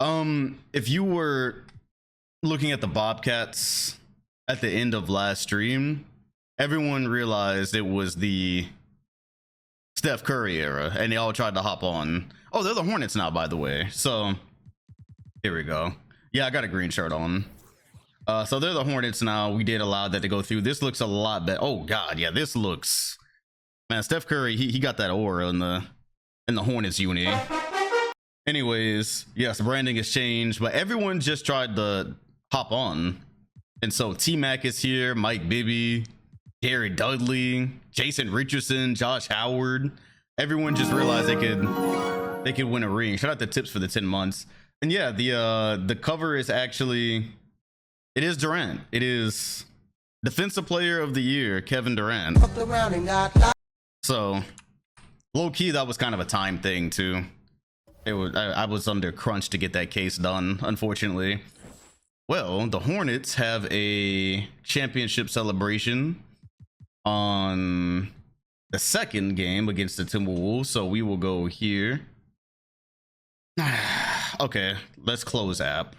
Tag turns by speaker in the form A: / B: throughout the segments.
A: If you were looking at the Bobcats at the end of last stream, everyone realized it was the Steph Curry era, and they all tried to hop on. Oh, they're the Hornets now, by the way. So here we go. Yeah, I got a green shirt on. So they're the Hornets now. We did allow that to go through. This looks a lot better. Oh God, yeah, this looks, man. Steph Curry, he got that aura in the Hornets uni. Anyways, yes, branding has changed, but everyone just tried to hop on. And so T-Mac is here, Mike Bibby, Gary Dudley, Jason Richardson, Josh Howard. Everyone just realized they could win a ring. Shout out to Tips for the 10 months. And yeah, the cover is actually, it is Durant. It is Defensive Player of the Year, Kevin Durant. So low key, that was kind of a time thing too. It was, I was under crunch to get that case done, unfortunately. Well, the Hornets have a championship celebration on the second game against the Timberwolves, so we will go here. Okay, let's close app,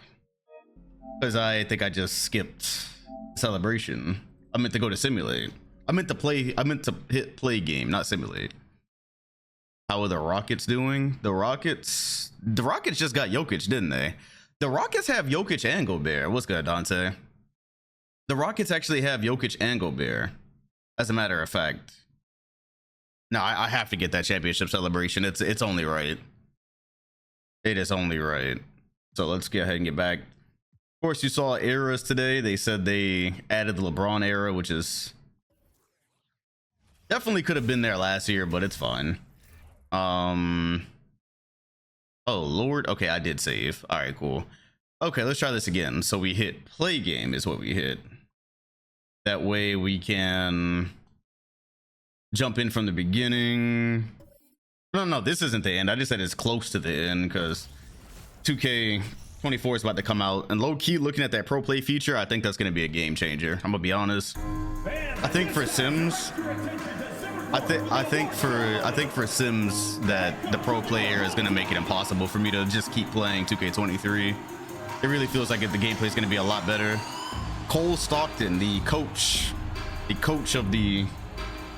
A: because I think I just skipped celebration. I meant to go to simulate. I meant to hit play game, not simulate. How are the Rockets doing? The Rockets just got Jokic, didn't they? The Rockets have Jokic and Gobert. What's good, Dante? The Rockets actually have Jokic and Gobert, as a matter of fact. No, I have to get that championship celebration. It's only right. It is only right. So let's get ahead and get back. Of course, you saw eras today. They said they added the LeBron era, which is definitely could have been there last year, but it's fine. Oh Lord. Okay, I did save. All right, cool. Okay, let's try this again. So we hit play game is what we hit. That way we can jump in from the beginning. No, this isn't the end. I just said it's close to the end because 2K24 is about to come out, and low key looking at that pro play feature, I think that's going to be a game changer. I'm gonna be honest. I think for Sims, I think for Sims that the pro player is going to make it impossible for me to just keep playing 2K23. It really feels like the gameplay is going to be a lot better. Cole Stockton, the coach of the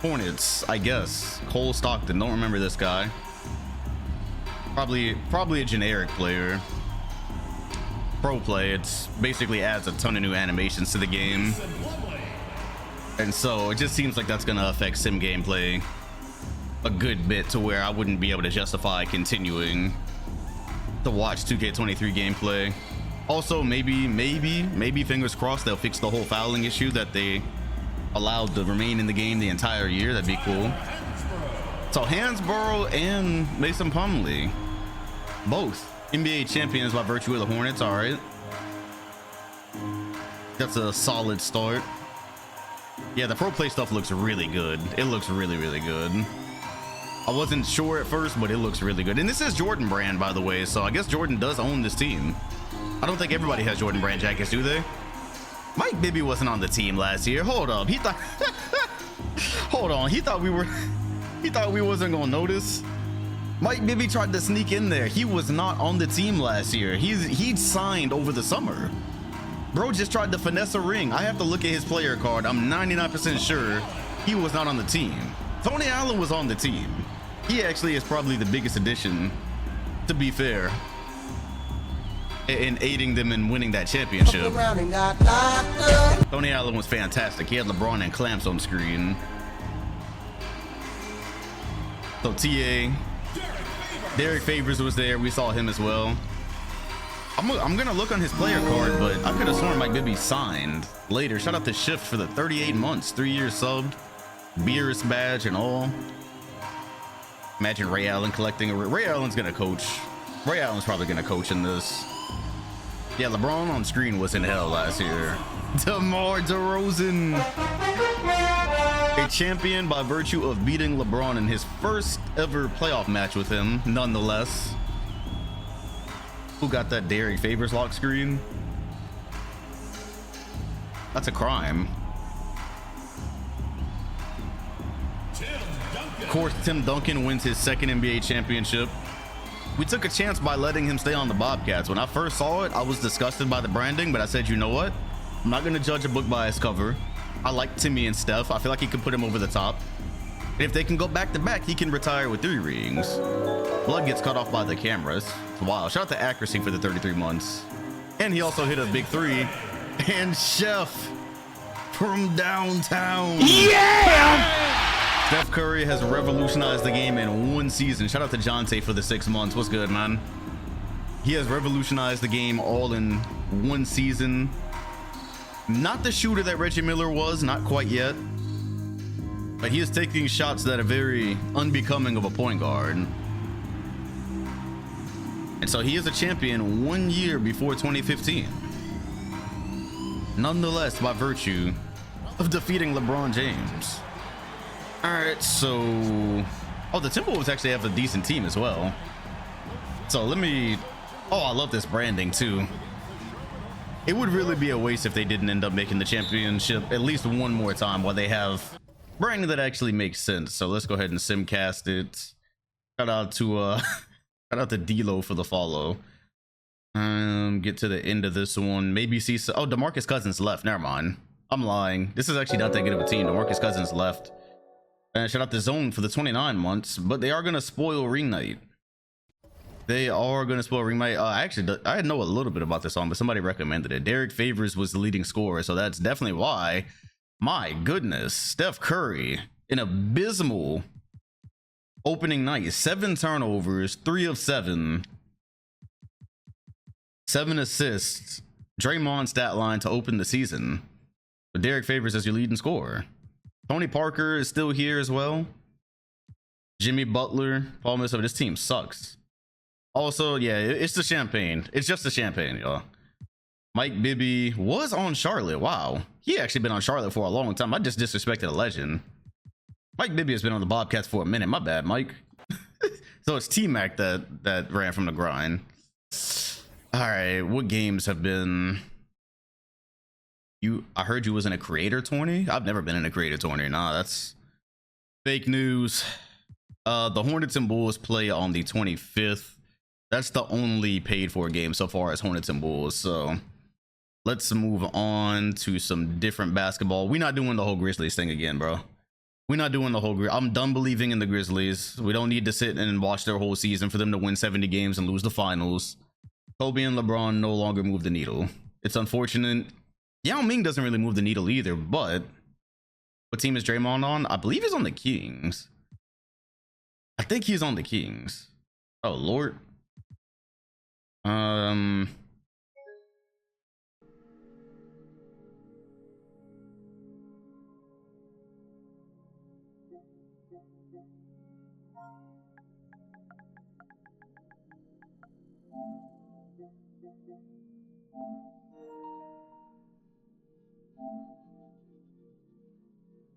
A: Hornets, I guess. Cole Stockton, don't remember this guy. Probably a generic player. Pro play, it's basically adds a ton of new animations to the game. And so it just seems like that's going to affect sim gameplay a good bit to where I wouldn't be able to justify continuing to watch 2K23 gameplay. Also, maybe fingers crossed they'll fix the whole fouling issue that they allowed to remain in the game the entire year. That'd be cool. So Hansborough and Mason Plumlee, both NBA champions by virtue of the Hornets. All right, that's a solid start. Yeah, the pro play stuff looks really good. It looks really good. I wasn't sure at first, but it looks really good. And this is Jordan brand, by the way, so I guess Jordan does own this team. I don't think everybody has Jordan brand jackets, do they? Mike Bibby wasn't on the team last year. Hold up, he thought hold on, he thought we wasn't gonna notice. Mike Bibby tried to sneak in there. He was not on the team last year. He'd signed over the summer. Bro just tried to finesse a ring. I have to look at his player card. I'm 99% sure he was not on the team. Tony Allen was on the team. He actually is probably the biggest addition, to be fair, in aiding them in winning that championship. Tony Allen was fantastic. He had LeBron and clamps on screen. So TA, Derek Favors was there. We saw him as well. I'm gonna look on his player card, but I could have sworn Mike Bibby signed later. Shout out to Shift for the 38 months, 3 years subbed, Beerus badge and all. Imagine Ray Allen collecting a Ray Allen's gonna coach. Ray Allen's probably gonna coach in this. Yeah, LeBron on screen was in hell last year. DeMar DeRozan, a champion by virtue of beating LeBron in his first ever playoff match with him, nonetheless. Who got that Derek Favors lock screen? That's a crime. Of course, Tim Duncan wins his second NBA championship. we took a chance by letting him stay on the Bobcats. When I first saw it, I was disgusted by the branding, but I said, you know what? I'm not going to judge a book by its cover. I like Timmy and Steph. I feel like he could put him over the top. And if they can go back to back, he can retire with 3 rings. Blood gets cut off by the cameras. It's wild. Shout out to Accuracy for the 33 months. And he also hit a big 3. And Chef from downtown. Yeah! Steph Curry has revolutionized the game in 1 season. Shout out to Jonte for the 6 months. What's good, man? He has revolutionized the game all in 1 season. Not the shooter that Reggie Miller was, not quite yet. But he is taking shots that are very unbecoming of a point guard. And so he is a champion 1 year before 2015. Nonetheless, by virtue of defeating LeBron James. All right, so the Timberwolves actually have a decent team as well. So let me, I love this branding too. It would really be a waste if they didn't end up making the championship at least one more time while they have branding that actually makes sense. So let's go ahead and simcast it. Shout out to D-Lo for the follow. Get to the end of this one. Maybe see, DeMarcus Cousins left. Never mind. I'm lying. This is actually not that good of a team. DeMarcus Cousins left. And shout out to Zone for the 29 months, but they are going to spoil Ring Night. They are going to spoil Ring Night. Actually, I know a little bit about this song, but somebody recommended it. Derek Favors was the leading scorer, so that's definitely why. My goodness, Steph Curry, an abysmal opening night. 7 turnovers, 3 of 7. 7 assists. Draymond stat line to open the season. But Derek Favors as your leading scorer. Tony Parker is still here as well. Jimmy Butler, Paul Millsap. This team sucks. Also, yeah, it's the champagne. It's just the champagne, y'all. Mike Bibby was on Charlotte. Wow. He actually been on Charlotte for a long time. I just disrespected a legend. Mike Bibby has been on the Bobcats for a minute. My bad, Mike. So it's T-Mac that ran from the grind. All right, what games have been... I heard you was in a creator tourney. I've never been in a creator tourney. Nah, that's fake news. The Hornets and Bulls play on the 25th. That's the only paid for game so far as Hornets and Bulls. So let's move on to some different basketball. We're not doing the whole Grizzlies thing again, bro. We're not doing the whole I'm done believing in the Grizzlies. We don't need to sit and watch their whole season for them to win 70 games and lose the finals. Kobe and LeBron no longer move the needle. It's unfortunate. Yao Ming doesn't really move the needle either, but what team is Draymond on? I believe he's on the Kings. I think he's on the Kings. Oh, Lord.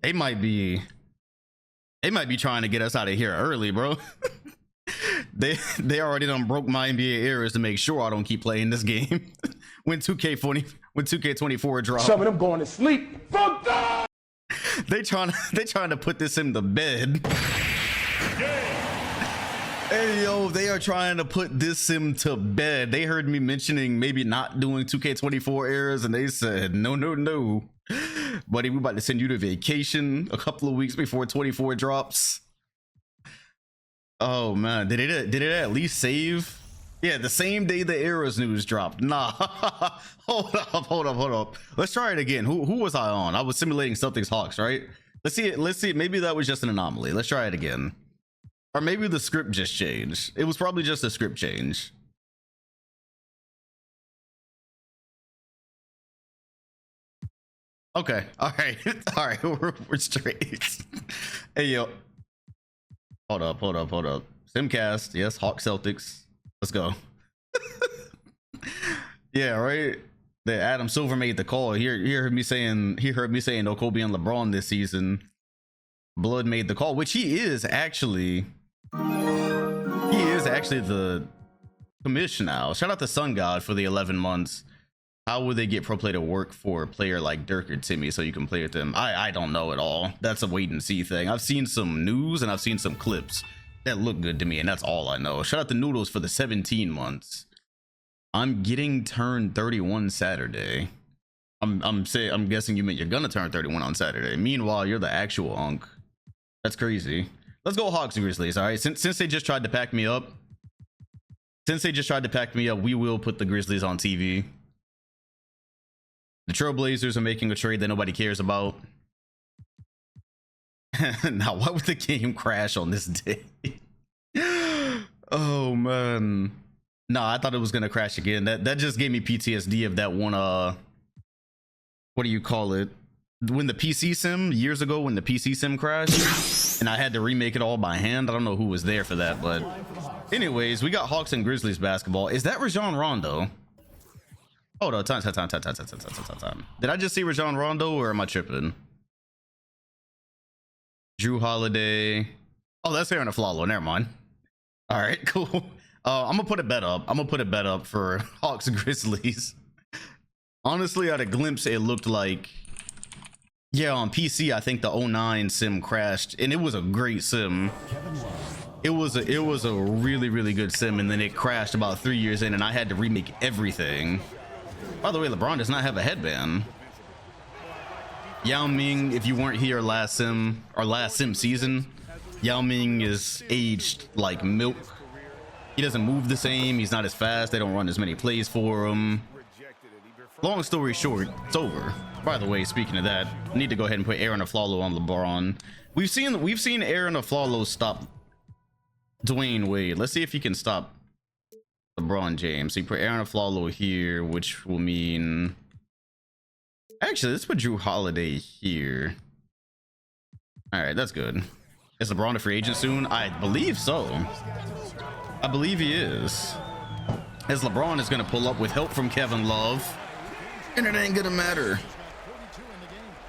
A: They might be trying to get us out of here early, bro. they already done broke my NBA errors to make sure I don't keep playing this game. when 2K24 dropped.
B: Some of them going to sleep. Fuck that!
A: They trying to put this in the bed. Hey yo, they are trying to put this sim to bed. They heard me mentioning maybe not doing 2K24 errors, and they said no. Buddy, we about to send you to vacation a couple of weeks before 24 drops. Oh man, did it at least save? Yeah, the same day the Eras news dropped. Nah. hold up. Let's try it again. Who was I on? I was simulating Celtics Hawks, right? Let's see. Maybe that was just an anomaly. Let's try it again. Or maybe the script just changed. It was probably just a script change. Okay. All right. We're straight. Hey, yo. Hold up. Simcast. Yes. Hawk Celtics. Let's go. Yeah, right. That Adam Silver made the call. He heard me saying no Kobe and LeBron this season. Blood made the call, which he is actually the commission now. Shout out to Sun God for the 11 months. How would they get pro play to work for a player like Dirk or Timmy so you can play with them? I don't know at all. That's a wait and see thing. I've seen some news and I've seen some clips. that look good to me, and that's all I know. Shout out to Noodles for the 17 months. I'm getting turned 31 Saturday. I'm guessing you meant you're gonna turn 31 on Saturday. Meanwhile, you're the actual unk. That's crazy. Let's go Hawks and Grizzlies. All right, since they just tried to pack me up. We will put the Grizzlies on TV. The Trailblazers are making a trade that nobody cares about. Now, why would the game crash on this day? Oh man. No, I thought it was gonna crash again. That just gave me PTSD of that one. What do you call it? When the PC sim years ago, when the PC sim crashed, and I had to remake it all by hand. I don't know who was there for that, but anyways, we got Hawks and Grizzlies basketball. Is that Rajon Rondo? Oh no, time. Did I just see Rajon Rondo, or am I tripping? Drew Holiday. Oh, that's Aaron Aflalo. Never mind. All right, cool. I'm gonna put a bet up for Hawks and Grizzlies. Honestly, at a glimpse, it looked like, yeah, on PC, I think the 09 sim crashed, and it was a great sim. It was a really, really good sim, and then it crashed about 3 years in, and I had to remake everything. By the way, LeBron does not have a headband. Yao Ming, if you weren't here last sim season, Yao Ming is aged like milk. He doesn't move the same. He's not as fast. They don't run as many plays for him. Long story short, it's over. By the way, speaking of that, I need to go ahead and put Aaron Aflalo on LeBron. We've seen Aaron Aflalo stop Dwayne Wade. Let's see if he can stop LeBron James. So you put Aaron Aflalo here, which will mean, actually, let's put Drew Holiday here. All right, that's good. Is LeBron a free agent soon? I believe so. I believe he is. As LeBron is going to pull up with help from Kevin Love, and it ain't going to matter.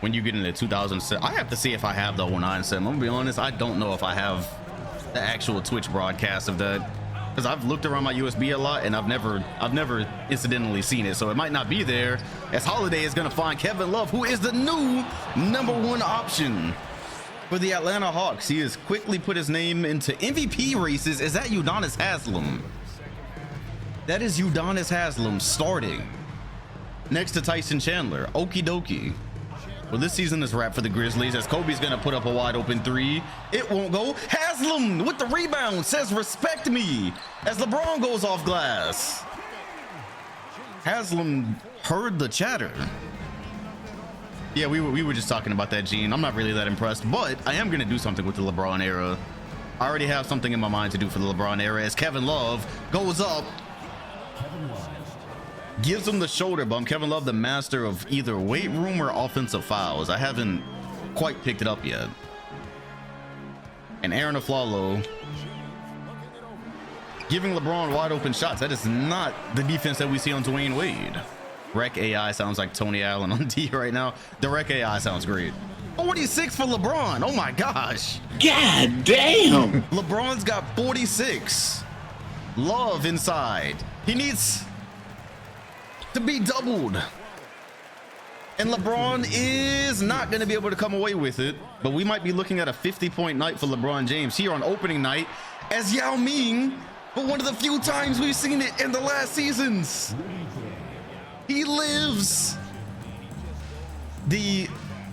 A: When you get into 2007, I have to see if I have the 09 sim. I'm going to be honest, I don't know if I have the actual Twitch broadcast of that, because I've looked around my USB a lot, and I've never incidentally seen it, so it might not be there. As Holiday is going to find Kevin Love, who is the new #1 option for the Atlanta Hawks. He has quickly put his name into MVP races. Is that Udonis Haslem? That is Udonis Haslem starting next to Tyson Chandler. Okie dokie. Well, this season is wrapped for the Grizzlies, as Kobe's gonna put up a wide open three. It won't go. Haslem with the rebound says respect me as LeBron goes off glass. Haslem heard the chatter. Yeah, we were just talking about that, Gene. I'm not really that impressed, but I am going to do something with the LeBron era. I already have something in my mind to do for the LeBron era, as Kevin Love goes up, gives him the shoulder bump. Kevin Love, the master of either weight room or offensive fouls. I haven't quite picked it up yet. And Aaron Aflalo giving LeBron wide open shots. That is not the defense that we see on Dwayne Wade. Rec AI sounds like Tony Allen on D right now. The Rec AI sounds great. 46 for LeBron. Oh my gosh.
C: God damn.
A: LeBron's got 46. Love inside. He needs to be doubled. And LeBron is not going to be able to come away with it. But we might be looking at a 50-point night for LeBron James here on opening night as Yao Ming, but one of the few times we've seen it in the last seasons. He lives. The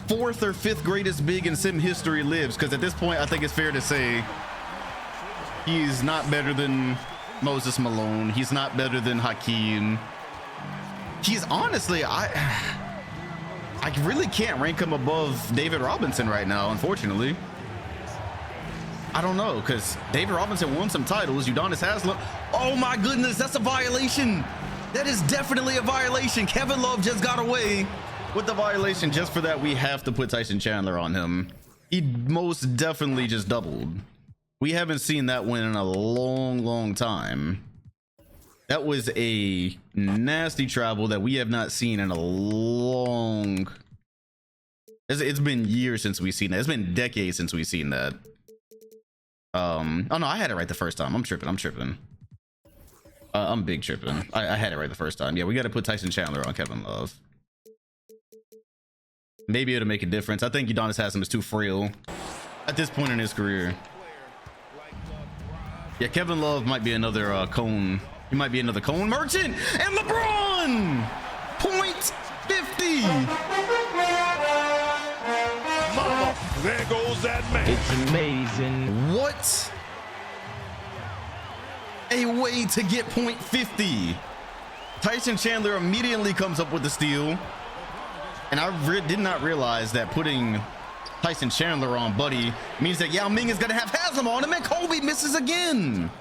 A: 4th or 5th greatest big in sim history lives, because at this point I think it's fair to say he's not better than Moses Malone. He's not better than Hakeem. He's honestly, I really can't rank him above David Robinson right now, unfortunately. I don't know, because David Robinson won some titles. Udonis Haslem. Oh my goodness, that's a violation. That is definitely a violation. Kevin Love just got away with the violation. Just for that, we have to put Tyson Chandler on him. He most definitely just doubled. We haven't seen that win in a long time. That was a nasty travel that we have not seen in a long... It's been years since we've seen that. It's been decades since we've seen that. Oh no, I had it right the first time. I'm tripping. I'm big tripping. I had it right the first time. Yeah, we got to put Tyson Chandler on Kevin Love. Maybe it'll make a difference. I think Udonis Haslem is too frail at this point in his career. Yeah, Kevin Love might be another cone. He might be another cone merchant. And LeBron, .50.
B: Mama, there goes that man.
D: It's amazing.
A: What a way to get .50. Tyson Chandler immediately comes up with the steal. And I did not realize that putting Tyson Chandler on Buddy means that Yao Ming is going to have Haslam on him, and Kobe misses again.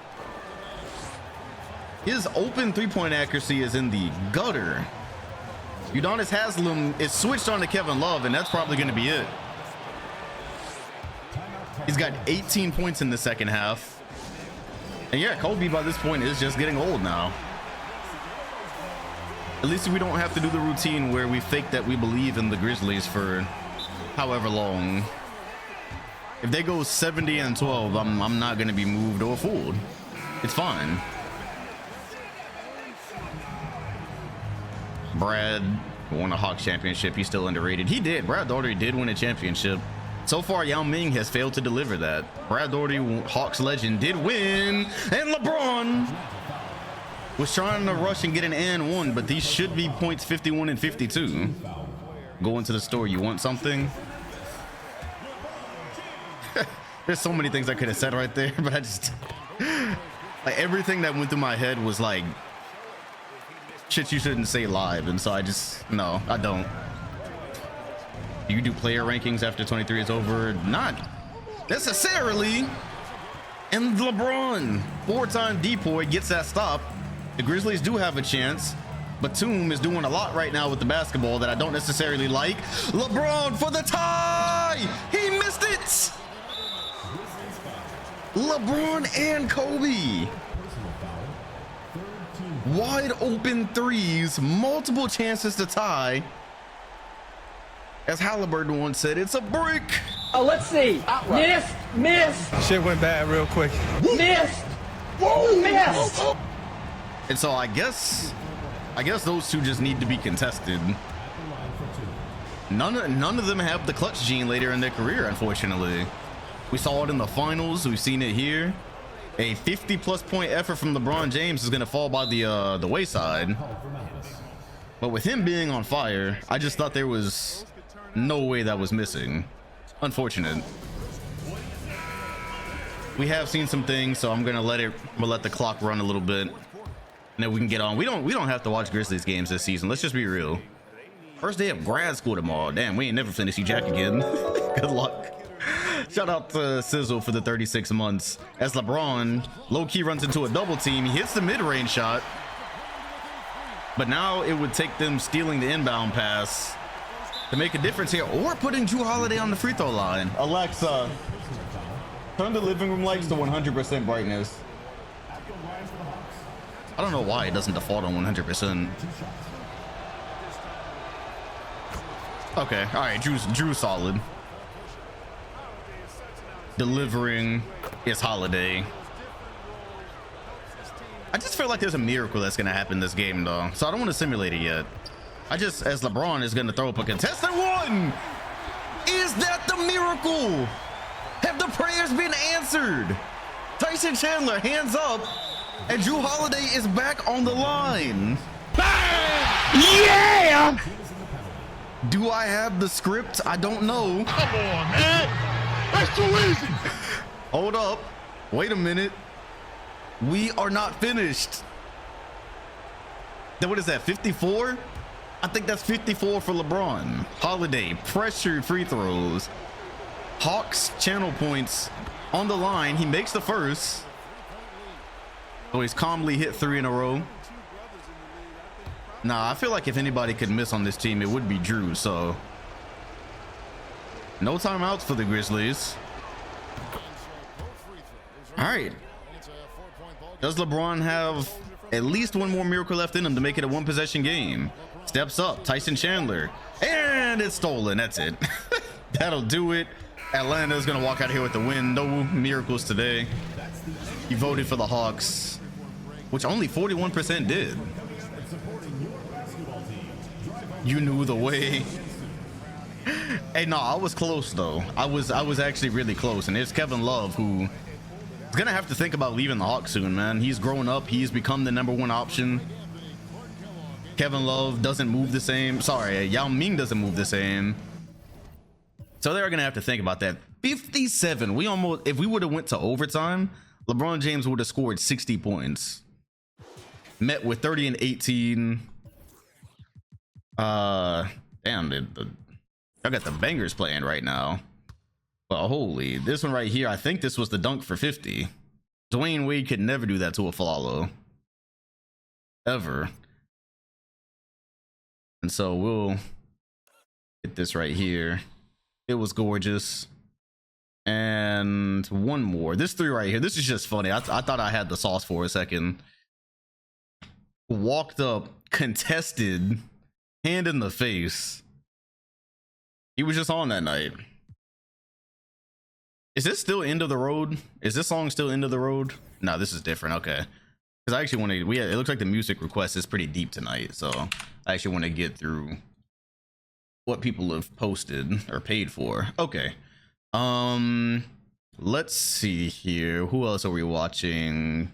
A: His open three-point accuracy is in the gutter. Udonis Haslam is switched on to Kevin Love, and that's probably going to be it. He's got 18 points in the second half. And yeah, Kobe by this point is just getting old now. At least we don't have to do the routine where we fake that we believe in the Grizzlies for however long. If they go 70-12, I'm not going to be moved or fooled. It's fine. Brad won a Hawks championship. He's still underrated. He did. Brad Daugherty did win a championship. So far, Yao Ming has failed to deliver that. Brad Daugherty, Hawks legend, did win. And LeBron was trying to rush and get an and one, but these should be points 51 and 52. Go into the store. You want something? There's so many things I could have said right there, but I just like everything that went through my head was like shit you shouldn't say live, and so I just no, I don't. Do you do player rankings after 23 is over? Not necessarily. And LeBron, four-time depoy, gets that stop. The Grizzlies do have a chance, but Toom is doing a lot right now with the basketball that I don't necessarily like. LeBron for the tie. He missed it. LeBron and Kobe. Wide open threes, multiple chances to tie. As Halliburton once said, it's a brick.
E: Oh, let's see. Missed.
F: Shit went bad real quick.
E: Missed. Missed.
A: And so I guess those two just need to be contested. None of them have the clutch gene later in their career, unfortunately. We saw it in the finals. We've seen it here. A 50+ point effort from LeBron James is going to fall by the wayside. But with him being on fire, I just thought there was no way that was missing. Unfortunate. We have seen some things, so I'm gonna let the clock run a little bit, and then we can get on. We don't have to watch Grizzlies games this season. Let's just be real. First day of grad school tomorrow. Damn, we ain't never finished you Jack again. Good luck. Shout out to Sizzle for the 36 months. As LeBron low-key runs into a double team, he hits the mid-range shot, but now it would take them stealing the inbound pass to make a difference here, or putting Jrue Holiday on the free throw line. Alexa, turn the living room lights to 100% brightness. I don't know why it doesn't default on 100%. Okay, all right, Drew's solid. Delivering is Holiday. I just feel like there's a miracle that's gonna happen this game though, so I don't want to simulate it yet. As LeBron is gonna throw up a contested one. Is that the miracle? Have the prayers been answered? Tyson Chandler hands up, and Jrue Holiday is back on the line.
C: Yeah!
A: Do I have the script? I don't know.
B: Come on, man. That's too easy.
A: Hold up. Wait a minute. We are not finished. Then what is that, 54? I think that's 54 for LeBron. Holiday, pressure free throws. Hawks channel points on the line. He makes the first. So he's calmly hit 3 in a row. Nah, I feel like if anybody could miss on this team, it would be Jrue, so. No timeouts for the Grizzlies. All right. Does LeBron have at least one more miracle left in him to make it a one-possession game? Steps up, Tyson Chandler, and it's stolen. That's it. That'll do it. Atlanta's gonna walk out here with the win. No miracles today. He voted for the Hawks, which only 41% did. You knew the way. Hey, no, I was close though. I was actually really close, and it's Kevin Love who He's gonna have to think about leaving the Hawks soon, man. He's grown up. He's become the #1 option. Kevin Love doesn't move the same. Sorry, Yao Ming doesn't move the same. So they're gonna have to think about that. 57. We almost, if we would have went to overtime, LeBron James would have scored 60 points. Met with 30 and 18. Damn, I got the bangers playing right now. But holy, this one right here, I think this was the dunk for 50. Dwayne Wade could never do that to a Falalo. Ever. And so we'll get this right here. It was gorgeous. And one more. This 3 right here. This is just funny. I thought I had the sauce for a second. Walked up, contested, hand in the face. He was just on that night. Is this still End of the Road? Is this song still End of the Road? No, this is different. Okay. Because I actually want to, it looks like the music request is pretty deep tonight. So I actually want to get through what people have posted or paid for. Okay. Let's see here. Who else are we watching?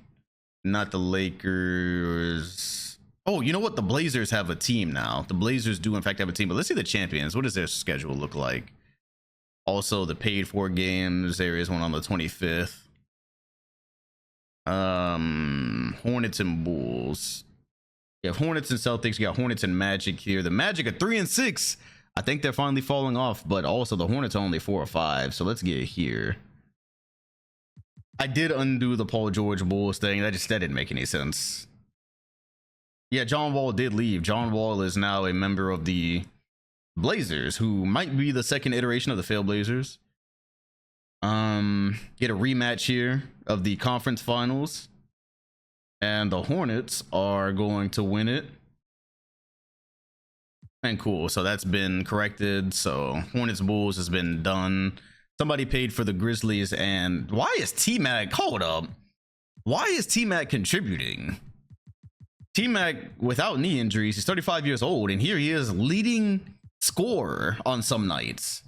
A: Not the Lakers. Oh, you know what? The Blazers have a team now. The Blazers do in fact have a team, but let's see the champions. What does their schedule look like? Also, the paid for games. There is one on the 25th. Hornets and Bulls. You have Hornets and Celtics. You got Hornets and Magic here. The Magic are 3 and 6. I think they're finally falling off, but also the Hornets are only 4 or 5. So let's get here. I did undo the Paul George Bulls thing. That didn't make any sense. Yeah, John Wall did leave. John Wall is now a member of the Blazers, who might be the second iteration of the failed Blazers. Get a rematch here of the conference finals, and the Hornets are going to win it. And cool, so that's been corrected. So Hornets Bulls has been done. Somebody paid for the Grizzlies. And why is T-Mac, hold up, why is T-Mac contributing? T-Mac without knee injuries, he's 35 years old, and here he is leading scorer on some nights.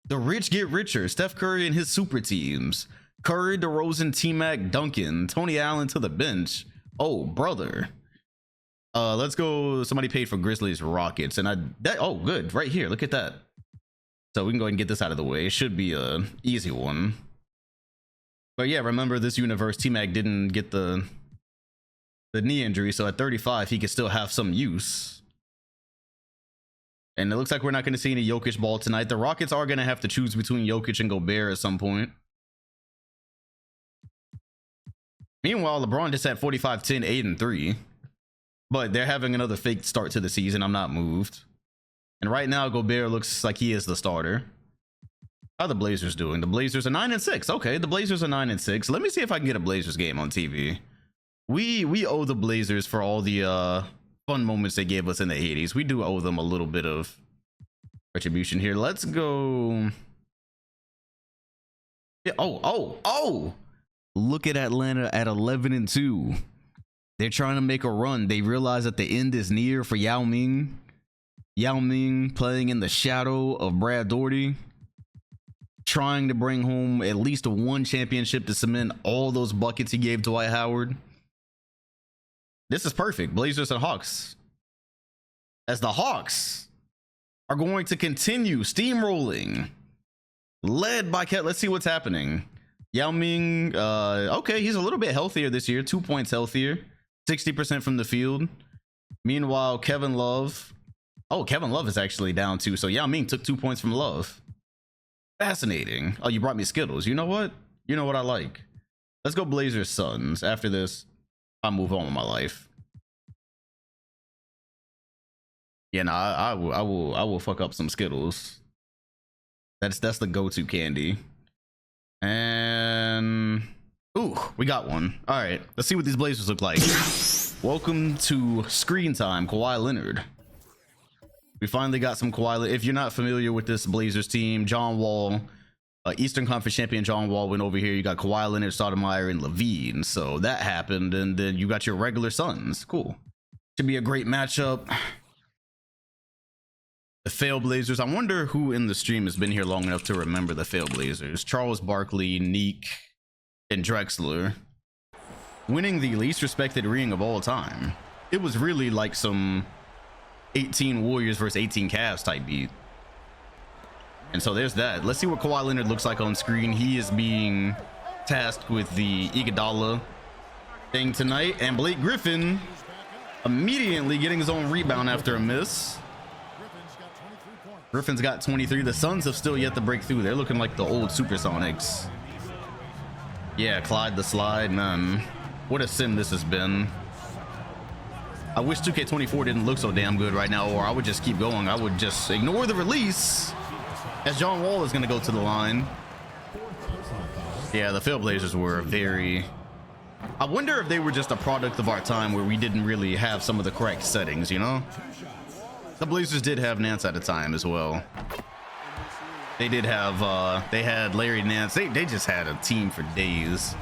A: The rich get richer. Steph Curry and his super teams. Curry, DeRozan, T-Mac, Duncan, Tony Allen to the bench. Oh, brother. Let's go. Somebody paid for Grizzlies Rockets, and oh, good, right here. Look at that. So we can go ahead and get this out of the way. It should be a easy one. But yeah, remember this universe, T-Mac didn't get the knee injury, so at 35 he could still have some use. And it looks like we're not going to see any Jokic ball tonight. The Rockets are going to have to choose between Jokic and Gobert at some point. Meanwhile, LeBron just had 45, 10, 8, and 3. But they're having another fake start to the season. I'm not moved. And right now, Gobert looks like he is the starter. How are the Blazers doing? The Blazers are 9 and 6. Okay, the Blazers are 9 and 6. Let me see if I can get a Blazers game on TV. We owe the Blazers for all the fun moments they gave us in the 80s. We do owe them a little bit of retribution here. Let's go. Yeah, oh. Look at Atlanta at 11 and 2. They're trying to make a run. They realize that the end is near for Yao Ming. Yao Ming playing in the shadow of Brad Daugherty, trying to bring home at least one championship to cement all those buckets he gave Dwight Howard. This is perfect. Blazers and Hawks. As the Hawks are going to continue steamrolling, led by Ket. Let's see what's happening. Yao Ming, okay, he's a little bit healthier this year, 2 points healthier, 60% from the field. Meanwhile, Kevin Love, Kevin Love is actually down too. So Yao Ming took 2 points from Love. Fascinating. Oh, you brought me Skittles. You know what? You know what I like. Let's go Blazers Suns. After this, I'll move on with my life. Yeah, no, I will fuck up some Skittles. That's the go-to candy. And ooh, we got one. All right, let's see what these Blazers look like. Welcome to Screen Time, Kawhi Leonard. We finally got some Kawhi. If you're not familiar with this Blazers team, John Wall, Eastern Conference champion John Wall went over here. You got Kawhi Leonard, Stoudemire, and Levine. So that happened, and then you got your regular Suns. Cool. Should be a great matchup. The failed Blazers. I wonder who in the stream has been here long enough to remember the failed Blazers. Charles Barkley, Neek, and Drexler, winning the least respected ring of all time. It was really like some 18 Warriors versus 18 Cavs type beat. And so there's that. Let's see what Kawhi Leonard looks like on screen. He is being tasked with the Iguodala thing tonight, and Blake Griffin immediately getting his own rebound after a miss. Griffin's got 23. The Suns have still yet to break through. They're looking like the old Supersonics. Yeah, Clyde the Slide, man. What a sim this has been. I wish 2K24 didn't look so damn good right now, or I would just keep going. I would just ignore the release, as John Wall is going to go to the line. Yeah, the Trailblazers were very... I wonder if they were just a product of our time where we didn't really have some of the correct settings, you know? The Blazers did have Nance at a time as well. They did have, they had Larry Nance. They just had a team for days.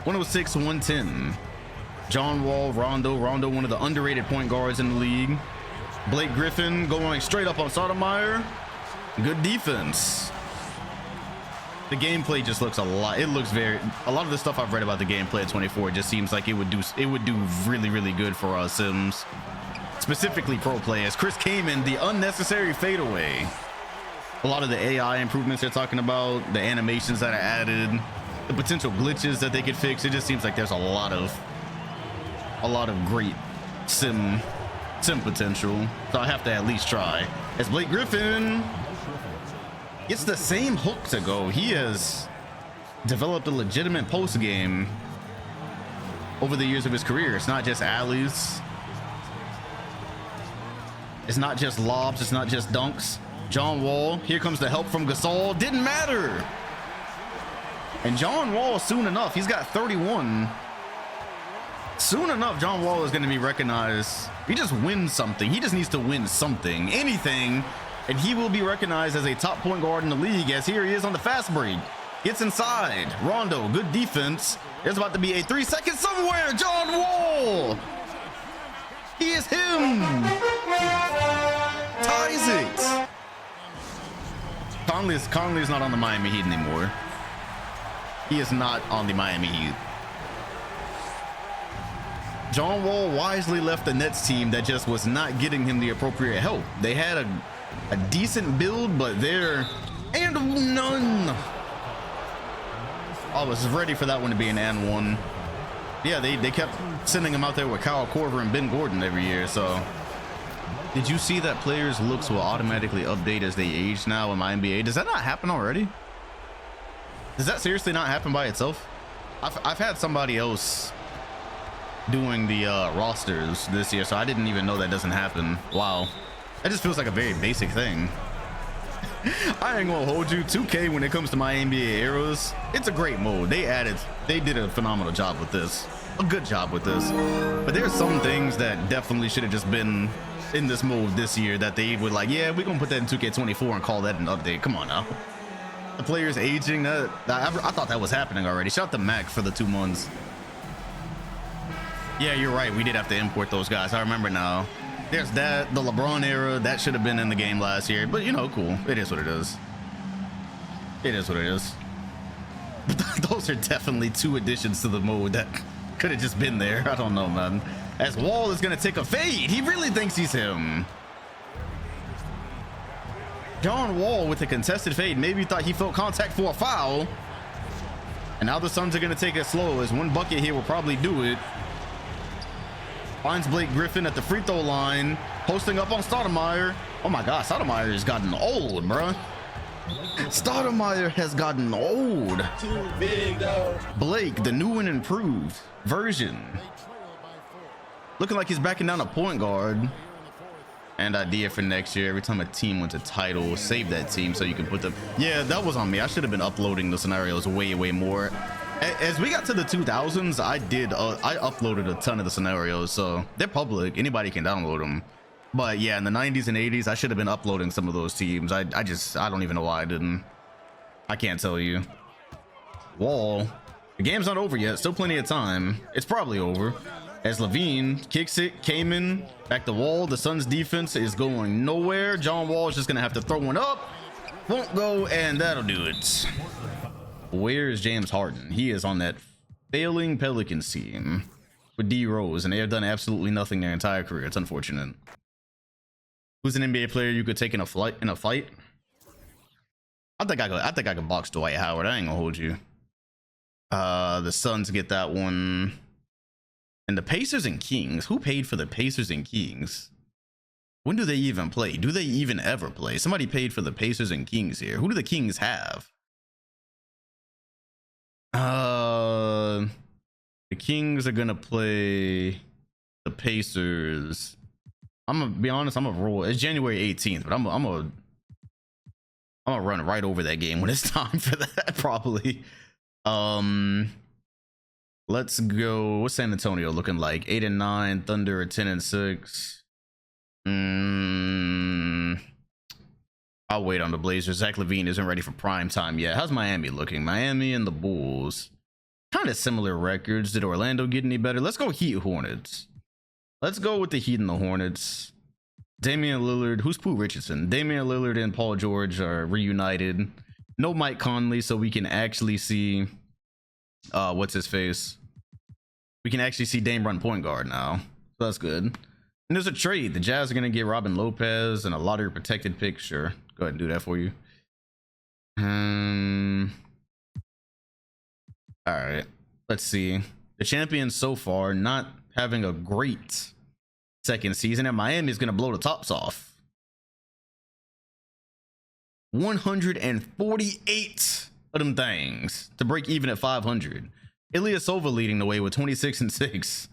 A: 106, 110. John Wall, Rondo, one of the underrated point guards in the league. Blake Griffin going straight up on Sotomayor. Good defense. The gameplay just looks a lot. It looks very. A lot of the stuff I've read about the gameplay at 24 just seems like it would do really, really good for us Sims, specifically pro players. Chris Kaman, the unnecessary fadeaway. A lot of the AI improvements they're talking about, the animations that are added, the potential glitches that they could fix. It just seems like there's a lot of great sim potential. So I have to at least try. As Blake Griffin gets the same hook to go. He has developed a legitimate post game over the years of his career. It's not just alleys. It's not just lobs. It's not just dunks. John Wall, here comes the help from Gasol. Didn't matter. And John Wall, soon enough, he's got 31. Soon enough, John Wall is going to be recognized. He just wins something. He just needs to win something, anything, and he will be recognized as a top point guard in the league, as here he is on the fast break. Gets inside. Rondo, good defense. There's about to be a 3 second somewhere. John Wall. He is him. Ties it. Conley's not on the Miami Heat anymore. He is not on the Miami Heat. John Wall wisely left the Nets team that just was not getting him the appropriate help. They had a decent build, but they're and none. I was ready for that one to be an and one. Yeah, they kept sending him out there with Kyle Korver and Ben Gordon every year. So did you see that players' looks will automatically update as they age now in my NBA? Does that not happen already? Does that seriously not happen by itself? I've had somebody else doing the rosters this year, so I didn't even know that doesn't happen. Wow, that just feels like a very basic thing. I ain't gonna hold you. 2K, when it comes to my NBA eras, it's a great mode. They did a phenomenal job with this, a good job with this. But there's some things that definitely should have just been in this mode this year that they would like, yeah, we're gonna put that in 2K24 and call that an update. Come on now. The players aging, I thought that was happening already. Shout out to Mac for the 2 months. Yeah, you're right. We did have to import those guys. I remember now. There's that, the LeBron era. That should have been in the game last year. But, you know, cool. It is what it is. It is what it is. But those are definitely 2 additions to the mode that could have just been there. I don't know, man. As Wall is going to take a fade. He really thinks he's him. John Wall with a contested fade. Maybe thought he felt contact for a foul. And now the Suns are going to take it slow, as one bucket here will probably do it. Finds Blake Griffin at the free throw line, posting up on Stoudemire. Oh my God, Stoudemire has gotten old, bruh. Stoudemire has gotten old.
C: Too big, though.
A: Blake, the new and improved version. Looking like he's backing down a point guard. And idea for next year, every time a team wins a title, save that team so you can put them. Yeah, that was on me. I should have been uploading the scenarios way more. As we got to the 2000s, I uploaded a ton of the scenarios, so they're public. Anybody can download them. But yeah, in the 90s and 80s, I should have been uploading some of those teams. I don't even know why I didn't. I can't tell you. Wall, the game's not over yet. Still plenty of time. It's probably over. As Levine kicks it, Kaman back to Wall. The Suns defense is going nowhere. John Wall is just gonna have to throw one up. Won't go, and that'll do it. Where's James Harden? He is on that failing Pelicans team with D Rose, and they have done absolutely nothing their entire career. It's unfortunate. Who's an NBA player you could take in a fight? I think I could box Dwight Howard. I ain't gonna hold you. The Suns get that one. And the Pacers and Kings. Who paid for the Pacers and Kings? When do they even play? Do they even ever play? Somebody paid for the Pacers and Kings here. Who do the Kings have? The Kings are gonna play the Pacers. I'm gonna be honest, I'm gonna roll. It's January 18th, but I'm gonna run right over that game when it's time for that, probably. Let's go. What's San Antonio looking like? 8-9. Thunder at 10-6. I'll wait on the Blazers. Zach LaVine isn't ready for prime time yet. How's Miami looking? Miami and the Bulls, kind of similar records. Did Orlando get any better? Let's go Heat Hornets. Let's go with the Heat and the Hornets. Damian Lillard. Who's Pooh Richardson? Damian Lillard and Paul George are reunited. No Mike Conley, so we can actually see what's his face. We can actually see Dame run point guard now. So that's good. And there's a trade. The Jazz are going to get Robin Lopez and a lottery protected pick. Sure. Go ahead and do that for you. All right. Let's see. The champions so far not having a great second season, and Miami is going to blow the tops off. 148 of them things to break even at 500. Ilyasova leading the way with 26-6.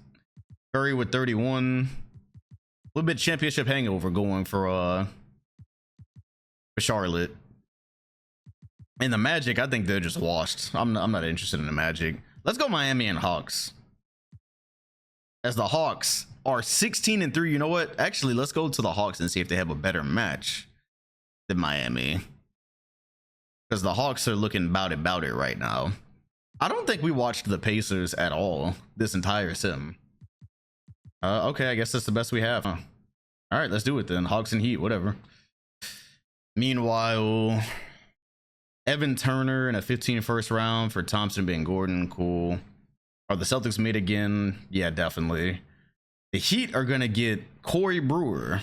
A: Curry with 31. A little bit championship hangover going for Charlotte. And the Magic, I think they're just washed. I'm not interested in the Magic. Let's go Miami and Hawks. As the Hawks are 16-3. You know what? Actually, let's go to the Hawks and see if they have a better match than Miami. Because the Hawks are looking about it right now. I don't think we watched the Pacers at all this entire sim. Okay, I guess that's the best we have. Huh? All right, let's do it then. Hawks and Heat, whatever. Meanwhile, Evan Turner in a 15 first round for Thompson being Gordon. Cool. Are the Celtics made again? Yeah, definitely. The Heat are going to get Corey Brewer.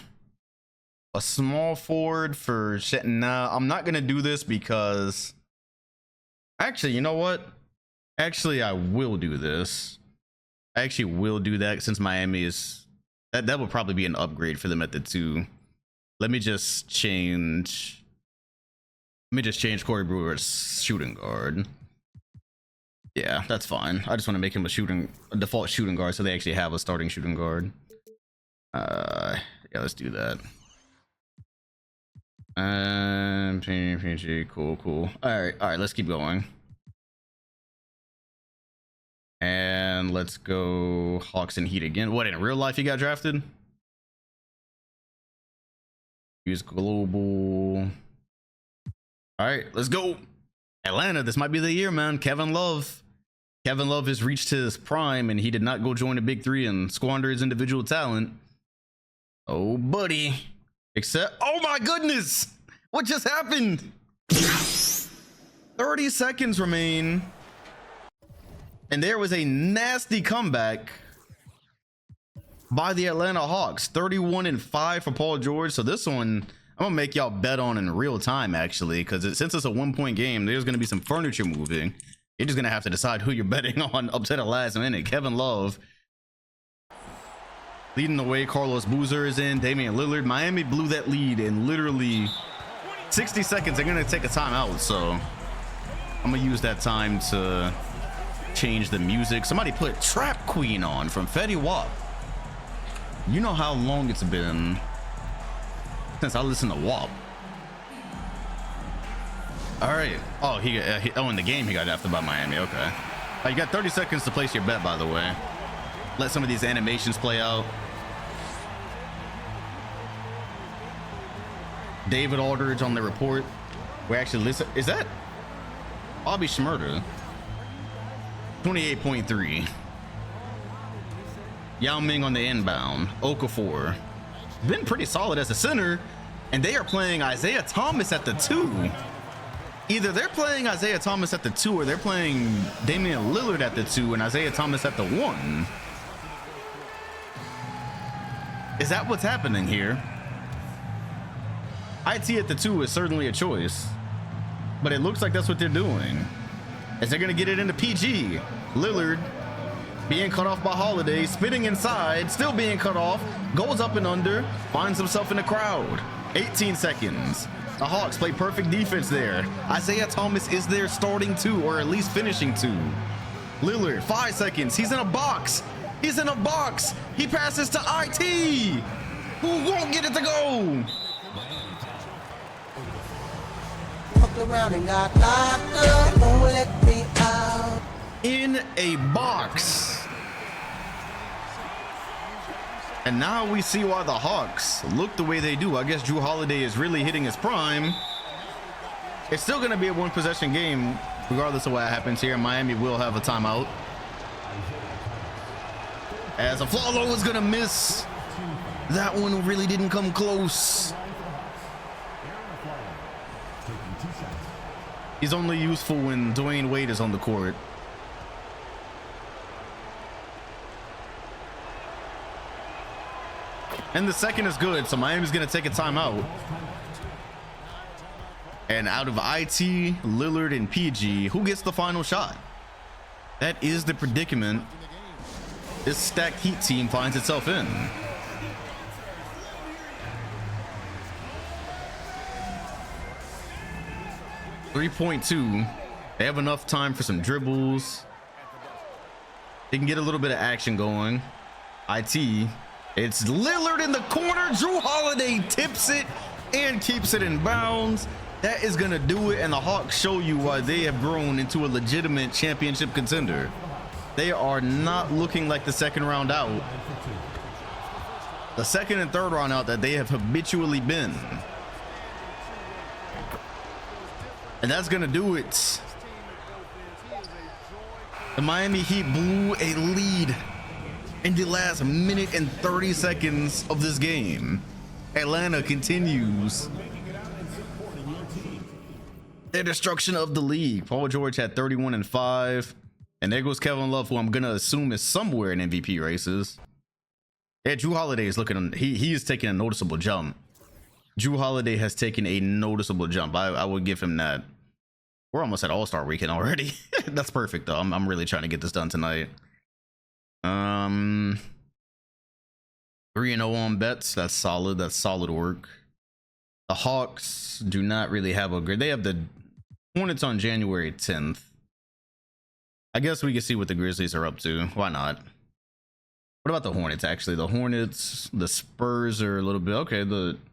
A: A small forward for shit. Nah, I'm not going to do this because... Actually, you know what? Actually, I will do this. I actually will do that since Miami is... That would probably be an upgrade for them at the 2. Let me just change Corey Brewer as shooting guard. Yeah, that's fine. I just want to make him a default shooting guard so they actually have a starting shooting guard. Yeah, let's do that. PG, cool. All right, let's keep going. And let's go Hawks and Heat again. What, in real life you got drafted? Use global. All right, let's go. Atlanta, this might be the year, man. Kevin Love has reached his prime, and he did not go join the Big 3 and squander his individual talent. Oh, buddy. Except, oh my goodness, what just happened? 30 seconds remain. And there was a nasty comeback by the Atlanta Hawks. 31-5 for Paul George. So this one, I'm gonna make y'all bet on in real time, actually, because since it's a 1-point game, there's gonna be some furniture moving. You're just gonna have to decide who you're betting on up to the last minute. Kevin Love leading the way. Carlos Boozer is in. Damian Lillard. Miami blew that lead in literally 60 seconds. They're gonna take a timeout, so I'm gonna use that time to change the music. Somebody put Trap Queen on from Fetty Wap. You know how long it's been since I listened to WAP. All right. Oh, in the game he got drafted by Miami. Okay. You got 30 seconds to place your bet, by the way. Let some of these animations play out. David Aldridge on the report. We actually listen. Is that Bobby Shmurda? 28.3. Yao Ming on the inbound. Okafor been pretty solid as a center. And they are playing Isaiah Thomas at the 2. Either they're playing Isaiah Thomas at the 2 or they're playing Damian Lillard at the 2 and Isaiah Thomas at the 1. Is that what's happening here? IT at the 2 is certainly a choice, but it looks like that's what they're doing. Is they're gonna get it into PG? Lillard being cut off by Holiday, spitting inside, still being cut off, goes up and under, finds himself in the crowd. 18 seconds. The Hawks play perfect defense there. Isaiah Thomas is there starting 2, or at least finishing 2. Lillard, 5 seconds. He's in a box. He's in a box. He passes to IT, who won't get it to go.
F: Around and got locked up, won't let me out.
A: In a box. And now we see why the Hawks look the way they do. I guess Drew Holiday is really hitting his prime. It's still going to be a 1-possession game, regardless of what happens here. Miami will have a timeout. As Aflalo is going to miss. That one really didn't come close. He's only useful when Dwayne Wade is on the court. And the second is good, so Miami's going to take a timeout. And out of IT, Lillard, and PG, who gets the final shot? That is the predicament this stacked Heat team finds itself in. .2. They have enough time for some dribbles. They can get a little bit of action going. IT. It's Lillard in the corner. Drew Holiday tips it and keeps it in bounds. That is going to do it. And the Hawks show you why they have grown into a legitimate championship contender. They are not looking like the second round out. The second and third round out that they have habitually been. And that's going to do it. The Miami Heat blew a lead in the last minute and 30 seconds of this game. Atlanta continues their destruction of the league. Paul George had 31 and 5. And there goes Kevin Love, who I'm going to assume is somewhere in MVP races. Yeah, Drew Holiday is looking, he is taking a noticeable jump. Drew Holiday has taken a noticeable jump. I would give him that. We're almost at All-Star weekend already. That's perfect, though. I'm really trying to get this done tonight. 3-0 on bets. That's solid. That's solid work. The Hawks do not really have a grid. They have the Hornets on January 10th. I guess we can see what the Grizzlies are up to. Why not? What about the Hornets, actually? The Hornets, the Spurs are a little bit... Okay,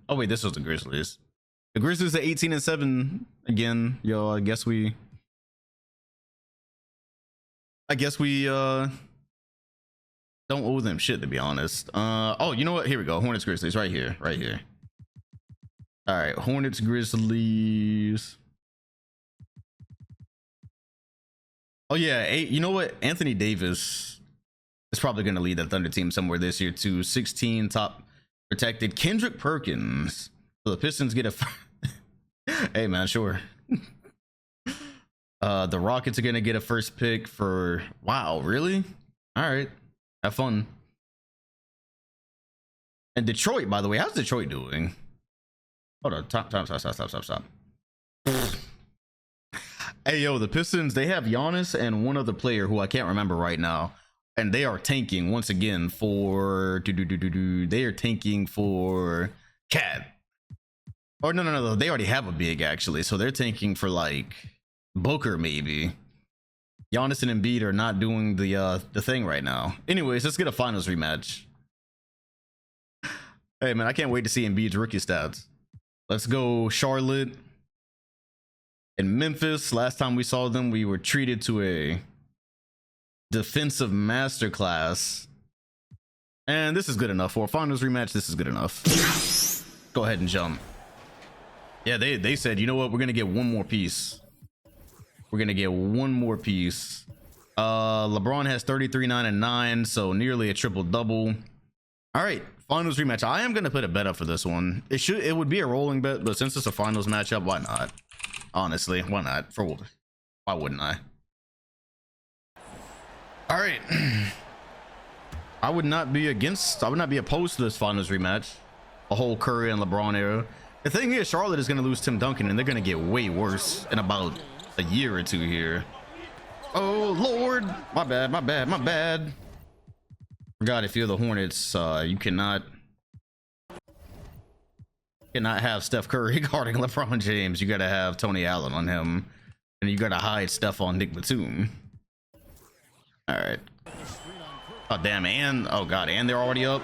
A: oh, wait, this was the Grizzlies. The Grizzlies are 18 and 7 again. Yo, I guess we don't owe them shit, to be honest. Oh, you know what? Here we go. Hornets, Grizzlies, right here. All right, Hornets, Grizzlies. Oh yeah, you know what? Anthony Davis is probably going to lead that Thunder team somewhere this year too. 16 top protected. Kendrick Perkins. So the Pistons get a... Hey man, sure. The Rockets are going to get a first pick for... Wow, really? All right, have fun. And Detroit, by the way, how's Detroit doing? Hold on, stop. Hey yo, the Pistons, they have Giannis and one other player who I can't remember right now, and they are tanking once again for they are tanking for Cat. Or no, they already have a big actually, so they're tanking for like Booker maybe. Giannis and Embiid are not doing the thing right now. Anyways, let's get a finals rematch. Hey man, I can't wait to see Embiid's rookie stats. Let's go Charlotte. In Memphis, last time we saw them, we were treated to a defensive masterclass. And this is good enough for a finals rematch. This is good enough. Go ahead and jump. Yeah, they said, you know what? We're going to get one more piece. We're going to get one more piece. LeBron has 33, 9, and 9, so nearly a triple-double. All right, finals rematch. I am gonna put a bet up for this one. It would be a rolling bet, but since it's a finals matchup, why not? Honestly, why not? Why wouldn't I? All right. I would not be opposed to this finals rematch. A whole Curry and LeBron era. The thing is, Charlotte is gonna lose Tim Duncan, and they're gonna get way worse in about a year or two here. Oh Lord, my bad. Forgot, if you're the Hornets, you cannot have Steph Curry guarding LeBron James. You gotta have Tony Allen on him, and you gotta hide Steph on Nick Batum. All right. Oh damn, and oh god, and they're already up.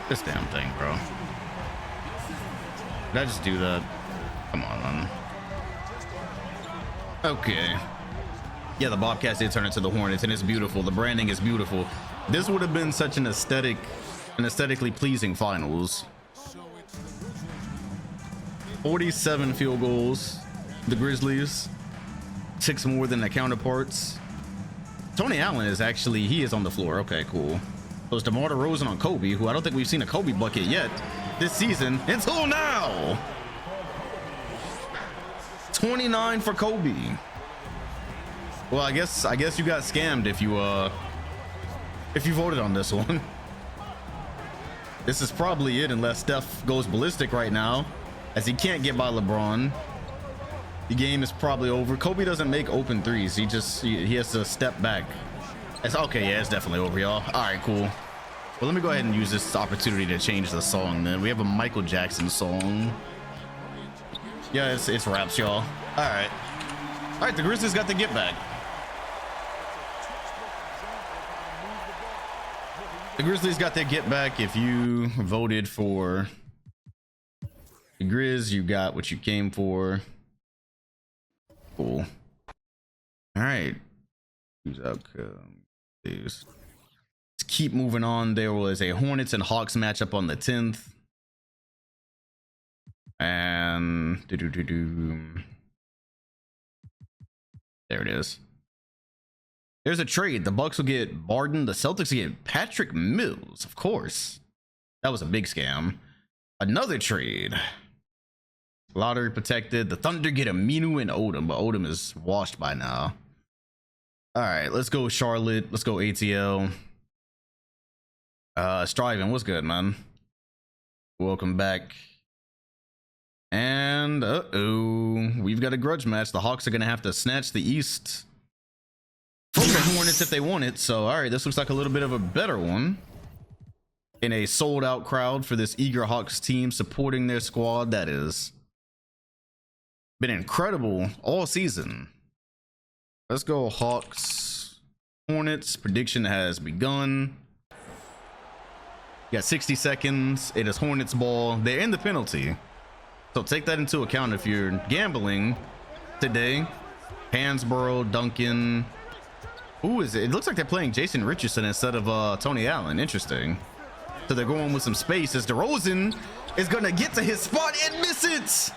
A: This damn thing, bro. Did I just do that? Come on, man. Okay. Yeah, the Bobcats did turn into the Hornets, and it's beautiful. The branding is beautiful. This would have been such an aesthetically pleasing finals. 47 field goals. The Grizzlies. 6 more than the counterparts. Tony Allen is actually, he is on the floor. Okay, cool. So it's DeMar DeRozan on Kobe, who I don't think we've seen a Kobe bucket yet this season until now. 29 for Kobe. Well, I guess you got scammed if you voted on this one. This is probably it, unless Steph goes ballistic right now, as he can't get by LeBron. The game is probably over. Kobe doesn't make open threes. He has to step back. It's okay. Yeah, it's definitely over, y'all. All right, cool. Well, let me go ahead and use this opportunity to change the song. Then we have a Michael Jackson song. Yeah, it's raps, y'all. All right. The Grizzlies got the get back. The Grizzlies got their get back. If you voted for the Grizz, you got what you came for. Cool. All right. Who's outcome? Let's keep moving on. There was a Hornets and Hawks matchup on the 10th. And there it is. There's a trade. The Bucks will get Barden. The Celtics will get Patrick Mills. Of course. That was a big scam. Another trade. Lottery protected. The Thunder get Aminu and Odom, but Odom is washed by now. All right, let's go Charlotte. Let's go ATL. Striving, what's good, man? Welcome back. And we've got a grudge match. The Hawks are gonna have to snatch the East from the Hornets if they want it. So all right, this looks like a little bit of a better one. In a sold out crowd for this eager Hawks team supporting their squad that is been incredible all season. Let's go Hawks. Hornets. Prediction has begun. You got 60 seconds. It is Hornets ball. They're in the penalty, so take that into account if you're gambling today. Hansborough, Duncan. Who is it? It looks like they're playing Jason Richardson instead of Tony Allen. Interesting. So they're going with some space as DeRozan is gonna get to his spot and miss it.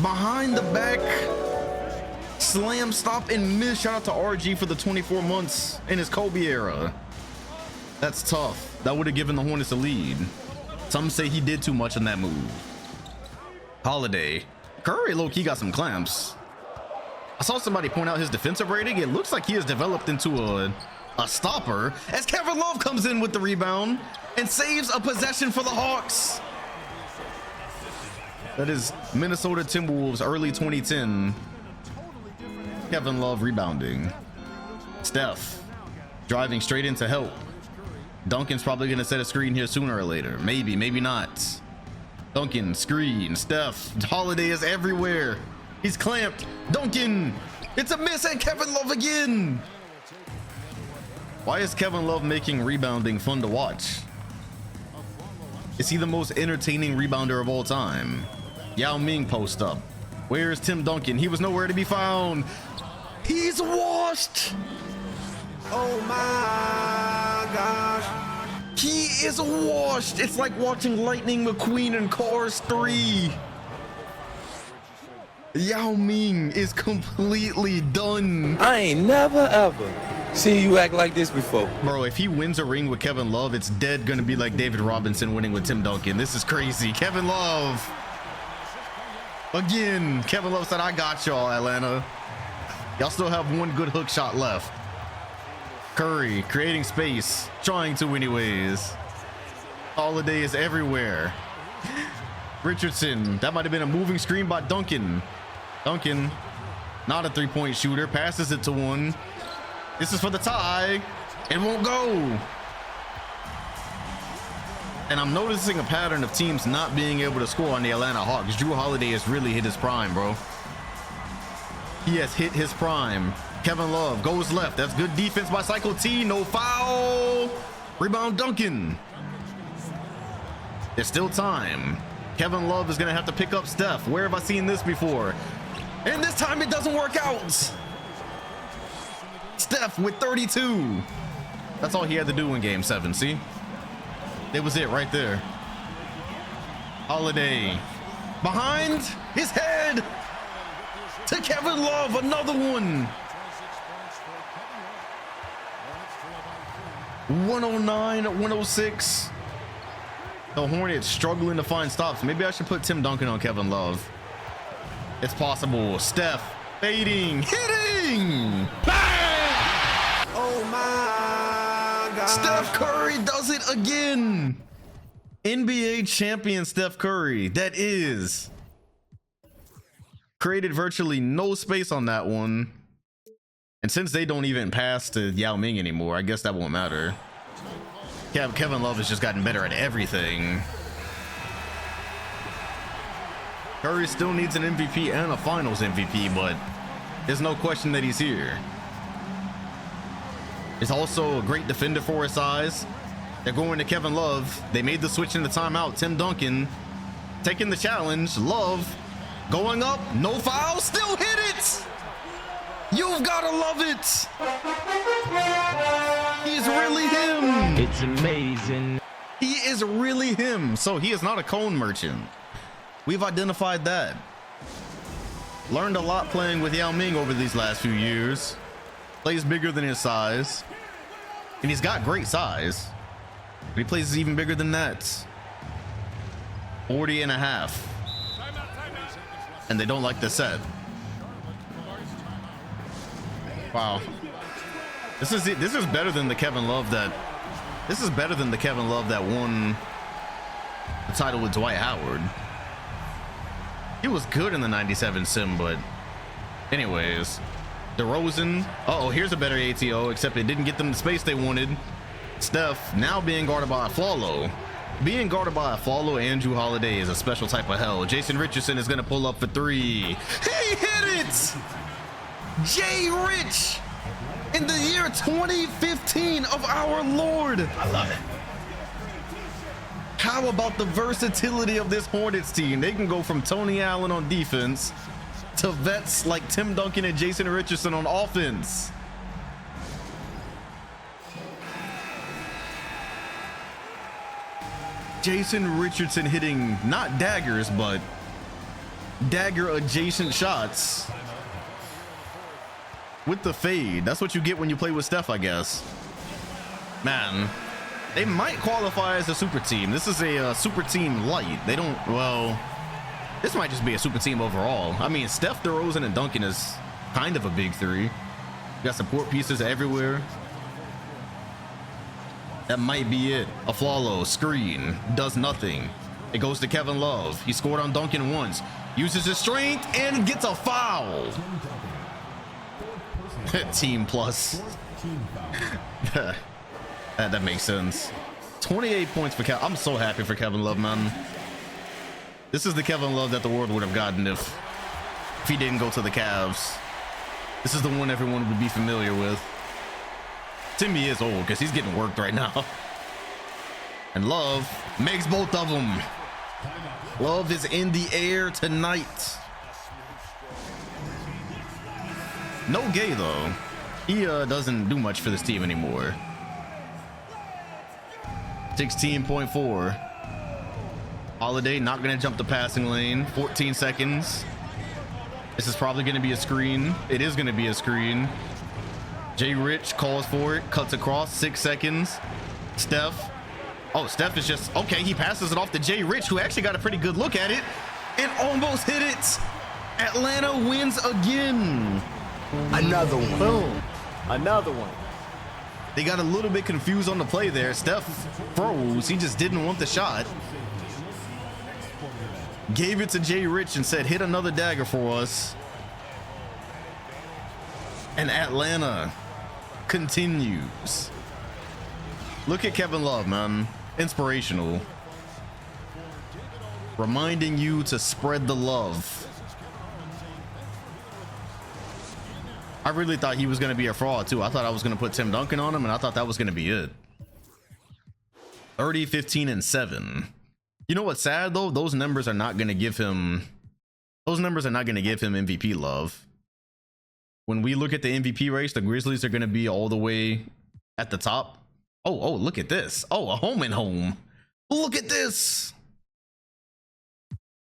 A: Behind the back slam, stop and miss. Shout out to RG for the 24 months in his Kobe era. That's tough. That would have given the Hornets a lead. Some say he did too much on that move. Holiday. Curry low-key got some clamps. I saw somebody point out his defensive rating. It looks like he has developed into a stopper as Kevin Love comes in with the rebound and saves a possession for the Hawks. That is Minnesota Timberwolves early 2010. Kevin Love rebounding. Steph driving straight into help. Duncan's probably going to set a screen here sooner or later. Maybe, maybe not. Duncan, screen. Steph. Holiday is everywhere. He's clamped. Duncan. It's a miss, and Kevin Love again. Why is Kevin Love making rebounding fun to watch? Is he the most entertaining rebounder of all time? Yao Ming post up. Where's Tim Duncan? He was nowhere to be found. He's washed. Oh my gosh. He is washed. It's like watching Lightning McQueen in Cars 3. Yao Ming is completely done.
G: I ain't never ever seen you act like this before.
A: Bro, if he wins a ring with Kevin Love, it's dead gonna be like David Robinson winning with Tim Duncan. This is crazy. Kevin Love. Again, Kevin Love said, I got y'all, Atlanta. Y'all still have one good hook shot left. Curry creating space, trying to anyways. Holiday is everywhere. Richardson, that might have been a moving screen by Duncan. Duncan, not a three-point shooter, passes it to one. This is for the tie. It won't go. And I'm noticing a pattern of teams not being able to score on the Atlanta Hawks. Drew Holiday has really hit his prime, bro. He has hit his prime. Kevin Love goes left. That's good defense by Psycho T. No foul. Rebound Duncan. There's still time. Kevin Love is going to have to pick up Steph. Where have I seen this before? And this time it doesn't work out. Steph with 32. That's all he had to do in game 7. See? It was it right there. Holiday behind his head to Kevin Love. Another one. 109-106. The Hornets struggling to find stops. Maybe I should put Tim Duncan on Kevin Love. It's possible. Steph fading, hitting. Bang!
G: Oh my God.
A: Steph Curry does it again. NBA champion Steph Curry. That is. Created virtually no space on that one. And since they don't even pass to Yao Ming anymore, I guess that won't matter. Kevin Love has just gotten better at everything. Curry still needs an MVP and a finals MVP, but there's no question that he's here. He's also a great defender for his size. They're going to Kevin Love. They made the switch in the timeout. Tim Duncan taking the challenge. Love going up. No foul. Still hit it. You've got to love it. He's really him.
D: It's amazing.
A: He is really him. So he is not a cone merchant. We've identified that. Learned a lot playing with Yao Ming over these last few years. Plays bigger than his size. And he's got great size. But he plays even bigger than that. 40.5. And they don't like the set. Wow. This is it. This is better than the Kevin Love that won the title with Dwight Howard. He was good in the 97 sim, but anyways, DeRozan. Uh-oh, here's a better ATO, except it didn't get them the space they wanted. Steph now being guarded by a Flalo. Being guarded by a Flalo and Drew Holiday is a special type of hell. Jason Richardson is going to pull up for 3. He hit it! Jay Rich in the year 2015 of our Lord. I love it. How about the versatility of this Hornets team? They can go from Tony Allen on defense to vets like Tim Duncan and Jason Richardson on offense. Jason Richardson hitting not daggers, but dagger adjacent shots with the fade. That's what you get when you play with Steph, I guess. Man, they might qualify as a super team. This is a super team light. They don't, well, this might just be a super team overall. I mean, Steph, DeRozan, and Duncan is kind of a big 3. You got support pieces everywhere. That might be it. A Flalo screen does nothing. It goes to Kevin Love. He scored on Duncan once. Uses his strength and gets a foul. Team plus. That makes sense. 28 points for Kevin. I'm so happy for Kevin Love, man. This is the Kevin Love that the world would have gotten if he didn't go to the Cavs. This is the one everyone would be familiar with. Timmy is old because he's getting worked right now. And Love makes both of them. Love is in the air tonight. No Gay though. He doesn't do much for this team anymore. 16.4. Holiday not going to jump the passing lane. 14 seconds. This is probably going to be a screen. It is going to be a screen. Jay Rich calls for it, cuts across, 6 seconds. Steph. Oh, Steph is just okay. He passes it off to Jay Rich, who actually got a pretty good look at it and almost hit it. Atlanta wins again.
F: Another one.
D: Boom. Another one.
A: They got a little bit confused on the play there. Steph froze. He just didn't want the shot. Gave it to Jay Rich and said, hit another dagger for us. And Atlanta continues. Look at Kevin Love, man. Inspirational. Reminding you to spread the love. I really thought he was going to be a fraud too. I thought I was going to put Tim Duncan on him, and I thought that was going to be it. 30, 15, and 7. You know what's sad though? Those numbers are not going to give him MVP love. When we look at the MVP race, the Grizzlies are going to be all the way at the top. Oh, look at this. Oh, a home and home. Look at this.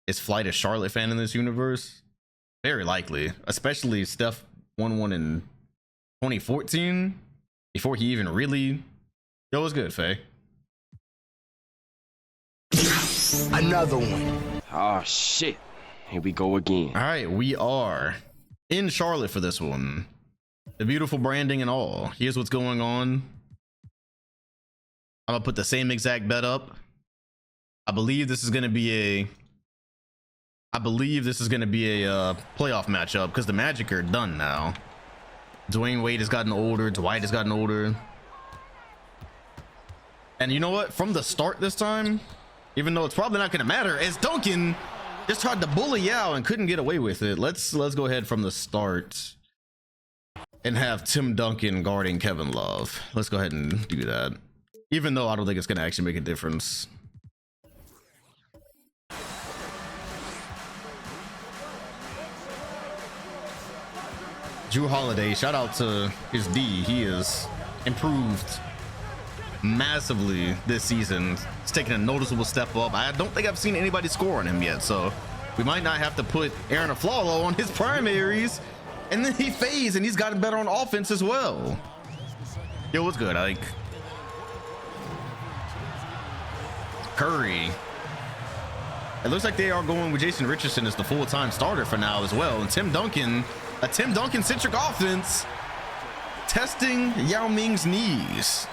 A: Is Flight a Charlotte fan in this universe? Very likely, especially Steph won one in 2014 before he even really. Yo, what's good, Faye?
F: Another one.
H: Oh shit. Here we go again.
A: All right, we are in Charlotte for this one. The beautiful branding and all. Here's what's going on. I'm gonna put the same exact bet up. I believe this is gonna be a playoff matchup because the Magic are done now. Dwayne Wade has gotten older. Dwight has gotten older. And you know what? From the start this time, even though it's probably not gonna matter, as Duncan just tried to bully Yao and couldn't get away with it. Let's go ahead from the start and have Tim Duncan guarding Kevin Love. Let's go ahead and do that. Even though I don't think it's gonna actually make a difference. Drew Holiday, shout out to his D. He is improved massively this season. He's taking a noticeable step up. I don't think I've seen anybody score on him yet, so we might not have to put Aaron Aflalo on his primaries. And then he fades, and he's gotten better on offense as well. Yo, what's good, Ike? Curry. It looks like they are going with Jason Richardson as the full-time starter for now as well. And Tim Duncan, a Tim Duncan-centric offense, testing Yao Ming's knees.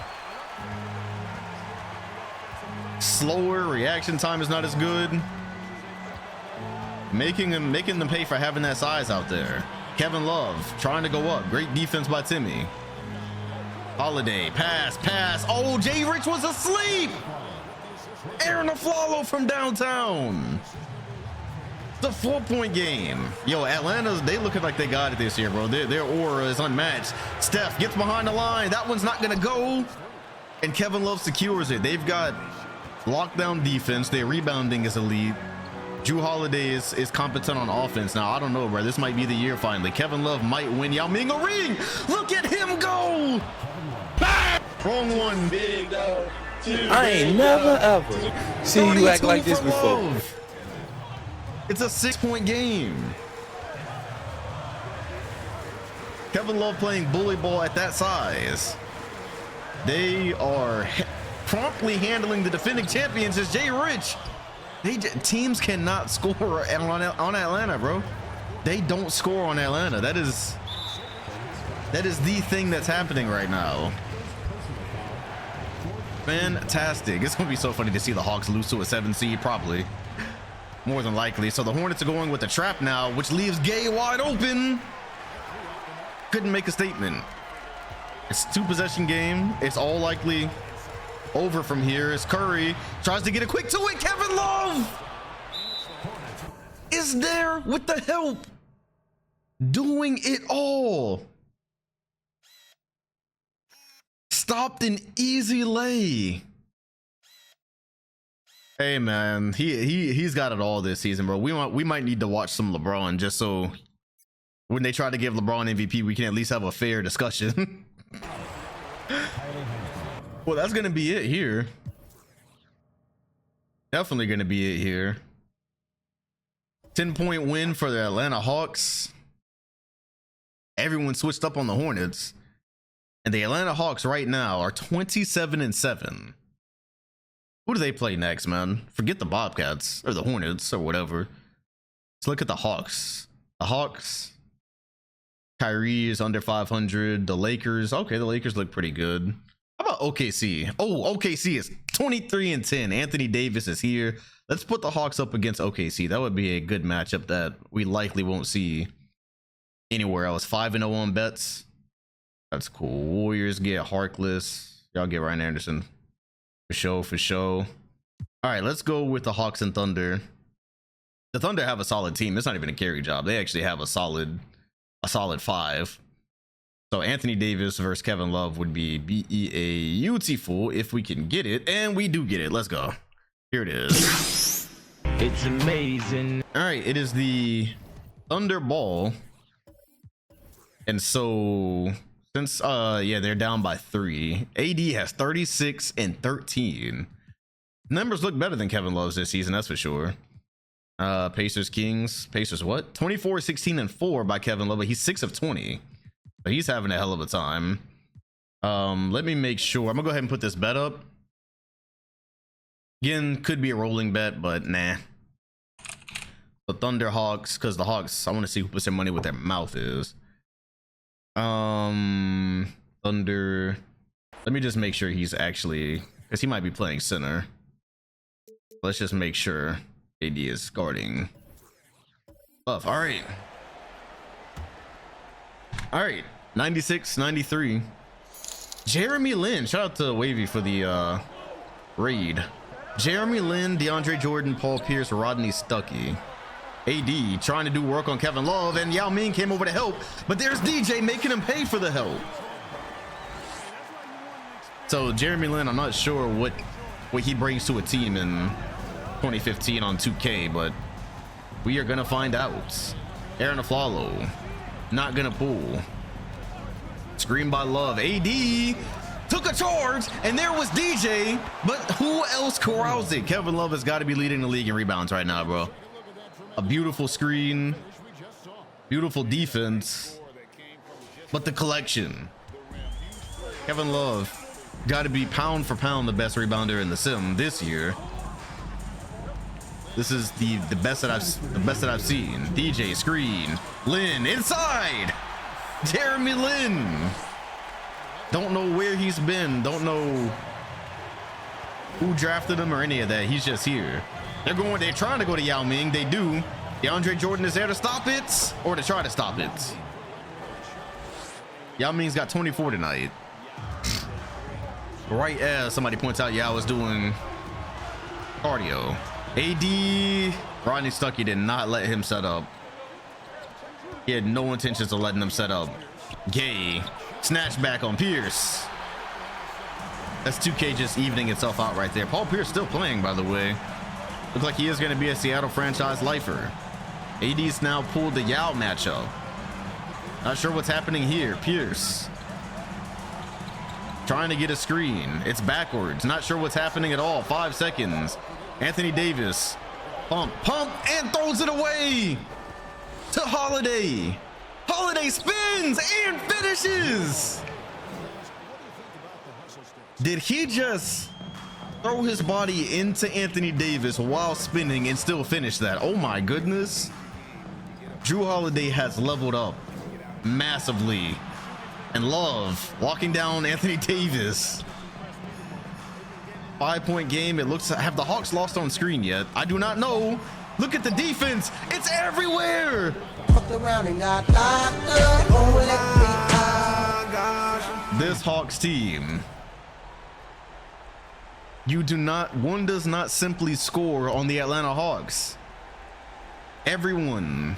A: Slower, reaction time is not as good. Making them pay for having that size out there. Kevin Love trying to go up. Great defense by Timmy. Holiday, pass. Oh, Jay Rich was asleep. Aaron Aflalo from downtown. The 4-point game. Yo, Atlanta's, they looking like they got it this year, bro. Their aura is unmatched. Steph gets behind the line. That one's not gonna go. And Kevin Love secures it. They've got lockdown defense. Their rebounding is elite. Drew Holiday is competent on offense. Now, I don't know, bro. This might be the year finally. Kevin Love might win Yao Ming a ring. Look at him go. Bang! Wrong one.
G: I ain't never ever seen you act like this before.
A: Love. It's a 6-point game. Kevin Love playing bully ball at that size. They are promptly handling the defending champions as Jay Rich. Teams cannot score on Atlanta, bro. They don't score on Atlanta. That is the thing that's happening right now. Fantastic. It's gonna be so funny to see the Hawks lose to a 7 seed, probably. More than likely. So the Hornets are going with the trap now, which leaves Gay wide open. Couldn't make a statement. It's a 2-possession game. It's all likely over from here as Curry tries to get a quick 2-way. Kevin Love is there with the help, doing it all. Stopped an easy lay. Hey man, he's got it all this season, bro. We might need to watch some LeBron just so when they try to give LeBron MVP, we can at least have a fair discussion. Well, that's gonna be it here. Definitely gonna be it here. 10-point win for the Atlanta Hawks. Everyone switched up on the Hornets. And the Atlanta Hawks right now are 27-7. Who do they play next, man? Forget the Bobcats or the Hornets or whatever. Let's look at the Hawks. The Hawks. Kyrie is under 500. The Lakers. Okay, the Lakers look pretty good. How about OKC? Oh, OKC is 23-10. Anthony Davis is here. Let's put the Hawks up against OKC. That would be a good matchup that we likely won't see anywhere else. 5-0 on bets. That's cool. Warriors get Harkless. Y'all get Ryan Anderson. For sure. All right, let's go with the Hawks and Thunder. The Thunder have a solid team. It's not even a carry job. They actually have a solid 5. So Anthony Davis versus Kevin Love would be beautiful if we can get it, and we do get it. Let's go. Here it is.
D: It's amazing.
A: All right, it is the Thunder ball, and so since yeah, they're down by 3. AD has 36 and 13. Numbers look better than Kevin Love's this season, that's for sure. Pacers Kings. Pacers what? 24, 16 and 4 by Kevin Love, but he's 6 of 20. So he's having a hell of a time. Let me make sure. I'm gonna go ahead and put this bet up. Again, could be a rolling bet, but nah. The Thunder Hawks, because the Hawks, I want to see who puts their money where their mouth is. Thunder. Let me just make sure he's actually, because he might be playing center. Let's just make sure AD is guarding Love. All right. 96-93. Jeremy Lin, shout out to Wavy for the raid. Jeremy Lin, DeAndre Jordan, Paul Pierce, Rodney Stuckey. AD trying to do work on Kevin Love, and Yao Ming came over to help, but there's DJ making him pay for the help. So Jeremy Lin, I'm not sure what he brings to a team in 2015 on 2K, but we are gonna find out. Aaron Aflalo not gonna pull. Screen by Love. AD took a charge, and there was DJ, but who else corrals it? Kevin Love has got to be leading the league in rebounds right now, bro. A beautiful screen, beautiful defense, but the collection. Kevin Love got to be pound for pound the best rebounder in the sim this year. This is the best that I've seen. DJ screen, Lin inside. Jeremy Lin. Don't know where he's been. Don't know who drafted him or any of that. He's just here. They're trying to go to Yao Ming. They do. DeAndre Jordan is there to stop it, or to try to stop it. Yao Ming's got 24 tonight. Right as somebody points out, Yao was doing cardio. AD, Rodney Stuckey did not let him set up. He had no intentions of letting them set up. Gay, snatch back on Pierce. That's 2K just evening itself out right there. Paul Pierce still playing, by the way. Looks like he is going to be a Seattle franchise lifer. AD's now pulled the Yao matchup. Not sure what's happening here. Pierce trying to get a screen. It's backwards. Not sure what's happening at all. 5 seconds. Anthony Davis. Pump, and throws it away to Holiday. Holiday spins and finishes. Did he just throw his body into Anthony Davis while spinning and still finish that? Oh my goodness. Drew Holiday has leveled up massively. And Love walking down Anthony Davis. 5-point game. It looks, have the Hawks lost on screen yet? I do not know. Look at the defense. It's everywhere.
F: Fucked around and got locked up. Oh, let me out.
A: This Hawks team. One does not simply score on the Atlanta Hawks. Everyone,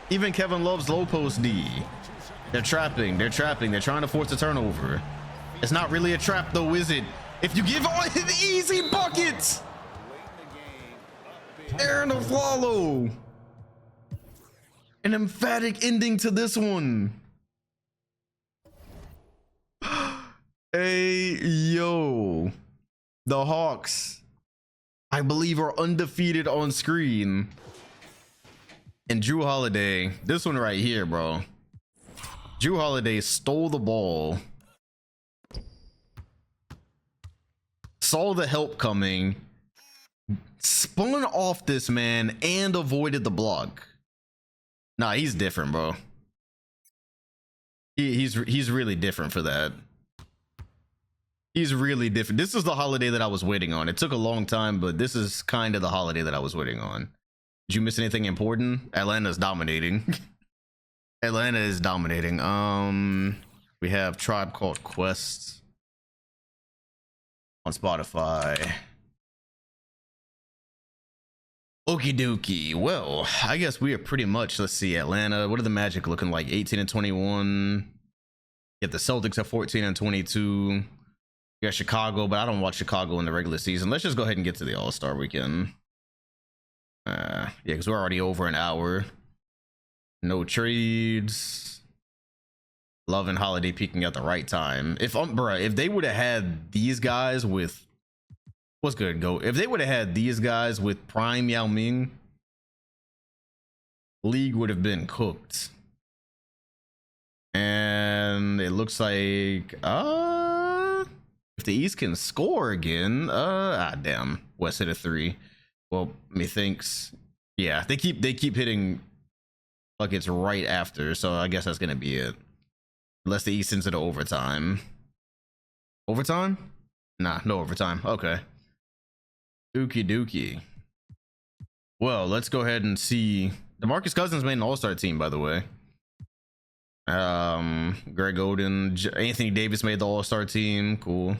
A: even Kevin Love's low post D. They're trapping. They're trying to force a turnover. It's not really a trap though, is it? If you give all the easy buckets. Aaron Aflalo. An emphatic ending to this one. Hey, yo. The Hawks, I believe, are undefeated on screen. And Drew Holiday, this one right here, bro. Drew Holiday stole the ball saw the help coming, spun off this man, and avoided the block. Nah, he's different, bro. He's really different for that. He's really different. This is the holiday that I was waiting on. It took a long time, but this is kind of the holiday that I was waiting on. Did you miss anything important? Atlanta's dominating. Atlanta is dominating. We have Tribe Called Quest on Spotify. Okie dokie. Well, I guess we are pretty much, let's see, Atlanta. What are the Magic looking like? 18 and 21. You have the Celtics at 14 and 22. You got Chicago, but I don't watch Chicago in the regular season. Let's just go ahead and get to the All-Star weekend. Yeah, because we're already over an hour. No trades. Love and Holiday peaking at the right time. If they would have had these guys with what's good, go. If they would have had these guys with prime Yao Ming, league would have been cooked. And it looks like if the East can score again, damn, West hit a 3. Well, methinks, yeah, they keep hitting like it's right after, so I guess that's gonna be it. Unless the East sends it to overtime. Overtime? Nah, no overtime. Okay. Dookie dookie. Well, let's go ahead and see. DeMarcus Cousins made an all-star team, by the way. Greg Oden, Anthony Davis made the all-star team. Cool.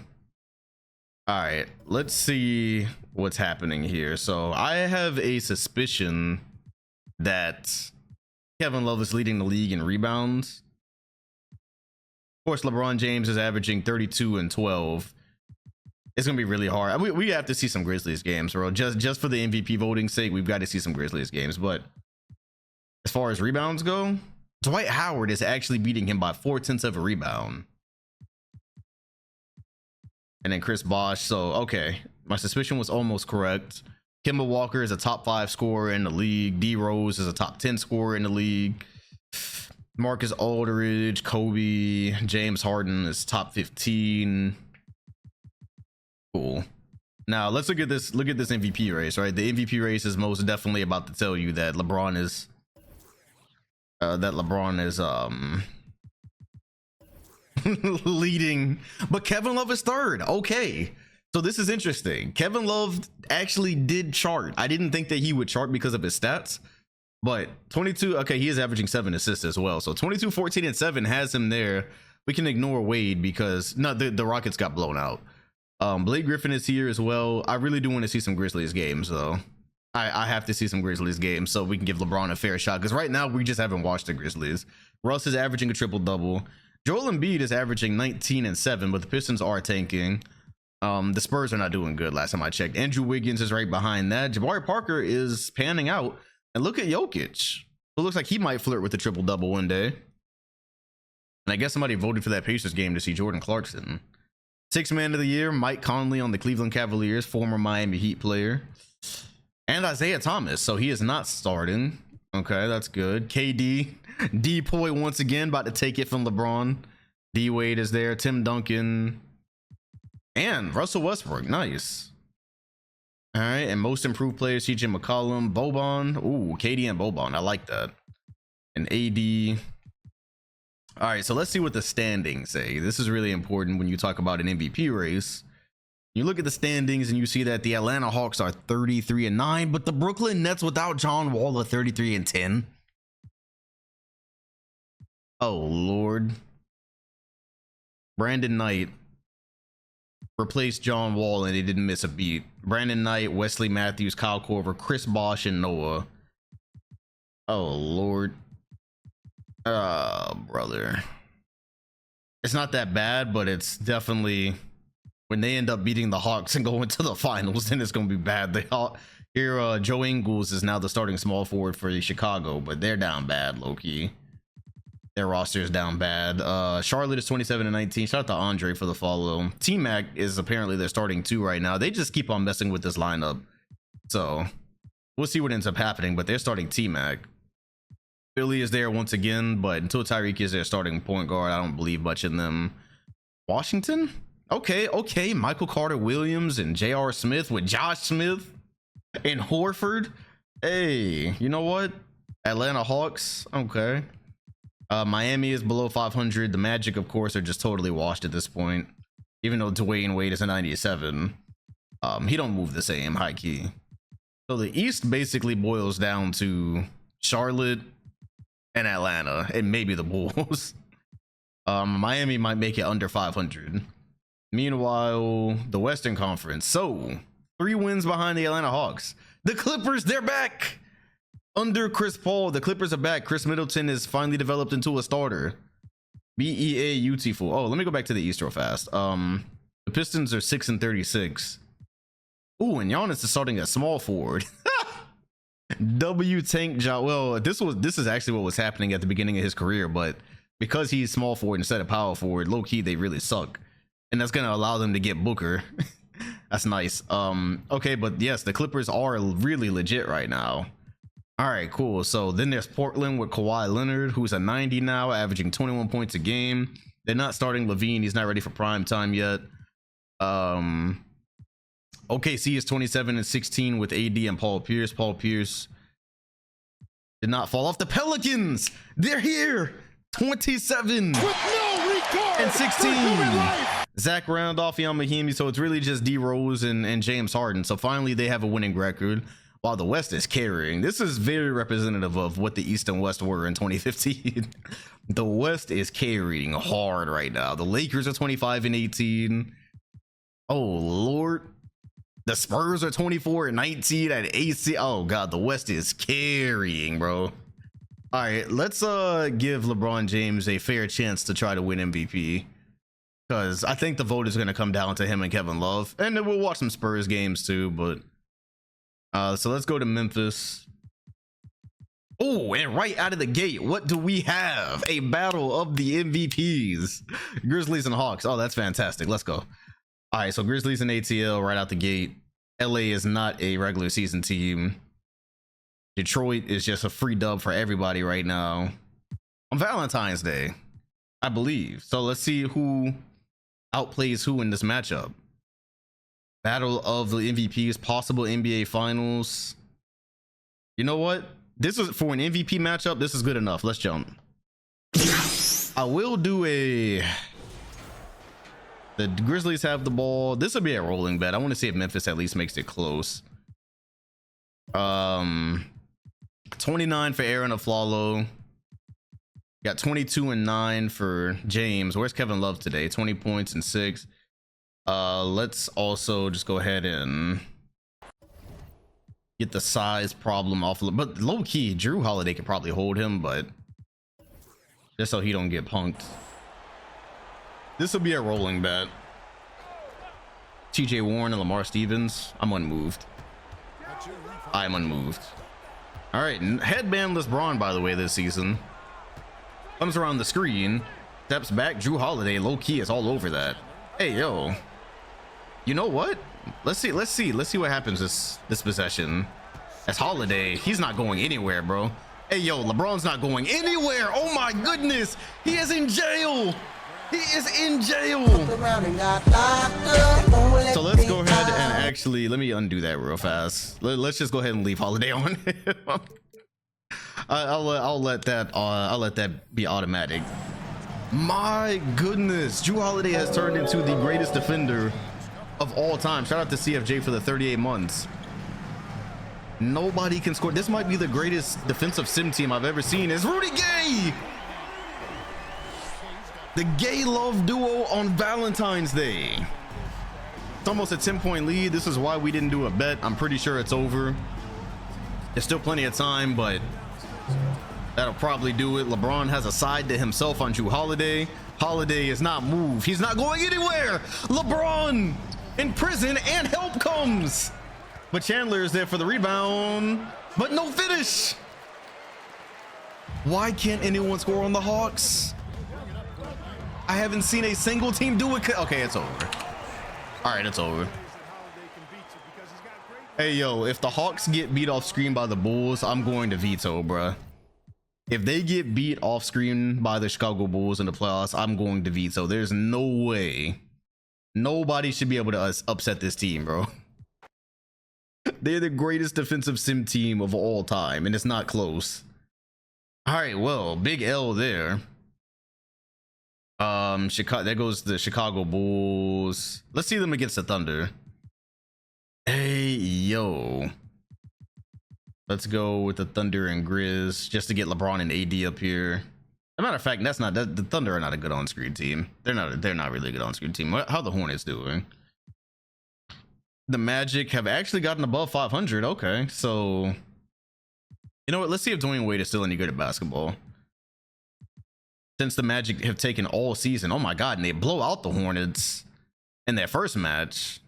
A: All right, let's see what's happening here. So I have a suspicion that Kevin Love is leading the league in rebounds. Of course, LeBron James is averaging 32 and 12. It's gonna be really hard. We have to see some Grizzlies games, bro. Just for the MVP voting sake, we've got to see some Grizzlies games. But as far as rebounds go, Dwight Howard is actually beating him by 0.4 of a rebound. And then Chris Bosh. So, okay, my suspicion was almost correct. Kemba Walker is a top 5 scorer in the league. D Rose is a top 10 scorer in the league. Marcus Aldridge, Kobe, James Harden is top 15. Cool. Now let's look at this. Look at this MVP race, right? The MVP race is most definitely about to tell you that LeBron is leading, but Kevin Love is third. Okay, so this is interesting. Kevin Love actually did chart. I didn't think that he would chart because of his stats, but 22. Okay, he is averaging 7 assists as well. So 22, 14, and 7 has him there. We can ignore Wade because the Rockets got blown out. Blake Griffin is here as well. I really do want to see some Grizzlies games though. I have to see some Grizzlies games so we can give LeBron a fair shot, because right now we just haven't watched the Grizzlies. Russ is averaging a triple-double. Joel Embiid is averaging 19 and 7, but the Pistons are tanking. The Spurs are not doing good last time I checked. Andrew Wiggins is right behind that. Jabari Parker is panning out. And look at Jokic. It looks like he might flirt with the triple-double one day. And I guess somebody voted for that Pacers game to see Jordan Clarkson. 6th man of the year, Mike Conley on the Cleveland Cavaliers, former Miami Heat player. And Isaiah Thomas, so he is not starting. Okay, that's good. KD, D-Poy once again, about to take it from LeBron. D-Wade is there, Tim Duncan, and Russell Westbrook. Nice. All right, and most improved players, CJ McCollum, Boban. Ooh, KD and Boban, I like that. And AD. All right, so let's see what the standings say. This is really important when you talk about an MVP race. You look at the standings and you see that the Atlanta Hawks are 33 and 9, but the Brooklyn Nets without John Wall are 33 and 10. Oh Lord. Brandon Knight replaced John Wall and he didn't miss a beat. Brandon Knight, Wesley Matthews, Kyle Korver, Chris Bosh, and Noah. Oh Lord. Brother. It's not that bad, but it's definitely, when they end up beating the Hawks and going to the finals, then it's going to be bad. They all here, Joe Ingles is now the starting small forward for Chicago, but they're down bad, low-key. Their roster is down bad. Charlotte is 27 and 19. Shout out to Andre for the follow. T-Mac is apparently their starting 2 right now. They just keep on messing with this lineup. So we'll see what ends up happening, but they're starting T-Mac. Philly is there once again, but until Tyreek is their starting point guard, I don't believe much in them. Washington? Okay. Michael Carter Williams and J.R. Smith with Josh Smith and Horford. Hey, you know what? Atlanta Hawks. Okay. Miami is below 500. The Magic, of course, are just totally washed at this point. Even though Dwayne Wade is a 97. He don't move the same, high key. So the East basically boils down to Charlotte and Atlanta and maybe the Bulls. Miami might make it under 500. Meanwhile, the Western Conference. So 3 wins behind the Atlanta Hawks. The Clippers, they're back. Under Chris Paul, the Clippers are back. Chris Middleton is finally developed into a starter. BEAUtiful. Oh, let me go back to the East real fast. The Pistons are 6-36. Ooh, and Giannis is starting at small forward. W Tank John. Well, this is actually what was happening at the beginning of his career, but because he's small forward instead of power forward, low key they really suck, and that's gonna allow them to get Booker. That's nice. Okay, but yes, the Clippers are really legit right now. All right, cool. So then there's Portland with Kawhi Leonard, who's a 90 now, averaging 21 points a game. They're not starting Levine. He's not ready for prime time yet. OKC is 27-16 with AD and Paul Pierce. Paul Pierce did not fall off. The Pelicans, they're here. 27
B: With no regard
A: and
B: for human
A: 16.
B: life.
A: Zach Randolph, Ian Mahimi. So it's really just D Rose and James Harden. So finally they have a winning record while the West is carrying. This is very representative of what the East and West were in 2015. The West is carrying hard right now. The Lakers are 25-18. Oh Lord. The Spurs are 24-19 at AC. Oh god, the West is carrying, bro. All right, let's give LeBron James a fair chance to try to win MVP, because I think the vote is going to come down to him and Kevin Love, and then we'll watch some Spurs games too. But so let's go to Memphis. Oh, and right out of the gate, what do we have? A battle of the MVPs, Grizzlies and Hawks. Oh, that's fantastic. Let's go. All right, so Grizzlies and ATL right out the gate. LA is not a regular season team. Detroit is just a free dub for everybody right now on Valentine's Day, I believe. So let's see who outplays who in this matchup. Battle of the MVPs, possible NBA Finals. You know what? This is for an MVP matchup. This is good enough. Let's jump. I will do a... The Grizzlies have the ball. This will be a rolling bet. I want to see if Memphis at least makes it close. 29 for Aaron Aflalo. Got 22 and 9 for James. Where's Kevin Love today? 20 points and 6. Let's also just go ahead and get the size problem off. But low key, Drew Holiday could probably hold him, but just so he don't get punked. This will be a rolling bet. TJ Warren and Lamar Stevens. I'm unmoved. I'm unmoved. All right, headbandless Braun, by the way, this season. Comes around the screen, steps back. Drew Holiday, low key, is all over that. Hey, yo. You know what? Let's see what happens this possession. As Holiday, he's not going anywhere, bro. Hey, yo, LeBron's not going anywhere. Oh my goodness, he is in jail. He is in jail. So let's go ahead and actually, let me undo that real fast. Let's just go ahead and leave Holiday on. I'll let that be automatic. My goodness, Drew Holiday has turned into the greatest defender of all time. Shout out to CFJ for the 38 months. Nobody can score. This might be the greatest defensive sim team I've ever seen. Is Rudy Gay. The Gay Love duo on Valentine's Day. It's almost a 10-point lead. This is why we didn't do a bet. I'm pretty sure it's over. There's still plenty of time, but that'll probably do it. LeBron has a side to himself on Drew Holiday. Holiday is not moved. He's not going anywhere. LeBron in prison and help comes. But Chandler is there for the rebound, but no finish. Why can't anyone score on the Hawks? I haven't seen a single team do it. Okay, it's over. All right, it's over. Hey, yo, if the Hawks get beat off screen by the Bulls, I'm going to veto, bruh. If they get beat off screen by the Chicago Bulls in the playoffs, I'm going to veto. There's no way Nobody should be able to upset this team, bro. They're the greatest defensive sim team of all time, and it's not close. All right, well, big L there. Chicago, there goes the Chicago Bulls. Let's see them against the Thunder. Hey, yo. Let's go with the Thunder and Grizz just to get LeBron and AD up here. As a matter of fact, the Thunder are not a good on-screen team. They're not really a good on-screen team. How the Hornets doing? The Magic have actually gotten above 500. Okay, so you know what? Let's see if Dwayne Wade is still any good at basketball. Since the Magic have taken all season, oh my god, and they blow out the Hornets in their first match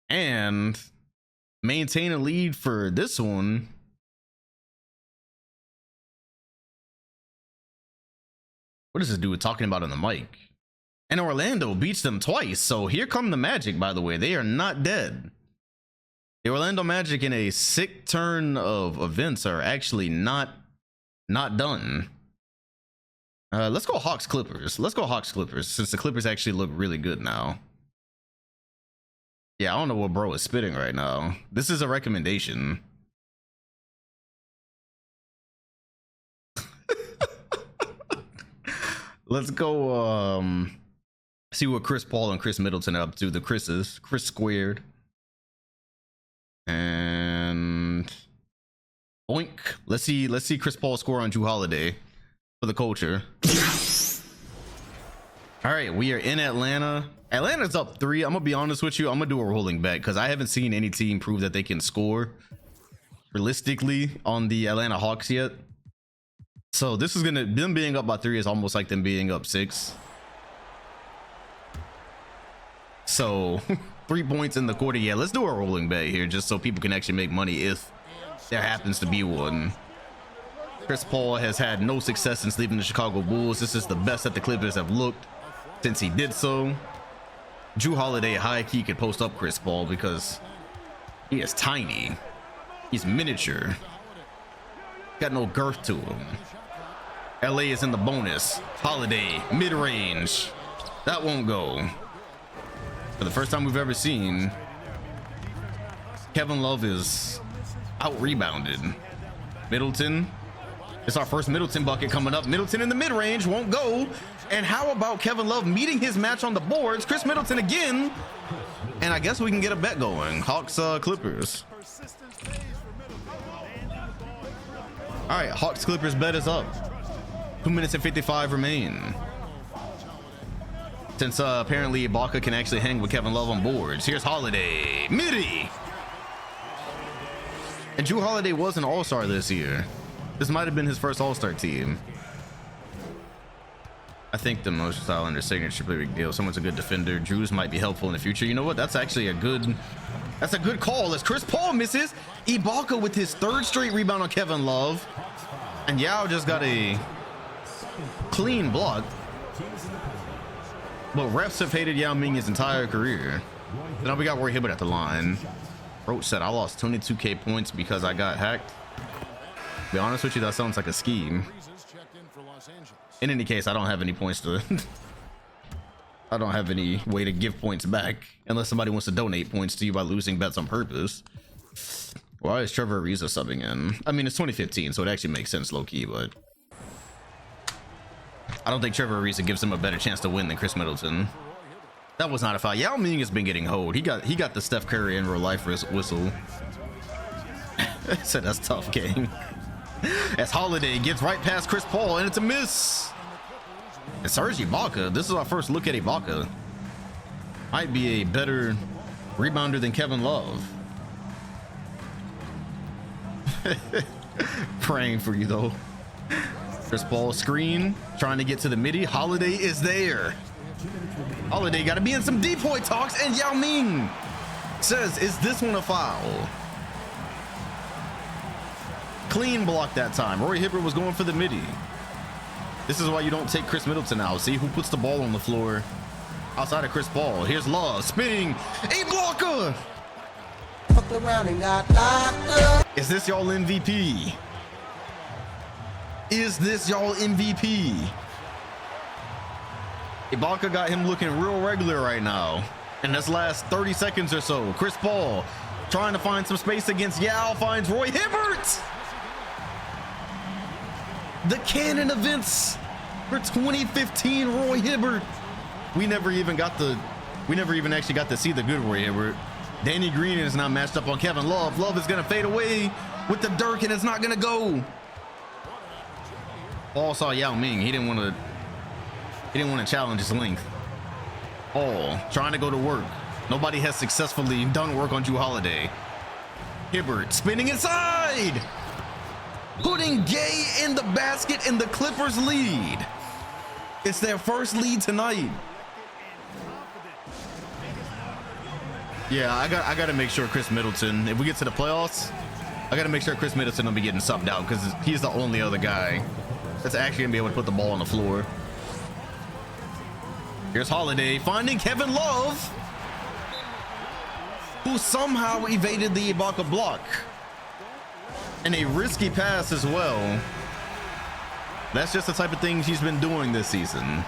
A: and maintain a lead for this one. What is this dude talking about on the mic? And Orlando beats them twice. So here come the Magic, by the way. They are not dead. The Orlando Magic, in a sick turn of events, are actually not done. Let's go Hawks Clippers. Let's go Hawks Clippers, since the Clippers actually look really good now. Yeah, I don't know what bro is spitting right now. This is a recommendation. Let's go see what Chris Paul and Chris Middleton are up to. The Chris's, Chris squared. And boink. Let's see Chris Paul score on Jrue Holiday for the culture. All right, we are in Atlanta. Atlanta's up 3. I'm gonna be honest with you. I'm gonna do a rolling bet because I haven't seen any team prove that they can score realistically on the Atlanta Hawks yet. So this is gonna, them being up by 3 is almost like them being up 6. So 3 points in the quarter. Yeah, let's do a rolling bet here just so people can actually make money if there happens to be one. Chris Paul has had no success since leaving the Chicago Bulls. This is the best that the Clippers have looked since he did so. Jrue Holiday high key could post up Chris Paul because he is tiny. He's miniature. Got no girth to him. LA is in the bonus. Holiday mid-range. That won't go. For the first time we've ever seen, Kevin Love is out-rebounded. Middleton. It's our first Middleton bucket coming up. Middleton in the mid-range won't go. And how about Kevin Love meeting his match on the boards? Chris Middleton again. And I guess we can get a bet going. Hawks Clippers. All right, Hawks Clippers bet is up. 2 minutes and 55 remain. Since apparently Ibaka can actually hang with Kevin Love on boards. Here's Holiday. Midi. And Jrue Holiday was an all-star this year. This might have been his first all-star team. I think the motion style under signature pretty big deal. Someone's a good defender. Drew's might be helpful in the future. You know what? That's actually a good call as Chris Paul misses. Ibaka with his 3rd straight rebound on Kevin Love. And Yao just got a clean block. But refs have hated Yao Ming his entire career. Now we got Roy Hibbert at the line. Roach said, I lost 22K points because I got hacked. To be honest with you, that sounds like a scheme. In any case, I don't have any points to I don't have any way to give points back unless somebody wants to donate points to you by losing bets on purpose. Why is Trevor Ariza subbing in? I mean, it's 2015, so it actually makes sense low-key, but I don't think Trevor Ariza gives him a better chance to win than Chris Middleton. That was not a foul. Yao Ming has been getting hoed. He got the Steph Curry in real life whistle. Said that's tough, gang. As Holiday gets right past Chris Paul, and it's a miss. And Serge Ibaka, this is our first look at Ibaka. Might be a better rebounder than Kevin Love. Praying for you though. Chris Paul screen, trying to get to the midi. Holiday is there. Holiday got to be in some decoy talks, and Yao Ming says, is this one a foul? Clean block that time. Roy Hibbert was going for the midi. This is why you don't take Chris Middleton out. See who puts the ball on the floor outside of Chris Paul. Here's Love spinning a blocker.
F: Fucked around and got locked up.
A: Is this y'all MVP? Is this y'all MVP? Ibaka got him looking real regular right now. In this last 30 seconds or so, Chris Paul trying to find some space against Yao, finds Roy Hibbert. The canon events for 2015 Roy Hibbert. We never even actually got to see the good Roy Hibbert. Danny Green is now matched up on Kevin Love. Love is gonna fade away with the Dirk, and it's not gonna go. Paul saw Yao Ming. He didn't want to challenge his length. Paul trying to go to work. Nobody has successfully done work on Jrue Holiday. Hibbert spinning inside, putting Gay in the basket, and the Clippers lead. It's their first lead tonight. Yeah, I got to make sure Chris Middleton, if we get to the playoffs, I got to make sure Chris Middleton will be getting subbed out, because he's the only other guy that's actually gonna be able to put the ball on the floor. Here's Holiday finding Kevin Love, who somehow evaded the Ibaka block, and a risky pass as well. That's just the type of things he's been doing this season.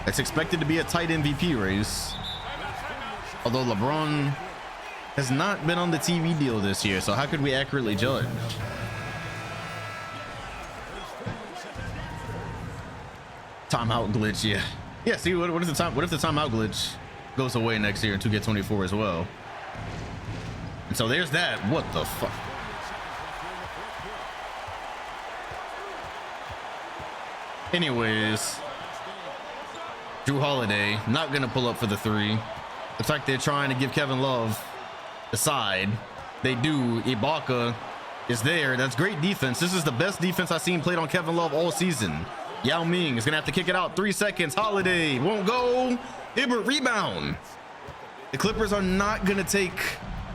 A: It's expected to be a tight MVP race, although LeBron has not been on the TV deal this year, so how could we accurately judge? Timeout glitch, yeah. See, what if the timeout glitch goes away next year in 2K24 as well? And so there's that. What the fuck? Anyways, Jrue Holiday not gonna pull up for the three. Looks like they're trying to give Kevin Love the side. They do. Ibaka is there. That's great defense. This is the best defense I've seen played on Kevin Love all season. Yao Ming is gonna have to kick it out. 3 seconds. Holiday won't go. Hibbert rebound. The Clippers are not gonna take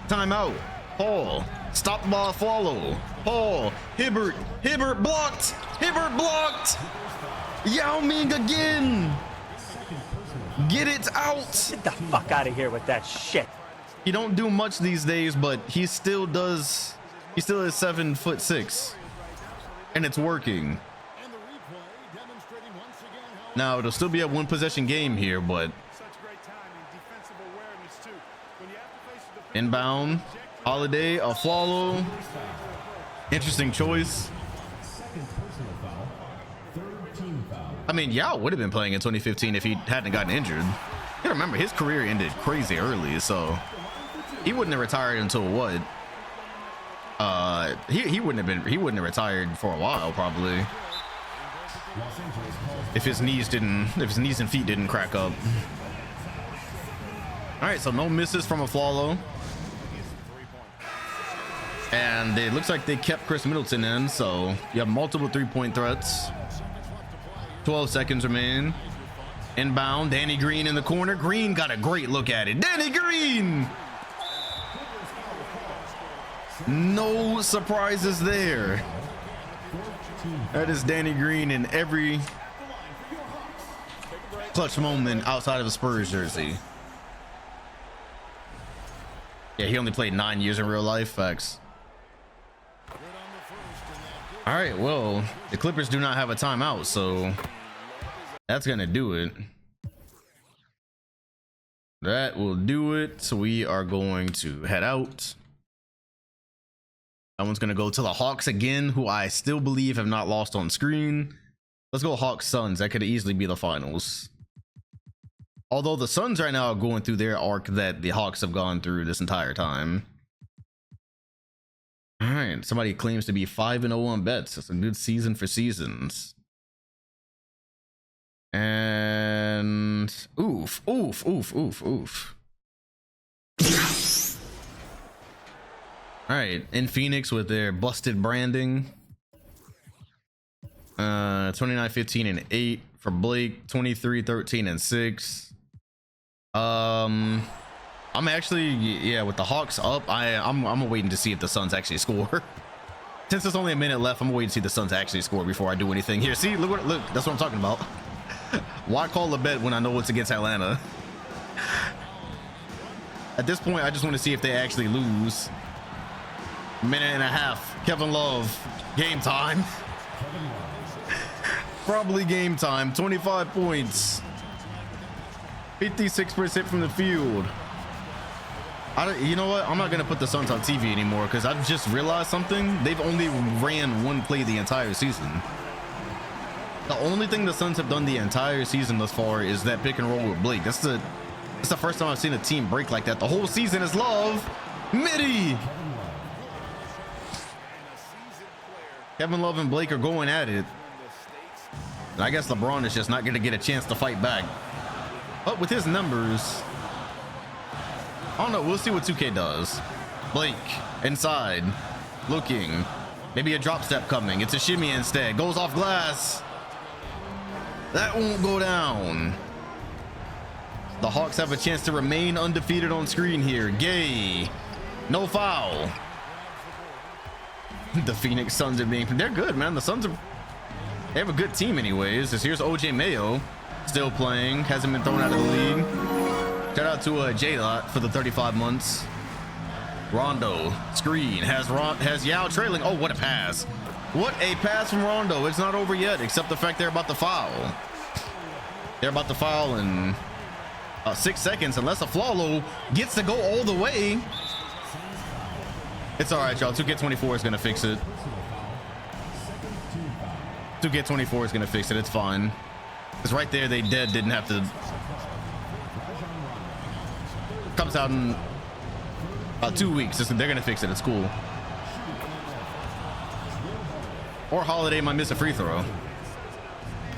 A: timeout. Paul stop the ball, follow. Paul, Hibbert blocked. Hibbert blocked. Yao Ming again. Get it out.
E: Get the fuck out of here with that shit.
A: He don't do much these days, but he still does. He still is 7'6", and it's working. Now it'll still be a one possession game here, but inbound. Holiday, a follow. Interesting choice. I mean, Yao would have been playing in 2015 if he hadn't gotten injured. You gotta remember, his career ended crazy early, so he wouldn't have retired until what? He wouldn't have retired for a while probably, if his knees and feet didn't crack up. All right, so no misses from Aflalo, and it looks like they kept Chris Middleton in, so you have multiple three-point threats. 12 seconds remain. Inbound, Danny Green in the corner. Green got a great look at it. Danny Green! No surprises there. That is Danny Green in every clutch moment outside of a Spurs jersey. Yeah, he only played 9 years in real life. Facts. All right, well, the Clippers do not have a timeout, so that's gonna do it. That will do it. So we are going to head out. That one's gonna go to the Hawks again, who I still believe have not lost on screen. Let's go Hawks Suns. That could easily be the finals. Although the Suns right now are going through their arc that the Hawks have gone through this entire time. All right, somebody claims to be 5-0 on bets. That's a good season for seasons. And oof. All right, in Phoenix with their busted branding. 29-15 and 8 for Blake. 23-13 and 6. I'm actually, yeah, with the Hawks up, I'm waiting to see if the Suns actually score. Since there's only a minute left, I'm waiting to see the Suns actually score before I do anything here. See, look, that's what I'm talking about. Why call a bet when I know it's against Atlanta? At this point, I just want to see if they actually lose. Minute and a half. Kevin Love, game time. Probably game time. 25 points. 56% from the field. You know what? I'm not gonna put the Suns on TV anymore because I've just realized something. They've only ran one play the entire season. The only thing the Suns have done the entire season thus far is that pick and roll with Blake. That's the first time I've seen a team break like that. The whole season is love. Midi. Kevin Love and Blake are going at it. And I guess LeBron is just not going to get a chance to fight back. But with his numbers, I don't know. We'll see what 2K does. Blake inside, looking. Maybe a drop step coming. It's a shimmy instead. Goes off glass. That won't go down. The Hawks have a chance to remain undefeated on screen here. Gay. No foul. The Phoenix Suns are they're good, man. The Suns they have a good team anyways. Here's OJ Mayo still playing. Hasn't been thrown out of the league. Shout out to J-Dot for the 35 months. Rondo screen has Yao trailing. Oh, what a pass. What a pass from Rondo. It's not over yet, except the fact they're about to foul. They're about to foul in 6 seconds, unless a Flalo gets to go all the way. It's all right, y'all. 2K24 is going to fix it. 2K24 is going to fix it. It's fine. Because right there, they didn't have to. Comes out in about 2 weeks. They're going to fix it. It's cool. Or Holiday might miss a free throw.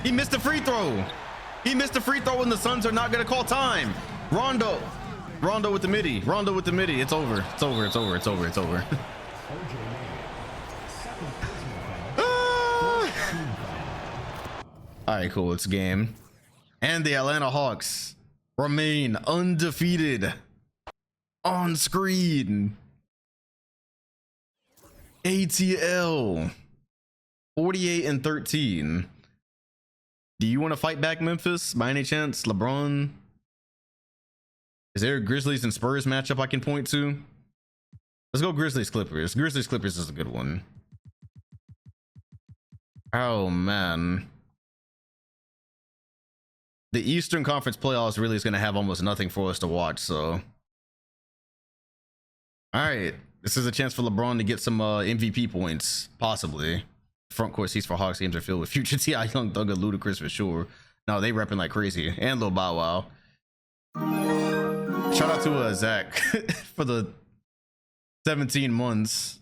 A: He missed a free throw. He missed a free throw, and the Suns are not going to call time. Rondo with the midi. Rondo with the midi. It's over. It's over. It's over. It's over. It's over. All right, cool. It's a game. And the Atlanta Hawks remain undefeated on screen. ATL 48-13. Do you want to fight back, Memphis, by any chance? LeBron? Is there a Grizzlies and Spurs matchup I can point to? Let's go Grizzlies Clippers. Grizzlies Clippers is a good one. Oh, man. The Eastern Conference playoffs really is going to have almost nothing for us to watch, so. All right. This is a chance for LeBron to get some MVP points, possibly. Front court seats for Hawks games are filled with future T.I. Young, Thug, and Ludacris for sure. No, they repping like crazy. And Lil Bow Wow. Shout out to Zach for the 17 months.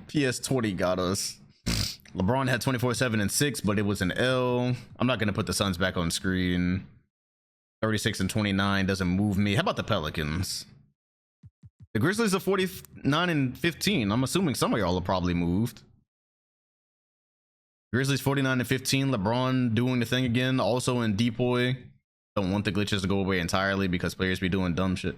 A: PS20 got us. LeBron had 24-7 and 6, but it was an L. I'm not going to put the Suns back on screen. 36-29 doesn't move me. How about the Pelicans? The Grizzlies are 49-15. I'm assuming some of y'all are probably moved. Grizzlies 49-15. LeBron doing the thing again. Also in Depoy. Don't want the glitches to go away entirely because players be doing dumb shit.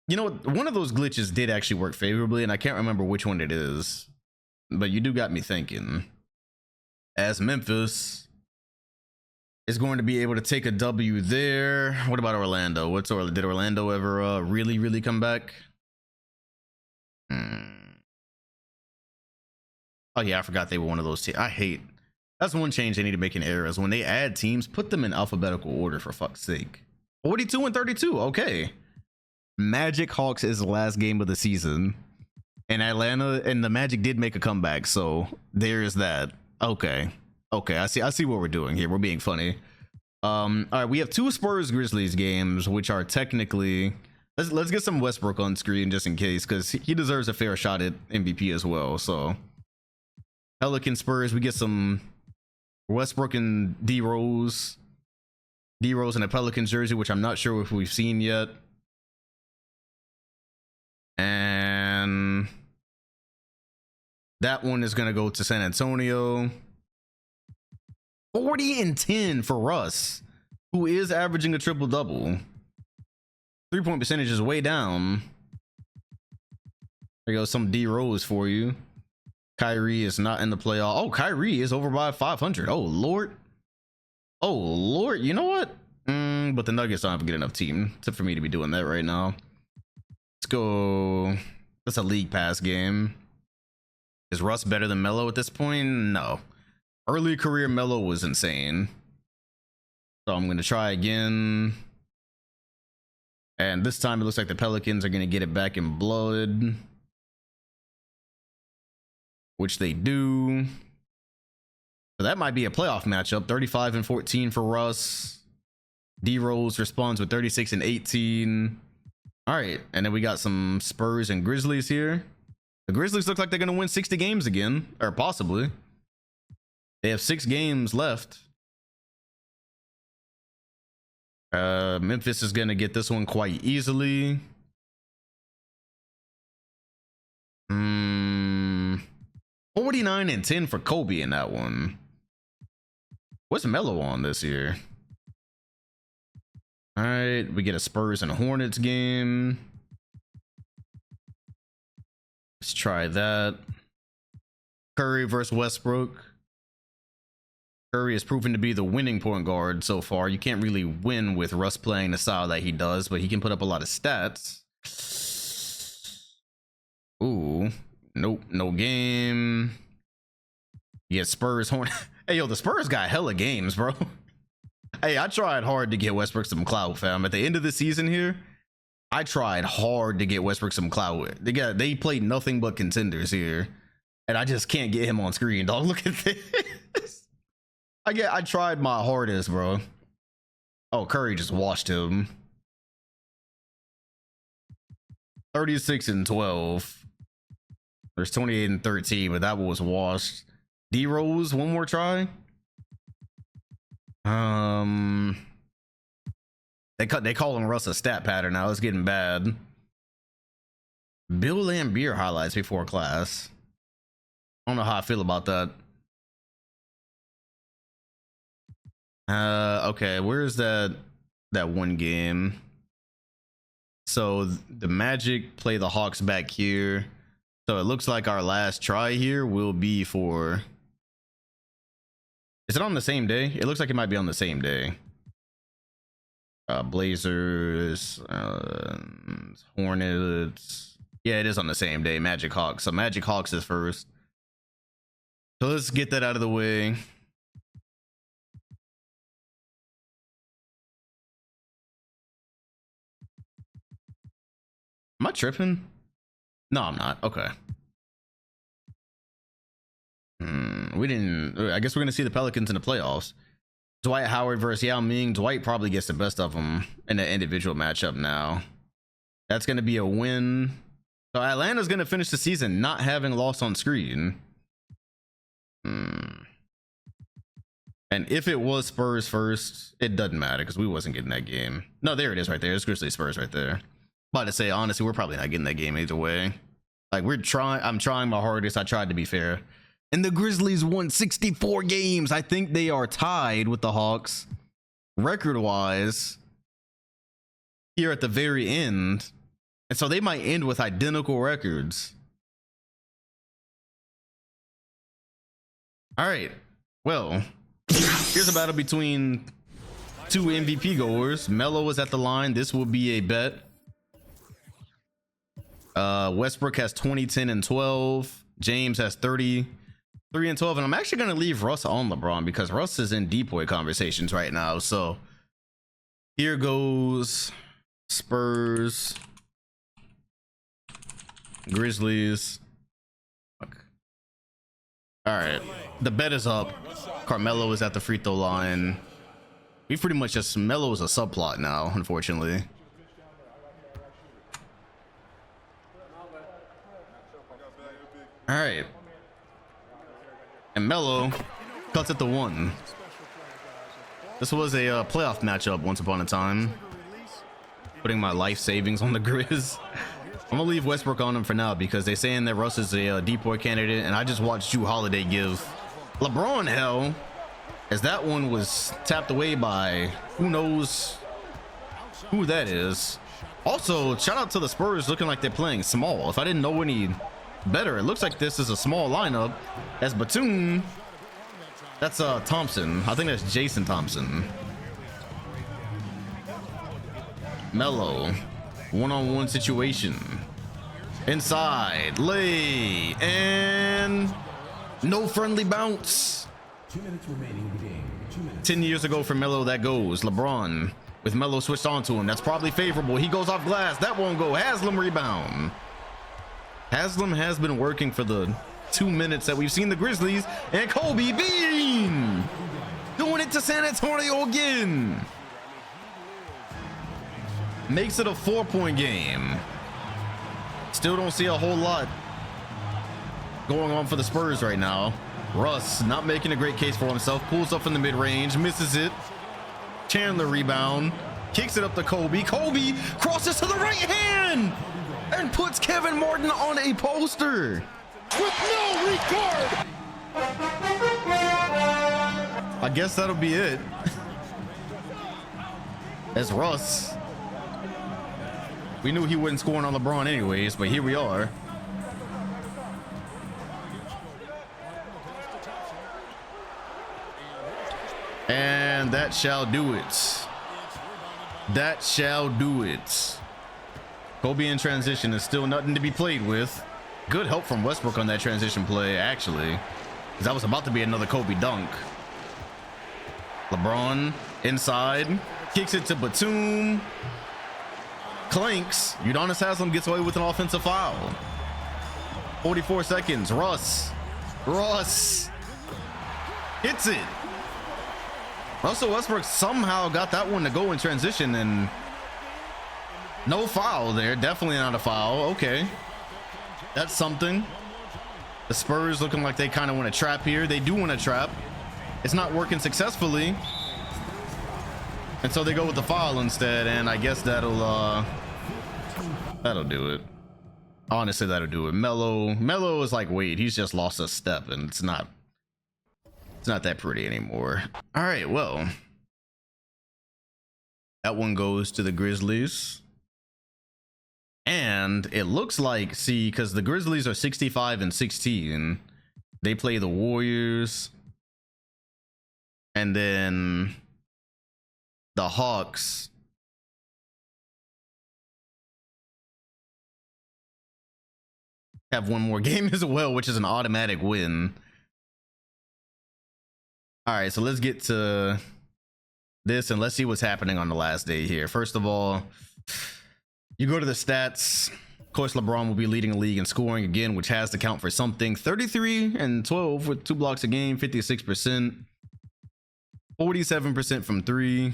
A: You know, one of those glitches did actually work favorably, and I can't remember which one it is. But you do got me thinking. As Memphis is going to be able to take a W there. What about Orlando? Did Orlando ever really come back? Oh yeah, I forgot they were one of those teams. That's one change they need to make in eras. When they add teams, put them in alphabetical order for fuck's sake. 42-32. Okay. Magic Hawks is the last game of the season. And Atlanta and the Magic did make a comeback, so there is that. Okay, I see what we're doing here. We're being funny. All right, we have 2 Spurs Grizzlies games, which are technically. Let's get some Westbrook on screen just in case, because he deserves a fair shot at MVP as well. So Pelican Spurs, we get some Westbrook and D Rose in a Pelicans jersey, which I'm not sure if we've seen yet. And that one is going to go to San Antonio. 40-10 for Russ, who is averaging a triple-double. 3-point percentage is way down. There goes some D Rose for you. Kyrie is not in the playoff. Oh, Kyrie is over by 500. Oh, Lord. You know what? But the Nuggets don't have a good enough team for me to be doing that right now. Let's go. That's a league pass game. Is Russ better than Melo at this point? No. Early career Melo was insane. So I'm going to try again. And this time it looks like the Pelicans are going to get it back in blood. Which they do. So that might be a playoff matchup. 35-14 for Russ. D-Rose responds with 36-18. All right. And then we got some Spurs and Grizzlies here. The Grizzlies look like they're going to win 60 games again. Or possibly. They have 6 games left. Memphis is going to get this one quite easily. 49-10 for Kobe in that one. What's Melo on this year? All right, we get a Spurs and Hornets game. Let's try that. Curry versus Westbrook. Curry has proven to be the winning point guard so far. You can't really win with Russ playing the style that he does, but he can put up a lot of stats. Ooh, nope, no game. You get Spurs, Horn. Hey, yo, the Spurs got hella games, bro. Hey, I tried hard to get Westbrook some clout, fam. At the end of the season here, I tried hard to get Westbrook some clout. They played nothing but contenders here, and I just can't get him on screen, dog. Look at this. I tried my hardest, bro. Oh, Curry just washed him. 36-12. There's 28-13, but that was washed. D-Rose, one more try. They calling Russ a stat pattern now. It's getting bad. Bill Lambier highlights before class. I don't know how I feel about that. Okay, where's that one game? So the Magic play the Hawks back here. So it looks like our last try here will be for... Is it on the same day? It looks like it might be on the same day. Blazers, Hornets. Yeah, it is on the same day. Magic Hawks. So Magic Hawks is first. So let's get that out of the way. Am I tripping? No, I'm not. Okay. We didn't. I guess we're gonna see the Pelicans in the playoffs. Dwight Howard versus Yao Ming. Dwight probably gets the best of them in an individual matchup now. That's gonna be a win. So Atlanta's gonna finish the season not having lost on screen. And if it was Spurs first, it doesn't matter because we wasn't getting that game. No, there it is right there. It's Grizzlies Spurs right there. About to say, honestly, we're probably not getting that game either way. Like, I'm trying my hardest. I tried to be fair. And the Grizzlies won 64 games. I think they are tied with the Hawks record-wise here at the very end. And so they might end with identical records. All right. Well, here's a battle between two MVP goers. Melo is at the line. This will be a bet. Westbrook has 20, 10, and 12. James has 30, 3, and 12. And I'm actually going to leave Russ on LeBron because Russ is in depoy conversations right now. So here goes Spurs, Grizzlies. Fuck. All right. The bet is up. Carmelo is at the free throw line. We pretty much just, Melo is a subplot now, unfortunately. All right. And Melo cuts at the 1. This was a playoff matchup once upon a time. Putting my life savings on the Grizz. I'm gonna leave Westbrook on him for now because they're saying that Russ is a depoy candidate, and I just watched Jrue Holiday give LeBron hell, as that one was tapped away by who knows who that is. Also, shout out to the Spurs looking like they're playing small. If I didn't know any better, it looks like this is a small lineup. As Batum, that's Thompson. I think that's Jason Thompson. Melo, one-on-one situation. Inside, lay, and no friendly bounce.
I: 2 minutes remaining in the game.
A: 10 years ago for Melo, that goes. LeBron with Melo switched onto him. That's probably favorable. He goes off glass. That won't go. Haslam rebound. Haslam has been working for the 2 minutes that we've seen the Grizzlies, and Kobe Bean doing it to San Antonio again. Makes it a 4-point game. Still don't see a whole lot going on for the Spurs right now. Russ not making a great case for himself. Pulls up in the mid-range, misses it. Chandler rebound, kicks it up to Kobe. Kobe crosses to the right hand and puts Kevin Martin on a poster
B: With no regard.
A: I guess that'll be it. As Russ, we knew he wasn't scoring on LeBron anyways, but here we are. And that shall do it. That shall do it. Kobe in transition is still nothing to be played with. Good help from Westbrook on that transition play, actually, because that was about to be another Kobe dunk. LeBron inside, kicks it to Batum. Clanks. Udonis Haslam gets away with an offensive foul. 44 seconds. Russ hits it. Russell Westbrook somehow got that one to go in transition, and no foul there. Definitely not a foul. Okay, that's something. The Spurs looking like they kind of want to trap here. They do want to trap. It's not working successfully, and so they go with the foul instead, and I guess that'll do it. Honestly, that'll do it. Melo is like, wait, he's just lost a step, and it's not that pretty anymore. All right, well, that one goes to the Grizzlies. And it looks like, see, because the Grizzlies are 65-16, they play the Warriors, and then the Hawks have one more game as well, which is an automatic win. All right, so let's get to this and let's see what's happening on the last day here. First of all, you go to the stats. Of course, LeBron will be leading the league in scoring again, which has to count for something. 33 and 12 with 2 blocks a game, 56%, 47% from 3.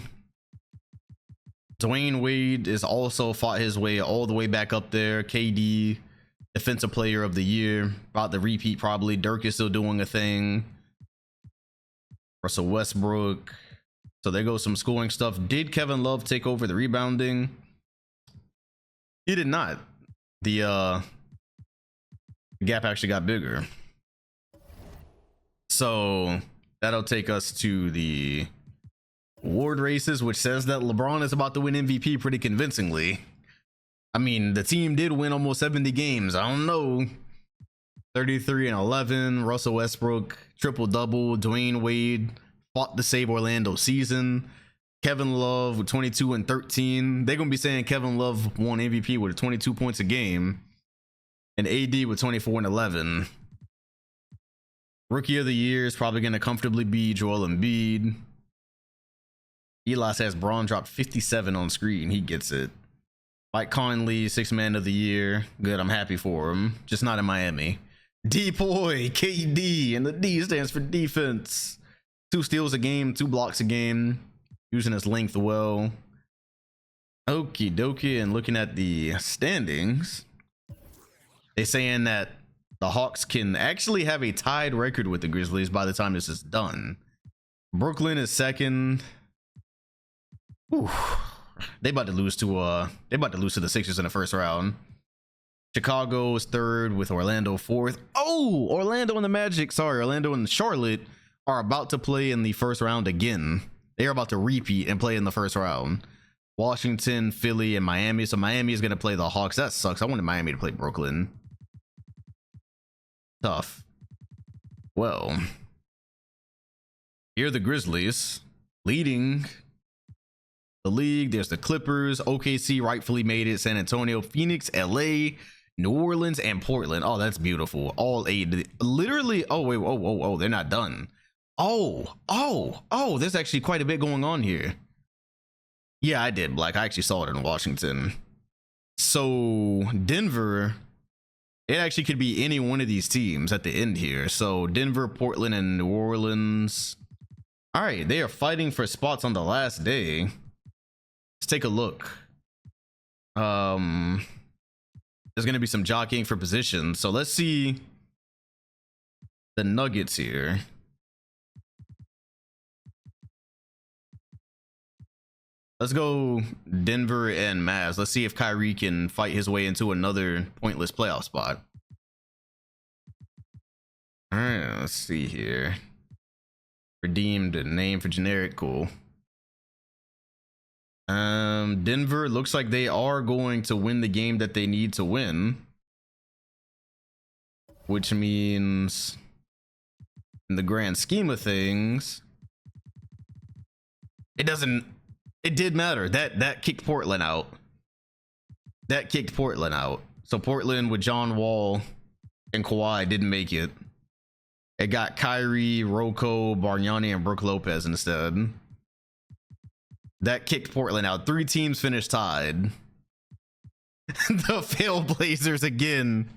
A: Dwayne Wade is also fought his way all the way back up there. KD, defensive player of the year, about to repeat probably. Dirk is still doing a thing. Russell Westbrook. So there goes some scoring stuff. Did Kevin Love take over the rebounding? He did not. The gap actually got bigger. So that'll take us to the award races, which says that LeBron is about to win MVP pretty convincingly. I mean, the team did win almost 70 games. I don't know. 33 and 11. Russell Westbrook, triple double. Dwayne Wade fought to save Orlando season. Kevin Love with 22 and 13. They're going to be saying Kevin Love won MVP with 22 points a game. And AD with 24 and 11. Rookie of the year is probably going to comfortably be Joel Embiid. Eli says Braun dropped 57 on screen. He gets it. Mike Conley, 6th man of the year. Good, I'm happy for him. Just not in Miami. D-Boy, KD, and the D stands for defense. 2 steals a game, 2 blocks a game. Using his length well. Okie dokie, and looking at the standings, they saying that the Hawks can actually have a tied record with the Grizzlies by the time this is done. Brooklyn is 2nd. Ooh, they about to lose to the Sixers in the first round. Chicago is 3rd with Orlando 4th. Oh, Orlando and the Magic, Orlando and Charlotte are about to play in the first round again. They are about to repeat and play in the first round. Washington, Philly, and Miami. So Miami is going to play the Hawks. That sucks. I wanted Miami to play Brooklyn. Tough. Well, here are the Grizzlies leading the league. There's the Clippers. OKC rightfully made it. San Antonio, Phoenix, LA, New Orleans, and Portland. Oh, that's beautiful. All 8. Literally. Oh, wait. Oh, they're not done. Oh, there's actually quite a bit going on here. Yeah, I did, Black. I actually saw it in Washington. So Denver, it actually could be any one of these teams at the end here. So Denver, Portland, and New Orleans. All right, they are fighting for spots on the last day. Let's take a look. There's going to be some jockeying for position. So let's see the Nuggets here. Let's go Denver and Mavs. Let's see if Kyrie can fight his way into another pointless playoff spot. All right, let's see here. Redeemed a name for generic. Cool. Denver looks like they are going to win the game that they need to win, which means in the grand scheme of things, it did matter. That kicked Portland out. So Portland with John Wall and Kawhi didn't make it. It got Kyrie, Rocco, Bargnani, and Brook Lopez instead. That kicked Portland out. 3 teams finished tied. The Failblazers again.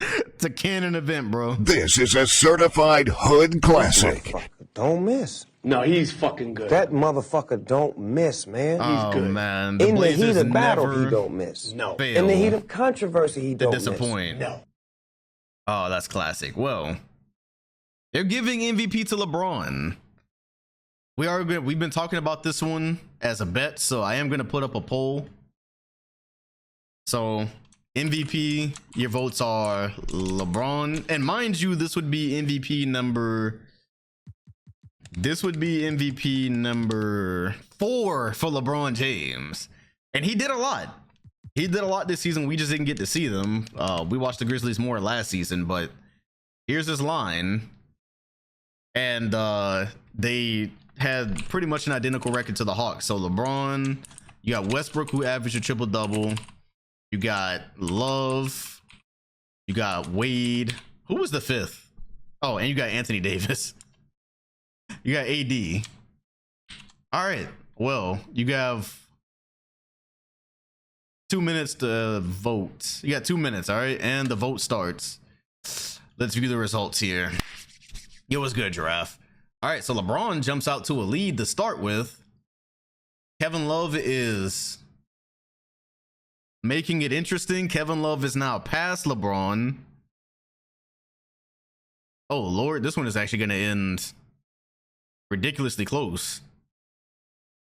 A: It's a canon event, bro.
B: This is a certified hood classic.
I: Don't miss.
C: No, he's fucking good.
I: That motherfucker don't miss, man.
A: Oh,
C: good.
A: man. The
I: In the
A: Blazers
I: heat of battle,
A: never
I: he don't miss.
C: No.
A: fail
I: In the heat of controversy, he
A: to
I: don't
A: disappoint.
C: No.
A: Oh, that's classic. Well, they're giving MVP to LeBron. We've been talking about this one as a bet, so I am going to put up a poll. So MVP, your votes are LeBron, and mind you, this would be MVP number 4 for LeBron James, and he did a lot. He did a lot this season. We just didn't get to see them. We watched the Grizzlies more last season, but here's his line, and they had pretty much an identical record to the Hawks. So LeBron, you got Westbrook, who averaged a triple-double. You got Love. You got Wade. Who was the 5th? Oh, and you got Anthony Davis. You got AD. All right. Well, you have 2 minutes to vote. You got 2 minutes, all right? And the vote starts. Let's view the results here. It was good, Giraffe. All right, so LeBron jumps out to a lead to start with. Kevin Love is making it interesting. Kevin Love is now past LeBron. Oh, Lord, this one is actually going to end ridiculously close.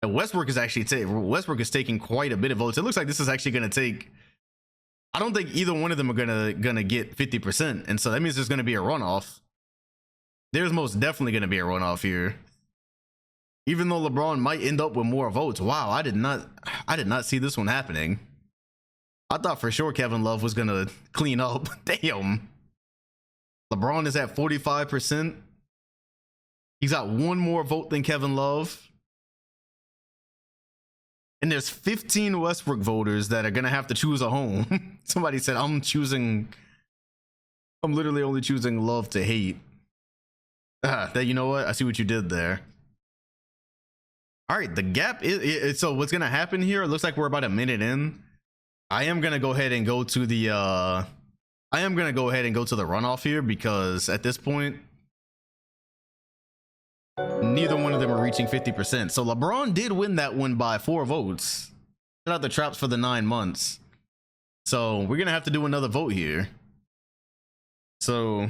A: And Westbrook is actually Westbrook is taking quite a bit of votes. It looks like this is actually going to take, I don't think either one of them are gonna get 50%, and so that means there's going to be a runoff. There's most definitely going to be a runoff here, even though LeBron might end up with more votes. Wow, I did not see this one happening. I thought for sure Kevin Love was going to clean up. Damn. LeBron is at 45%. He's got one more vote than Kevin Love. And there's 15 Westbrook voters that are going to have to choose a home. Somebody said, I'm literally only choosing Love to hate. You know what? I see what you did there. All right, the gap is so what's gonna happen here? It looks like we're about a minute in. I am gonna go ahead and go to the runoff here, because at this point, neither one of them are reaching 50%. So LeBron did win that one by 4 votes. Shout out the Traps for the 9 months. So we're gonna have to do another vote here. So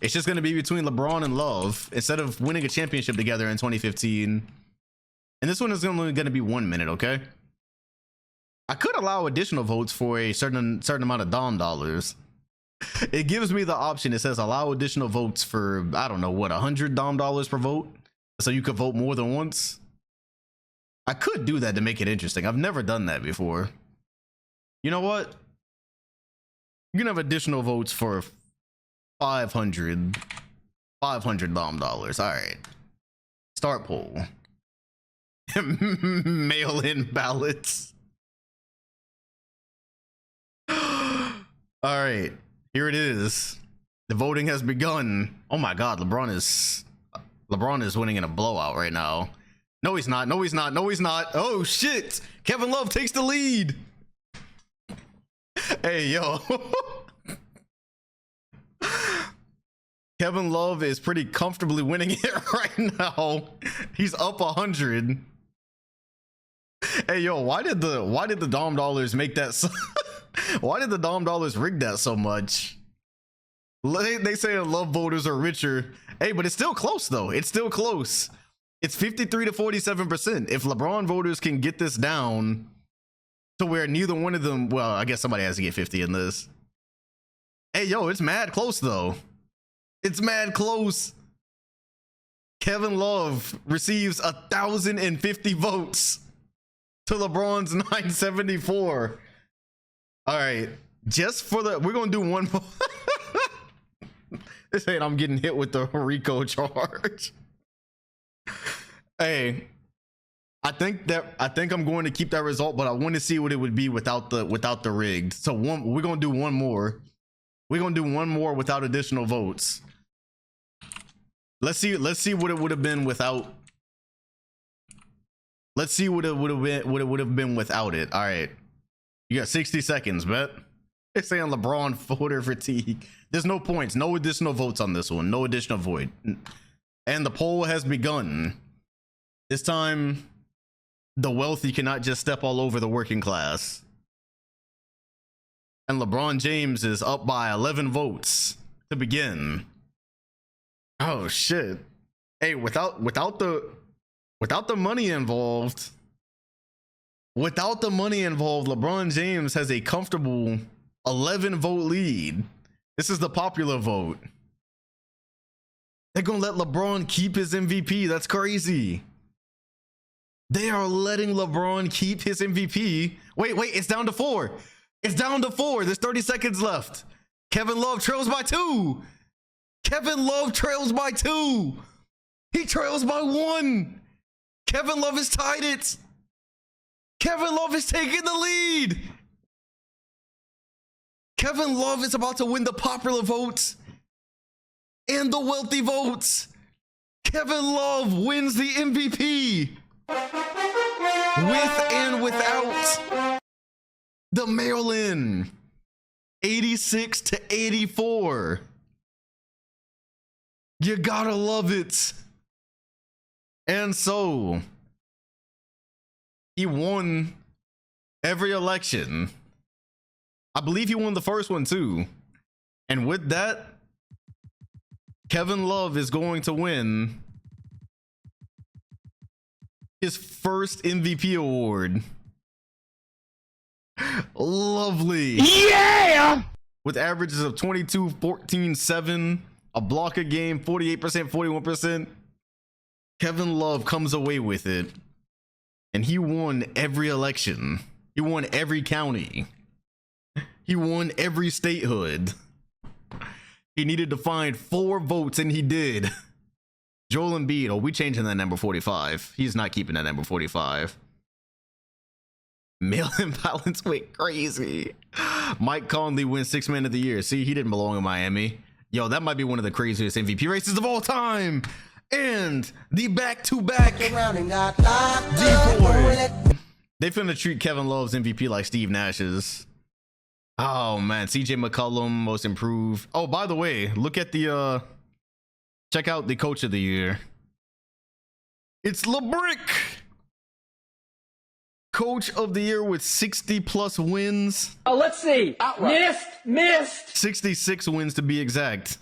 A: it's just going to be between LeBron and Love instead of winning a championship together in 2015. And this one is only going to be 1 minute, okay? I could allow additional votes for a certain amount of Dom dollars. It gives me the option. It says allow additional votes for, I don't know, what, 100 Dom dollars per vote? So you could vote more than once? I could do that to make it interesting. I've never done that before. You know what? You can have additional votes for 500 Dom dollars. All right. Start poll. Mail in ballots. All right. Here it is. The voting has begun. Oh my God. LeBron is LeBron is winning in a blowout right now. No, he's not. No, he's not. No, he's not. Oh, shit. Kevin Love takes the lead. Hey, yo. Kevin Love is pretty comfortably winning it right now. He's up 100. Hey, yo, why did the Dom Dollars make that so why did the Dom Dollars rig that so much? They say Love voters are richer. Hey, but it's still close though. It's still close. It's 53 to 47%. If LeBron voters can get this down to where neither one of them, well, I guess somebody has to get 50 in this. Hey, yo, it's mad close though. It's mad close. Kevin Love receives 1,050 votes to LeBron's 974. All right, just for the, we're gonna do one more. This ain't I'm getting hit with the RICO charge. Hey, I think I'm going to keep that result, but I want to see what it would be without the rigged. So we're gonna do one more. We're gonna do one more without additional votes. Let's see what it would have been without. Let's see what it would have been without it. All right, you got 60 seconds, bet. They're saying LeBron voter fatigue. There's no points, no additional votes on this one, no additional vote. And the poll has begun. This time, the wealthy cannot just step all over the working class. And LeBron James is up by 11 votes to begin. Oh shit. Hey, without the money involved, LeBron James has a comfortable 11 vote lead. This is the popular vote. They're gonna let LeBron keep his MVP. That's crazy. They are letting LeBron keep his MVP. Wait, it's down to 4. It's down to 4. There's 30 seconds left. Kevin Love trails by 2. Kevin Love trails by 2. He trails by 1. Kevin Love has tied it. Kevin Love is taking the lead. Kevin Love is about to win the popular votes and the wealthy votes. Kevin Love wins the MVP with and without the mail-in. 86 to 84. You gotta love it. And so he won every election. I believe he won the first one too. And with that, Kevin Love is going to win his first MVP award. Lovely.
C: Yeah!
A: With averages of 22, 14, 7, a block a game, 48%, 41%. Kevin Love comes away with it. And he won every election. He won every county. He won every statehood. He needed to find 4 votes, and he did. Joel Embiid, oh, we changing that number 45. He's not keeping that number 45. Mail-in balance went crazy. Mike Conley wins 6th Man of the Year. See, he didn't belong in Miami. Yo, that might be one of the craziest MVP races of all time. And the back-to-back D-boy. They finna treat Kevin Love's MVP like Steve Nash's. Oh man, CJ McCollum, most improved. Oh, by the way, look at the check out the coach of the year. It's LeBrick. Coach of the year with 60 plus wins.
C: Oh, let's see. Missed.
A: 66 wins to be exact.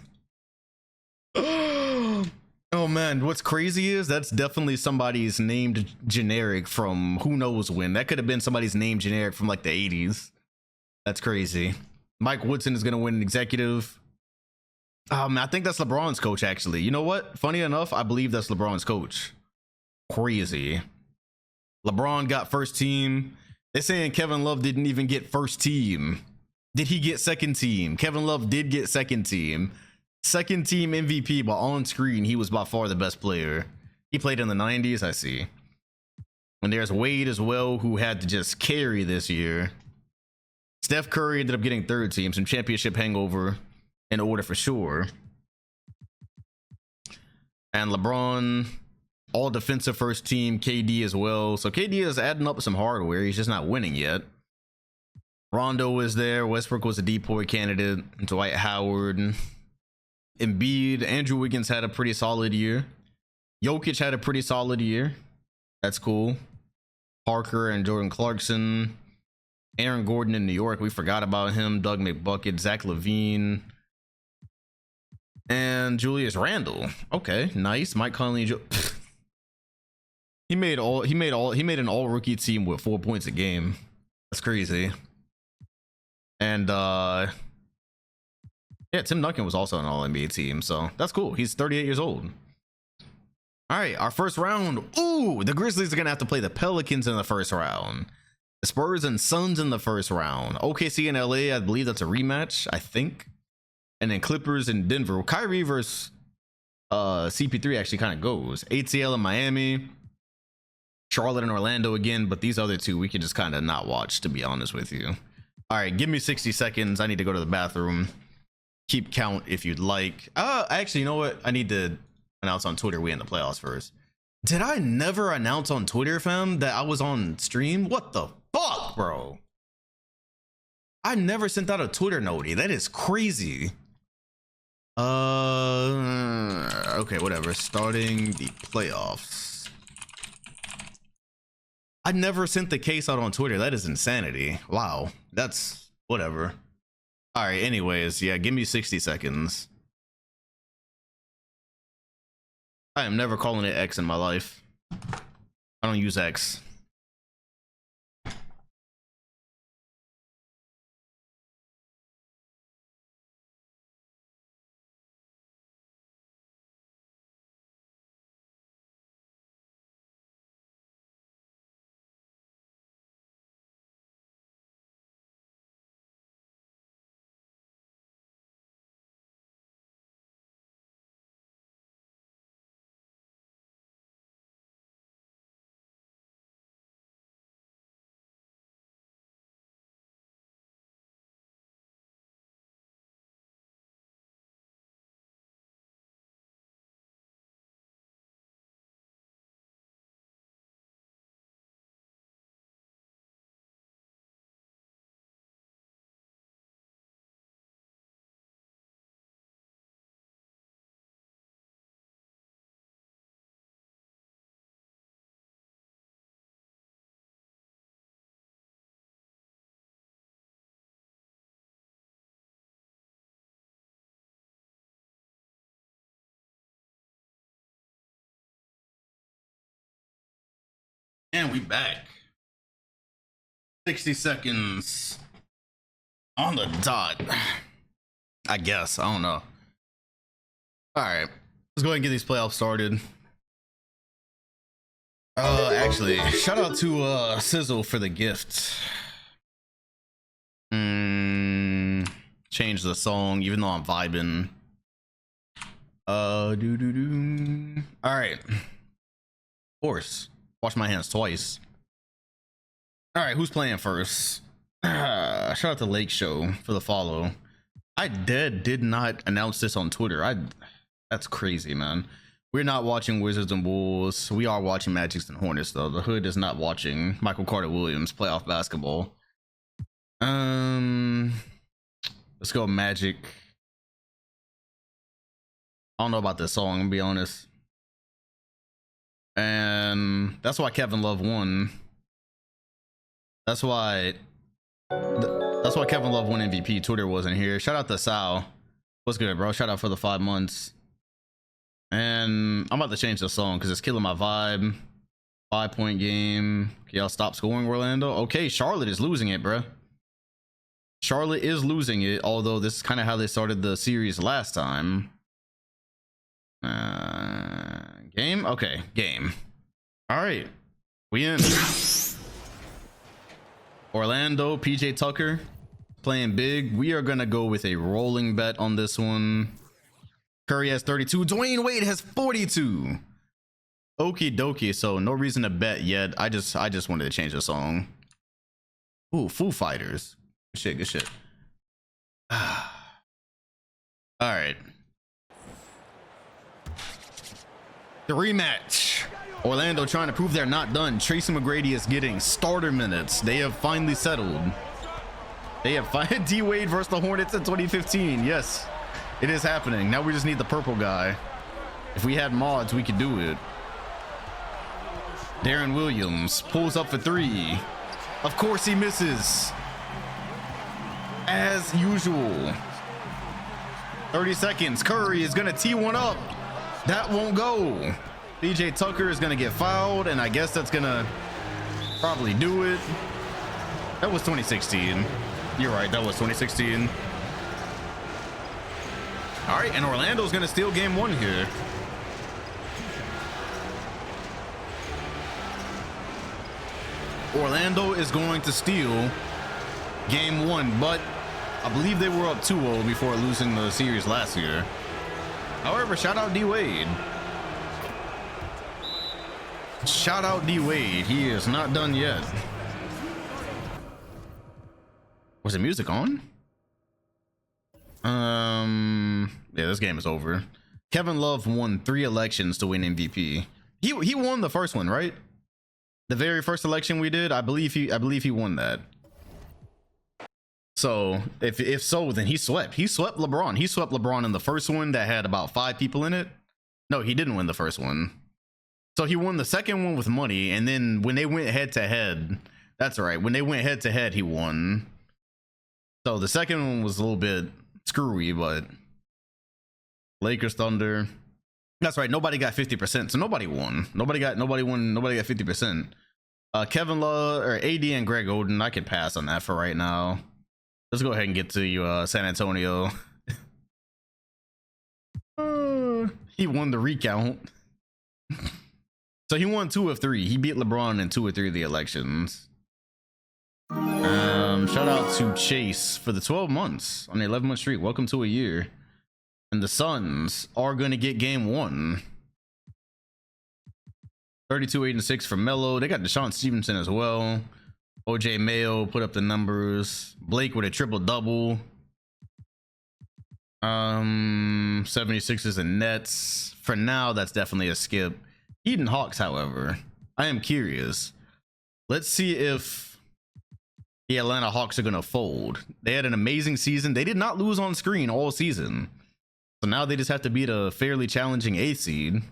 A: Oh man, what's crazy is that's definitely somebody's named generic from who knows when. That could have been somebody's named generic from like the 80s. That's crazy. Mike Woodson is going to win an executive. I think that's LeBron's coach, actually. You know what? Funny enough, I believe that's LeBron's coach. Crazy. LeBron got first team. They're saying Kevin Love didn't even get first team. Did he get second team? Kevin Love did get second team. Second team MVP, but on screen, he was by far the best player. He played in the 90s, I see. And there's Wade as well, who had to just carry this year. Steph Curry ended up getting third team, some championship hangover in order for sure. And LeBron, all defensive first team, KD as well. So KD is adding up some hardware. He's just not winning yet. Rondo was there. Westbrook was a depoy candidate. Dwight Howard, Embiid, Andrew Wiggins had a pretty solid year. Jokic had a pretty solid year. That's cool. Parker and Jordan Clarkson. Aaron Gordon in New York. We forgot about him. Doug McBucket, Zach LaVine, and Julius Randle. Okay, nice. Mike Conley. He made an all rookie team with 4 points a game. That's crazy. And yeah, Tim Duncan was also an all NBA team, so that's cool. He's 38 years old. All right, our first round. Ooh, the Grizzlies are gonna have to play the Pelicans in the first round. The Spurs and Suns in the first round. OKC and LA, I believe that's a rematch, I think. And then Clippers and Denver. Kyrie versus CP3 actually kind of goes. ATL in Miami. Charlotte and Orlando again, but these other two we could just kind of not watch, to be honest with you. All right, give me 60 seconds. I need to go to the bathroom. Keep count if you'd like. Actually, you know what? I need to announce on Twitter we in the playoffs first. Did I never announce on Twitter, fam, that I was on stream? What the fuck, bro? I never sent out a Twitter noti. That is crazy. Okay, whatever. Starting the playoffs. I never sent the case out on Twitter. That is insanity. Wow. That's whatever. All right, anyways, yeah, give me 60 seconds. I am never calling it X in my life. I don't use X. And we back. 60 seconds on the dot. I guess. I don't know. All right. Let's go ahead and get these playoffs started. Actually, shout out to Sizzle for the gift. Change the song, even though I'm vibing. All right. Of course. Wash my hands twice. All right, who's playing first? Shout out to Lake Show for the follow. I did not announce this on Twitter. That's crazy, man. We're not watching Wizards and Wolves. We are watching Magics and Hornets, though. The Hood is not watching Michael Carter Williams playoff basketball. Let's go Magic. I don't know about this song, I'm gonna be honest. And that's why Kevin Love won. That's why Kevin Love won MVP. Twitter wasn't here. Shout out to Sal. What's good, bro? Shout out for the 5 months. And I'm about to change the song because it's killing my vibe. 5-point game. Can y'all stop scoring, Orlando? Okay, Charlotte is losing it, bro. Charlotte is losing it, although this is kind of how they started the series last time. Game? Okay, game. All right, we in. Orlando, PJ Tucker playing big. We are gonna go with a rolling bet on this one. Curry has 32. Dwayne Wade has 42. Okie dokie. So no reason to bet yet. I just wanted to change the song. Ooh, Foo Fighters. Good shit. Good shit. All right. The rematch. Orlando trying to prove they're not done. Tracy McGrady is getting starter minutes. They have finally settled. They have fired D Wade versus the Hornets in 2015. Yes, it is happening. Now we just need the purple guy. If we had mods, we could do it. Darren Williams pulls up for three. Of course he misses. As usual. 30 seconds. Curry is gonna tee one up. That won't go. PJ Tucker is gonna get fouled, and I guess that's gonna probably do it. That was 2016. You're right, that was 2016. All right, and Orlando's gonna steal game one here. Orlando is going to steal game one, but I believe they were up 2-0 before losing the series last year. However, shout out D Wade. Shout out D Wade. He is not done yet. Was the music on? Yeah, this game is over. Kevin Love won 3 elections to win MVP. He won the first one, right? The very first election we did, I believe he won that. So if so, then he swept LeBron. He swept LeBron in the first one that had about 5 people in it. No, he didn't win the first one. So he won the second one with money, and then when they went head to head, that's right. When they went head to head, he won. So the second one was a little bit screwy, but Lakers Thunder. That's right. Nobody got 50%, so nobody won. Nobody got 50%. Kevin Love or AD and Greg Oden. I could pass on that for right now. Let's go ahead and get to you, San Antonio. He won the recount. So he won 2 of 3. He beat LeBron in 2 or 3 of the elections. Shout out to Chase for the 12 months on the 11-month streak. Welcome to a year. And the Suns are going to get game one. 32, 8, and 6 for Melo. They got Deshaun Stevenson as well. OJ Mayo put up the numbers. Blake with a triple-double. 76ers and Nets. For now, that's definitely a skip. Eden Hawks, however, I am curious. Let's see if the Atlanta Hawks are going to fold. They had an amazing season. They did not lose on screen all season. So now they just have to beat a fairly challenging 8th seed.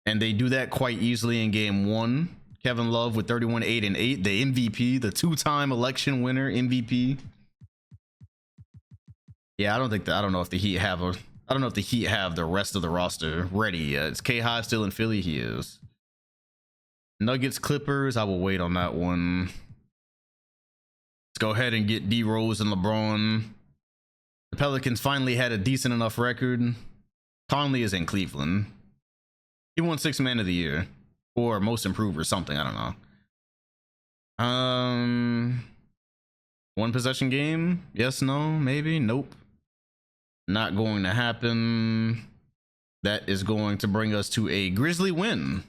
A: And they do that quite easily in game one. Kevin Love with 31, 8, and 8. The MVP, the 2-time election winner MVP. Yeah, I don't know if the Heat have the rest of the roster ready yet. Is K-Hive still in Philly? He is. Nuggets, Clippers, I will wait on that one. Let's go ahead and get D Rose and LeBron. The Pelicans finally had a decent enough record. Conley is in Cleveland. He won 6th Man of the Year or Most Improved or something. I don't know. 1 possession game? Yes, no, maybe, nope. Not going to happen. That is going to bring us to a Grizzly win.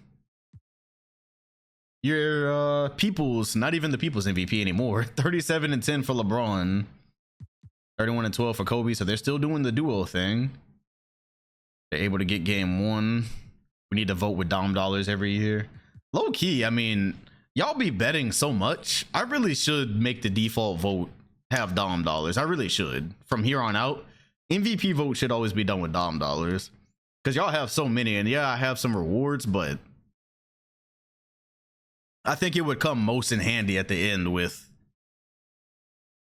A: Your People's, not even the People's MVP anymore. 37 and 10 for LeBron. 31 and 12 for Kobe. So they're still doing the duo thing. They're able to get game one. We need to vote with Dom dollars every year. Low key, I mean, y'all be betting so much. I really should make the default vote have Dom dollars. I really should. From here on out, MVP vote should always be done with Dom dollars. Because y'all have so many, and yeah, I have some rewards, but I think it would come most in handy at the end with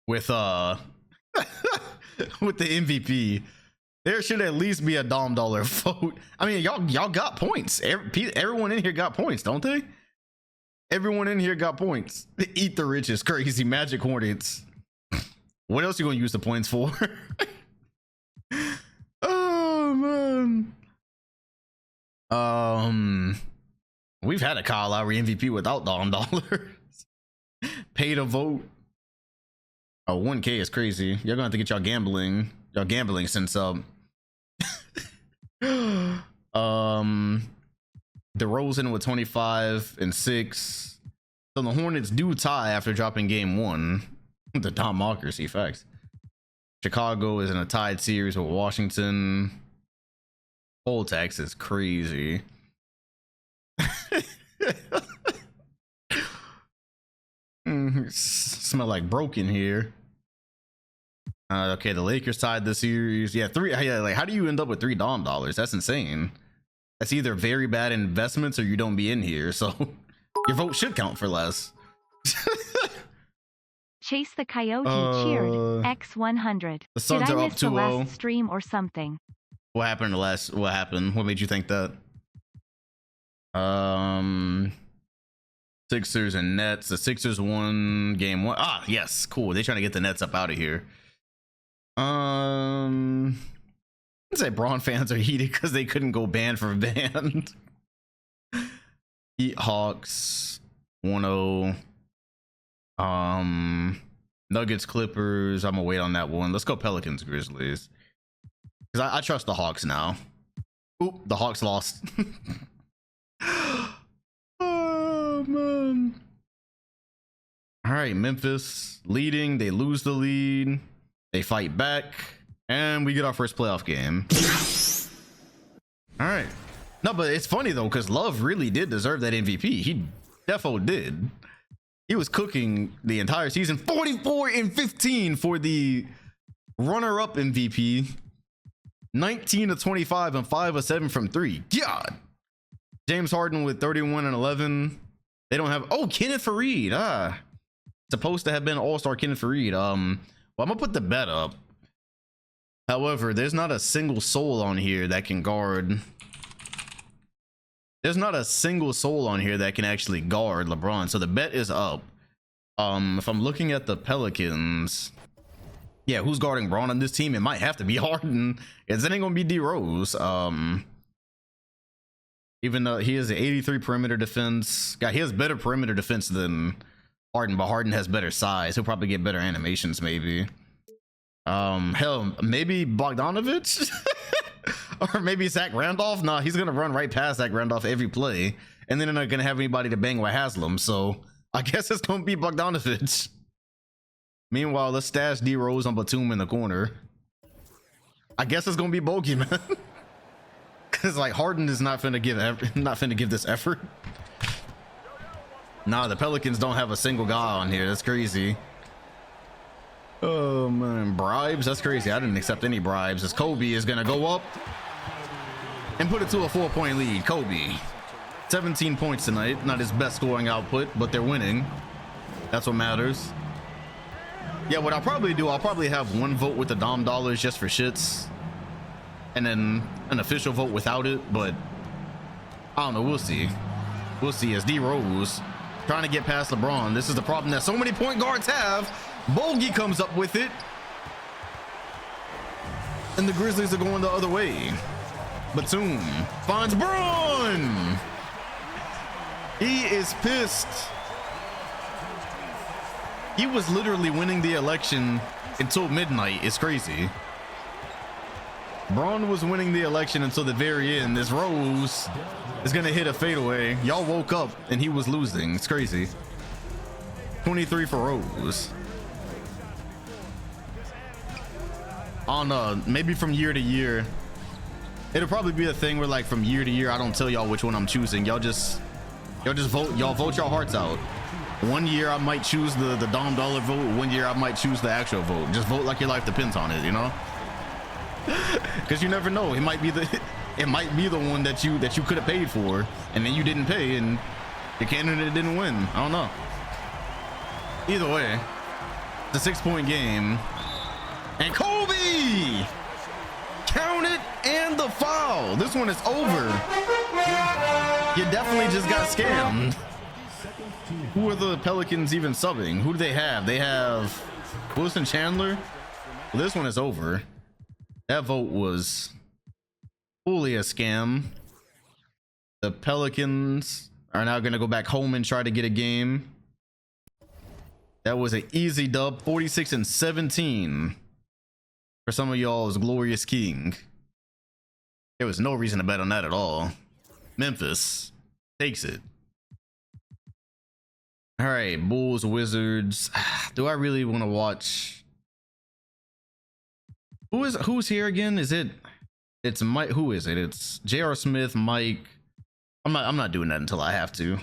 A: with the MVP. There should at least be a Dom dollar vote. I mean, y'all got points. Everyone in here got points, don't they? Everyone in here got points. Eat the rich is crazy. Magic Hornets. What else you gonna use the points for? Oh man. We've had a Kyle Lowry MVP without Dom dollars. Pay to vote. Oh, 1K is crazy. You're gonna have to get y'all gambling sense up. DeRozan with 25 and 6. So the Hornets do tie after dropping game one. The Domocracy facts. Chicago is in a tied series with Washington. Poll tax is crazy. Smell like broken here. Okay, the Lakers tied the series. Yeah, like how do you end up with $3 Dom dollars? That's insane. That's either very bad investments or you don't be in here, so your vote should count for less.
J: Chase the Coyote cheered X100.
A: The Suns
J: Did I
A: are up
J: miss the
A: 2-0.
J: last stream or something?
A: What happened what happened? What made you think that? Sixers and Nets. The Sixers won game 1. Ah, yes, cool. They're trying to get the Nets up out of here. I'd say Braun fans are heated because they couldn't go band for band. Heat Hawks 1-0. Nuggets Clippers. I'm gonna wait on that one. Let's go Pelicans Grizzlies. Because I trust the Hawks now. Oop, the Hawks lost. Oh, man. All right, Memphis leading. They lose the lead. They fight back. And we get our first playoff game. All right. No, but it's funny, though, because Love really did deserve that MVP. He defo did. He was cooking the entire season. 44-15 for the runner-up MVP. 19 of 25 and 5 of 7 from 3. God. James Harden with 31 and 11. They don't have. Oh, Kenneth Faried. Supposed to have been All-Star Kenneth Faried. Well, I'm gonna put the bet up. However, there's not a single soul on here that can guard. There's not a single soul on here that can actually guard LeBron. So the bet is up. If I'm looking at the Pelicans. Yeah, who's guarding Braun on this team? It might have to be Harden. It ain't gonna be D Rose. Even though he has an 83 perimeter defense, he has better perimeter defense than Harden, but Harden has better size. He'll probably get better animations, maybe. Hell, maybe Bogdanovich, or maybe Zach Randolph. Nah, he's gonna run right past Zach Randolph every play, and then they're not gonna have anybody to bang with Haslam. So I guess it's gonna be Bogdanovich. Meanwhile, let's stash D Rose on Batum in the corner. I guess it's gonna be Bogey, man. Cause like Harden is not finna give this effort. Nah, the Pelicans don't have a single guy on here. That's crazy. Oh man, bribes? That's crazy. I didn't accept any bribes. As Kobe is gonna go up and put it to a 4-point lead. Kobe, 17 points tonight. Not his best scoring output, but they're winning. That's what matters. Yeah, what I'll probably do, I'll probably have one vote with the Dom dollars just for shits, and then an official vote without it. But I don't know. We'll see. We'll see. As D Rose trying to get past LeBron. This is the problem that so many point guards have. Bogey comes up with it, and the Grizzlies are going the other way. Batum finds Braun. He is pissed. He was literally winning the election until midnight. It's crazy. Braun was winning the election until the very end. This Rose is gonna hit a fadeaway. Y'all woke up and he was losing. It's crazy. 23 for Rose. On maybe from year to year, it'll probably be a thing where like from year to year I don't tell y'all which one I'm choosing. Y'all just vote. Y'all vote your hearts out. One year I might choose the Dom dollar vote. One year I might choose the actual vote. Just vote like your life depends on it, you know? Because you never know. It might be the one that you could have paid for, and then you didn't pay, and the candidate didn't win. I don't know. Either way, it's a 6-point game, and Kobe count it and the foul. This one is over. You definitely just got scammed. Who are the Pelicans even subbing? Who do they have? They have Wilson Chandler. Well, this one is over. That vote was fully a scam. The Pelicans are now going to go back home and try to get a game. That was an easy dub, 46-17 for some of y'all's glorious king. There was no reason to bet on that at all. Memphis takes it. All right, Bulls, Wizards. Do I really want to watch? Who's here again? Is it It's Mike. Who is it? It's J.R. Smith, Mike. I'm not doing that until I have to.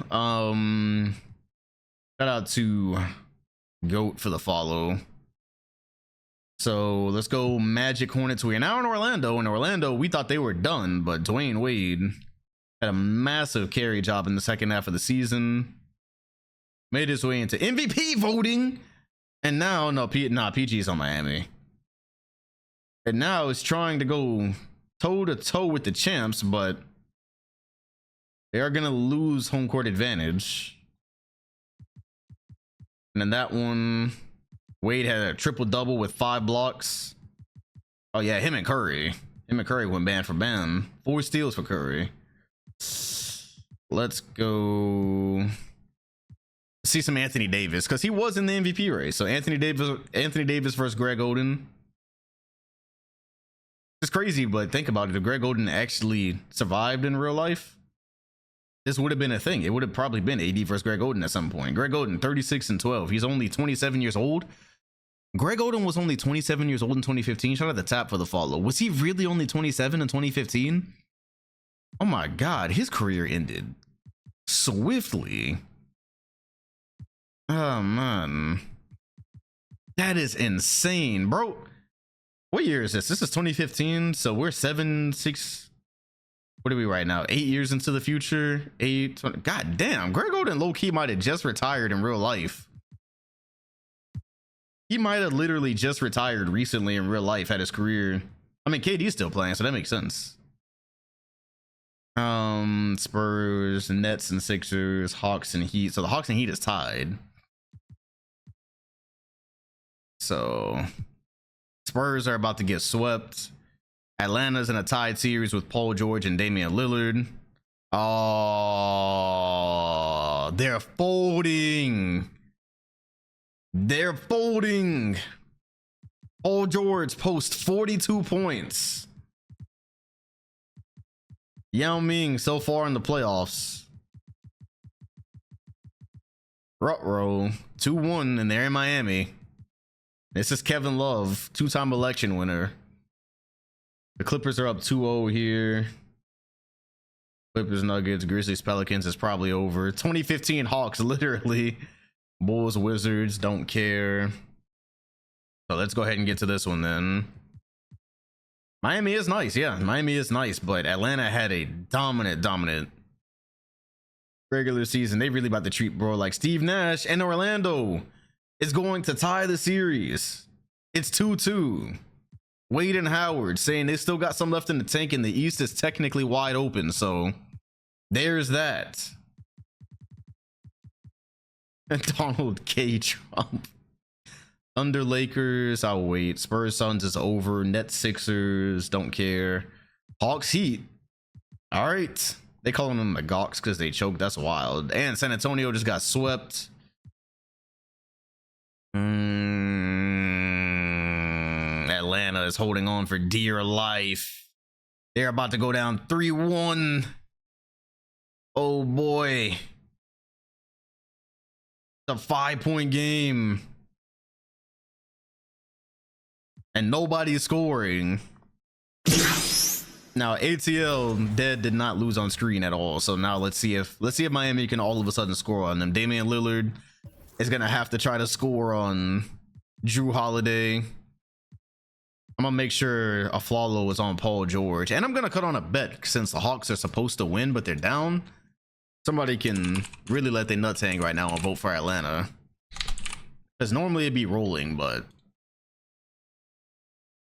A: Shout out to Goat for the follow. So let's go Magic Hornets. We are now in Orlando. In Orlando, we thought they were done, but Dwayne Wade had a massive carry job in the second half of the season. Made his way into MVP voting. And now, PG's on Miami. And now it's trying to go toe-to-toe with the champs, but they are going to lose home court advantage. And then that one, Wade had a triple-double with 5 blocks. Oh, yeah, him and Curry. Him and Curry went band for band. 4 steals for Curry. Let's go see some Anthony Davis, because he was in the MVP race. So Anthony Davis versus Greg Oden. It's crazy, but think about it. If Greg Oden actually survived in real life, this would have been a thing. It would have probably been AD versus Greg Oden at some point. Greg Oden, 36-12. He's only 27 years old. Greg Oden was only 27 years old in 2015. Shout out to Tap for the follow. Was he really only 27 in 2015? Oh my God, his career ended swiftly. Oh man, that is insane, bro. What year is this? This is 2015, so we're 6. What are we right now? 8 years into the future. 20. God damn, Greg Oden low-key might have just retired in real life. He might have literally just retired recently in real life, had his career. I mean, KD's still playing, so that makes sense. Spurs, Nets and Sixers, Hawks and Heat. So the Hawks and Heat is tied. So Spurs are about to get swept. Atlanta's in a tied series with Paul George and Damian Lillard. Oh, they're folding. They're folding. Paul George posts 42 points. Yao Ming so far in the playoffs. Ruh-roh, 2-1, and they're in Miami. This is Kevin Love, 2-time election winner. The Clippers are up 2-0 here. Clippers, Nuggets, Grizzlies, Pelicans is probably over. 2015 Hawks, literally. Bulls, Wizards, don't care. So let's go ahead and get to this one then. Miami is nice, yeah. Miami is nice, but Atlanta had a dominant regular season. They really about to treat bro like Steve Nash, and Orlando is going to tie the series. It's 2-2. Wade and Howard saying they still got some left in the tank, and the East is technically wide open. So there's that. And Donald K. Trump. Thunder Lakers, I'll wait. Spurs Suns is over. Nets Sixers, don't care. Hawks Heat. All right. They calling them the Gawks because they choked. That's wild. And San Antonio just got swept. Atlanta is holding on for dear life. They're about to go down 3-1. Oh boy. It's a 5-point game. And nobody's scoring. Now ATL Dead did not lose on screen at all. So now let's see if Miami can all of a sudden score on them. Damian Lillard is gonna have to try to score on Drew Holiday. I'm gonna make sure a Flalo is on Paul George, and I'm gonna cut on a bet since the Hawks are supposed to win, but they're down. Somebody can really let their nuts hang right now and vote for Atlanta, because normally it'd be rolling, but.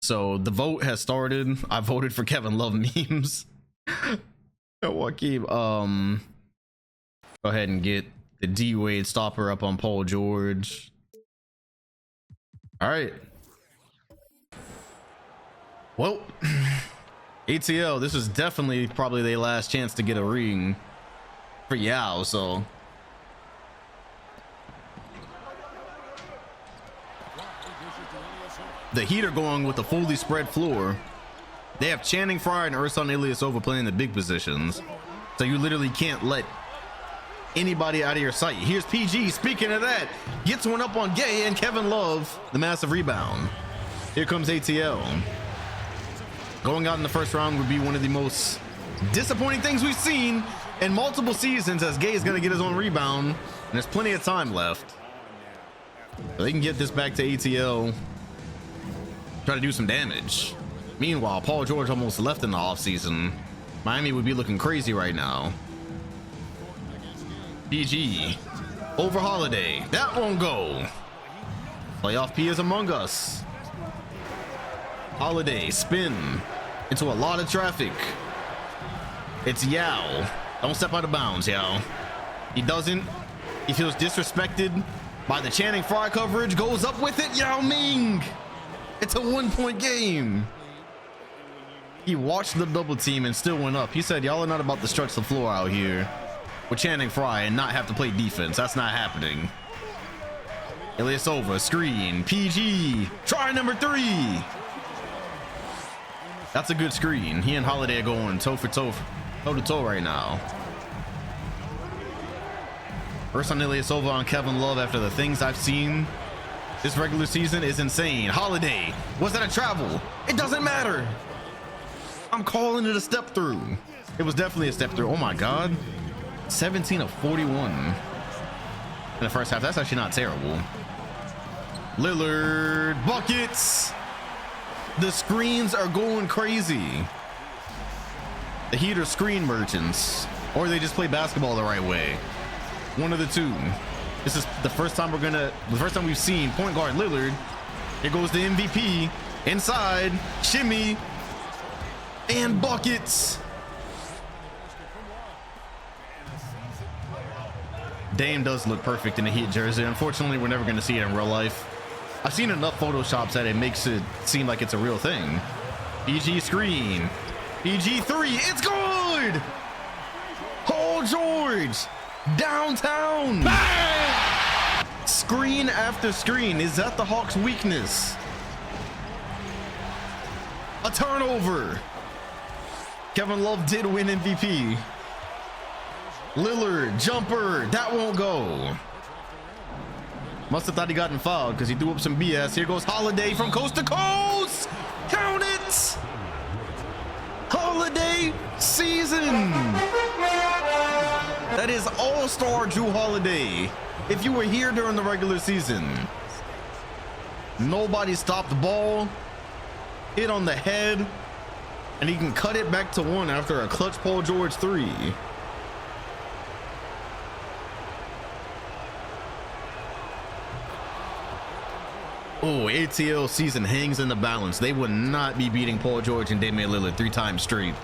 A: So the vote has started. I voted for Kevin Love memes. Joaquin, go ahead and get the D Wade stopper up on Paul George. All right. Well, ATL, this is definitely probably their last chance to get a ring for Yao. So. The Heat are going with a fully spread floor. They have Channing Frye and Ersan Ilyasova playing the big positions. So you literally can't let anybody out of your sight. Here's PG, speaking of that, gets one up on Gay, and Kevin Love, the massive rebound. Here comes ATL. Going out in the first round would be one of the most disappointing things we've seen in multiple seasons, as Gay is going to get his own rebound, and there's plenty of time left. They can get this back to ATL, try to do some damage. Meanwhile, Paul George almost left in the offseason. Miami would be looking crazy right now. PG over Holiday. That won't go. Playoff P is among us. Holiday spin into a lot of traffic. It's Yao. Don't step out of bounds, Yao. He doesn't. He feels disrespected by the Channing Frye coverage. Goes up with it. Yao Ming. It's a 1-point game. He watched the double team and still went up. He said, y'all are not about to stretch the floor out here with Channing Frye and not have to play defense. That's not happening. Ilyasova, screen. PG. Try number 3. That's a good screen. He and Holiday are going toe to toe right now. First on Ilyasova on Kevin Love after the things I've seen this regular season is insane. Holiday, was that a travel? It doesn't matter. I'm calling it a step through. It was definitely a step through. Oh my God. 17 of 41 in the first half. That's actually not terrible. Lillard, buckets. The screens are going crazy. The Heat are screen merchants, or they just play basketball the right way. One of the two. This is the first time we've seen point guard Lillard. Here goes the MVP inside, shimmy, and buckets. Dame does look perfect in a Heat jersey. Unfortunately, we're never going to see it in real life. I've seen enough photoshops that it makes it seem like it's a real thing. PG screen. PG 3. It's good. Paul George. Downtown. Bang! Screen after screen. Is that the Hawks' weakness? A turnover. Kevin Love did win MVP. Lillard, jumper. That won't go. Must have thought he gotten fouled because he threw up some BS. Here goes Holiday from coast to coast. Count it. Holiday season. That is all-star Drew Holiday. If you were here during the regular season, nobody stopped the ball, hit on the head, and he can cut it back to 1 after a clutch Paul George 3. Oh, ATL season hangs in the balance. They would not be beating Paul George and Damian Lillard 3 times straight.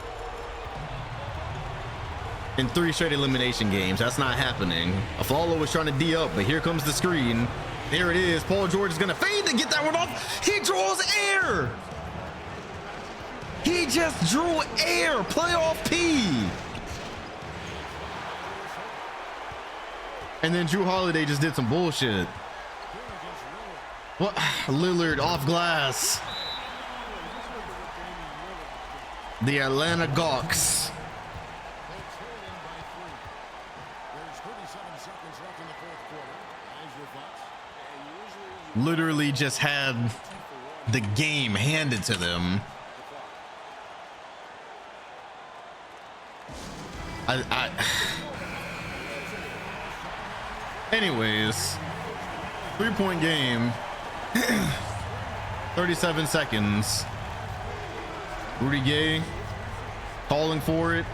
A: In 3 straight elimination games. That's not happening. Aflalo was trying to D up, but here comes the screen. There it is. Paul George is going to fade to get that one off. He draws air. He just drew air. Playoff P. And then Drew Holiday just did some bullshit. What? Lillard off glass. The Atlanta Gawks. Literally just had the game handed to them. Anyways, 3-point game. 37 seconds. Rudy Gay calling for it.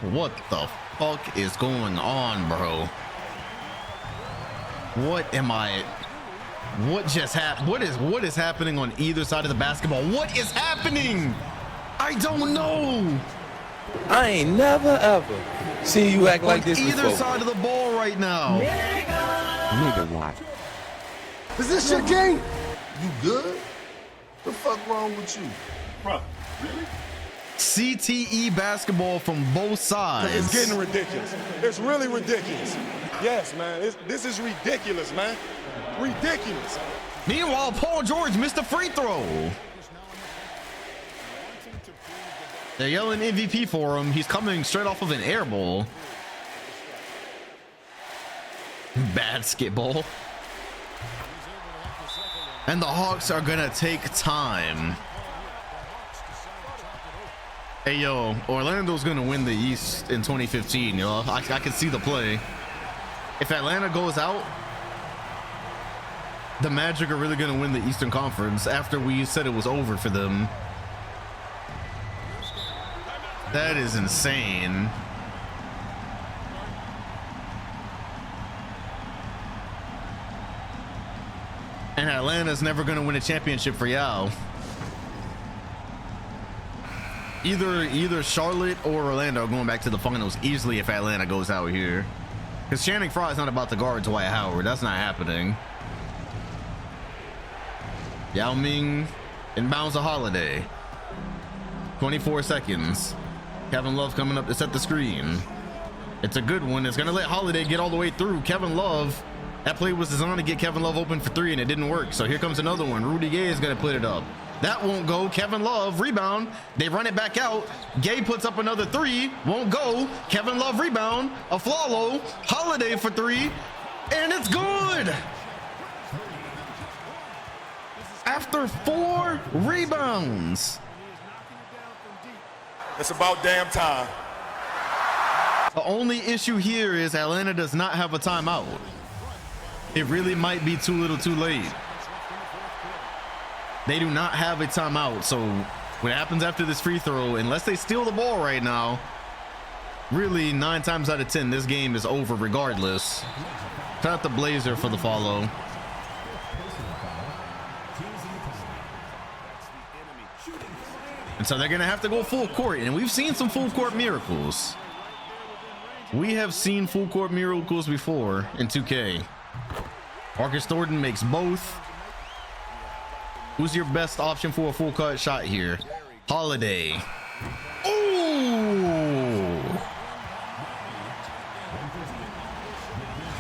A: What the fuck is going on, bro? What just happened? What is happening on either side of the basketball? What is happening? I don't know.
G: I ain't never ever seen you act like this
A: either
G: before.
A: side of the ball right now.
H: Nigga, what?
F: Is this your game? You good? The fuck wrong with you?
K: Bro, really?
A: CTE basketball from both sides.
K: It's getting ridiculous. It's really ridiculous. Yes, man. This is ridiculous, man. Ridiculous.
A: Meanwhile, Paul George missed a free throw. They're yelling MVP for him. He's coming straight off of an air ball. Basketball. And the Hawks are gonna take time. Hey, yo, Orlando's going to win the East in 2015, yo. I can see the play. If Atlanta goes out, the Magic are really going to win the Eastern Conference after we said it was over for them. That is insane. And Atlanta's never going to win a championship for y'all. Either Charlotte or Orlando are going back to the finals easily if Atlanta goes out here. Because Channing Frye's not about to guard Dwight Howard. That's not happening. Yao Ming inbounds a Holiday. 24 seconds. Kevin Love coming up to set the screen. It's a good one. It's going to let Holiday get all the way through. Kevin Love. That play was designed to get Kevin Love open for three, and it didn't work. So here comes another one. Rudy Gay is going to put it up. That won't go. Kevin Love rebound. They run it back out. Gay puts up another three. Won't go. Kevin Love rebound. A Flalo. Holiday for three. And it's good. After 4 rebounds.
K: It's about damn time.
A: The only issue here is Atlanta does not have a timeout. It really might be too little too late. They do not have a timeout, so what happens after this free throw, unless they steal the ball right now, really 9 times out of 10 this game is over regardless. Shout out the Blazer for the follow. And so they're gonna have to go full court, and we've seen some full court miracles. We have seen full court miracles before in 2K. Marcus Thornton makes both. Who's your best option for a full court shot here? Holiday. Ooh!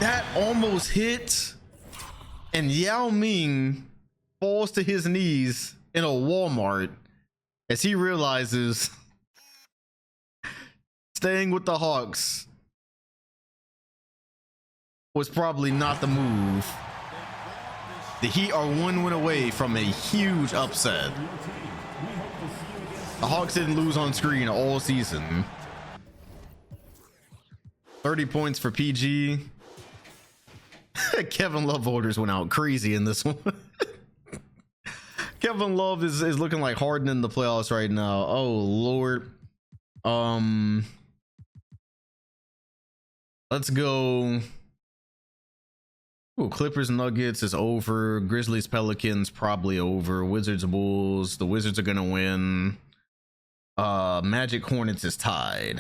A: That almost hit, and Yao Ming falls to his knees in a Walmart as he realizes staying with the Hawks was probably not the move. The Heat are 1 win away from a huge upset. The Hawks didn't lose on screen all season. 30 points for PG. Kevin Love orders went out crazy in this one. Kevin Love is looking like Harden in the playoffs right now. Oh Lord. Let's go. Ooh, Clippers Nuggets is over. Grizzlies Pelicans probably over. Wizards Bulls. The Wizards are gonna win. Magic Hornets is tied.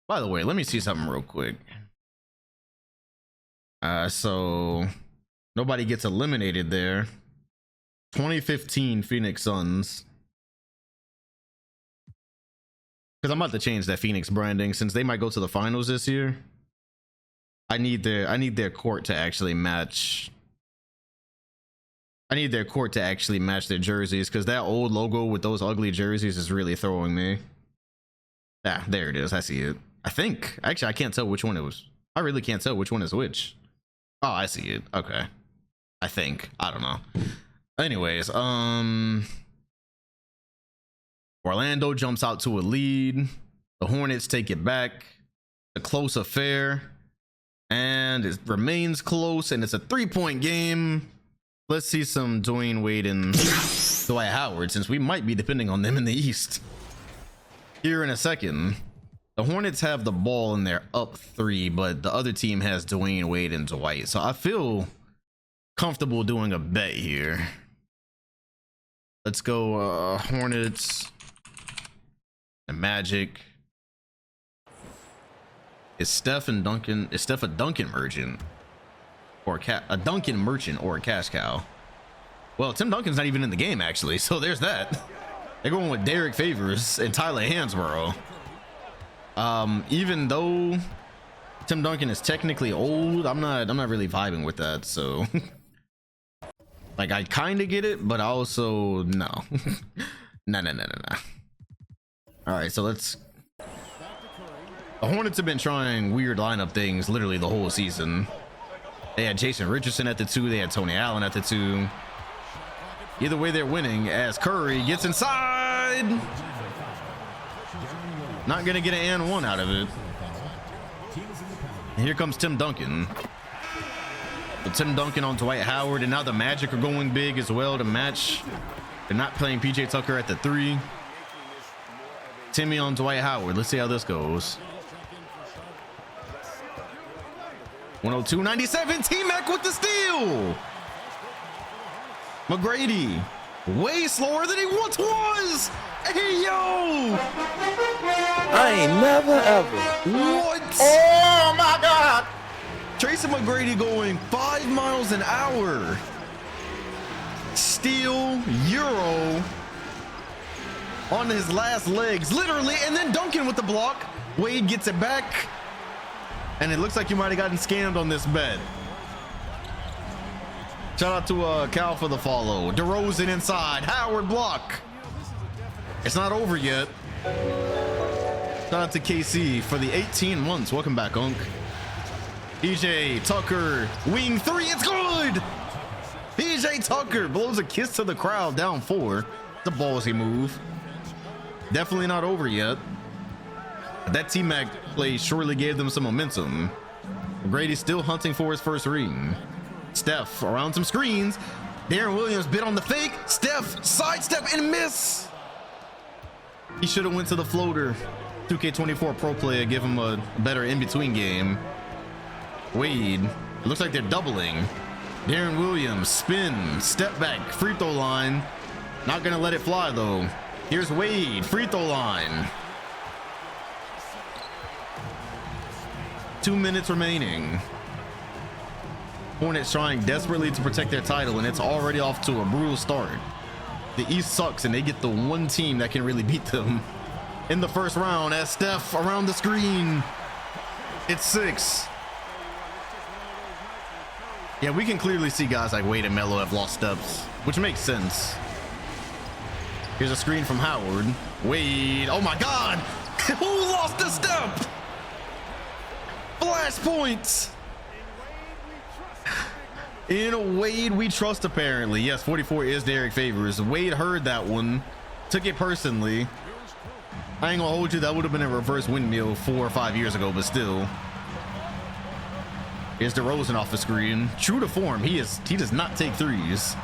A: By the way, let me see something real quick. So nobody gets eliminated there. 2015 Phoenix Suns. Because I'm about to change that Phoenix branding since they might go to the finals this year. I need their court to actually match. I need their court to actually match their jerseys, because that old logo with those ugly jerseys is really throwing me. Ah, there it is. I see it. I think actually I can't tell which one it was. I really can't tell which one is which. Oh, I see it. Okay. I think. I don't know. Anyways, Orlando jumps out to a lead. The Hornets take it back. A close affair. And it remains close, and it's a 3-point game. Let's see some Dwayne Wade and Dwight Howard, since we might be depending on them in the East here in a second. The Hornets have the ball and they're up 3, but the other team has Dwayne Wade and Dwight. So I feel comfortable doing a bet here. Let's go Hornets and Magic. Is Steph a Duncan merchant or a Duncan merchant or a cash cow? Well, Tim Duncan's not even in the game actually, so there's that. They're going with Derek Favors and Tyler Hansborough. Even though Tim Duncan is technically old, I'm not really vibing with that. So, like, I kind of get it, but also no, no. All right, so let's. The Hornets have been trying weird lineup things literally the whole season. They had Jason Richardson at the 2. They had Tony Allen at the 2. Either way, they're winning as Curry gets inside. Not gonna get an and one out of it. And here comes Tim Duncan. But Tim Duncan on Dwight Howard, and now the Magic are going big as well to match. They're not playing PJ Tucker at the 3. Timmy on Dwight Howard. Let's see how this goes. 102.97. T-Mac with the steal. McGrady way slower than he once was. Hey, yo.
G: I ain't never ever.
A: What?
G: Oh my God.
A: Tracy McGrady going 5 miles an hour. Steal, Euro on his last legs, literally, and then Duncan with the block. Wade gets it back, and it looks like you might have gotten scammed on this bet. Shout out to Cal for the follow. DeRozan inside, Howard block. It's not over yet. Shout out to KC for the 18 months. Welcome back, Unk. PJ Tucker, wing 3, it's good. PJ Tucker blows a kiss to the crowd, down 4. It's a ballsy move. Definitely not over yet. But that T-Mac play surely gave them some momentum. Grady's still hunting for his first ring. Steph around some screens. Darren Williams bit on the fake. Steph sidestep and miss. He should have went to the floater. 2K24 pro player give him a better in-between game. Wade, it looks like they're doubling. Darren Williams, spin, step back, free throw line. Not gonna let it fly though. Here's Wade, free throw line. 2 minutes remaining. Hornets trying desperately to protect their title, and it's already off to a brutal start. The East sucks, and they get the one team that can really beat them in the first round. As Steph around the screen, it's 6. Yeah, we can clearly see guys like Wade and Melo have lost steps, which makes sense. Here's a screen from Howard. Wade, oh my God, who lost a step? Flash points. In Wade we trust, apparently. Yes, 44 is Derek Favors. Wade heard that one, took it personally. I ain't gonna hold you, that would have been a reverse windmill 4 or 5 years ago, but still. Here's DeRozan off the screen. True to form, he does not take threes.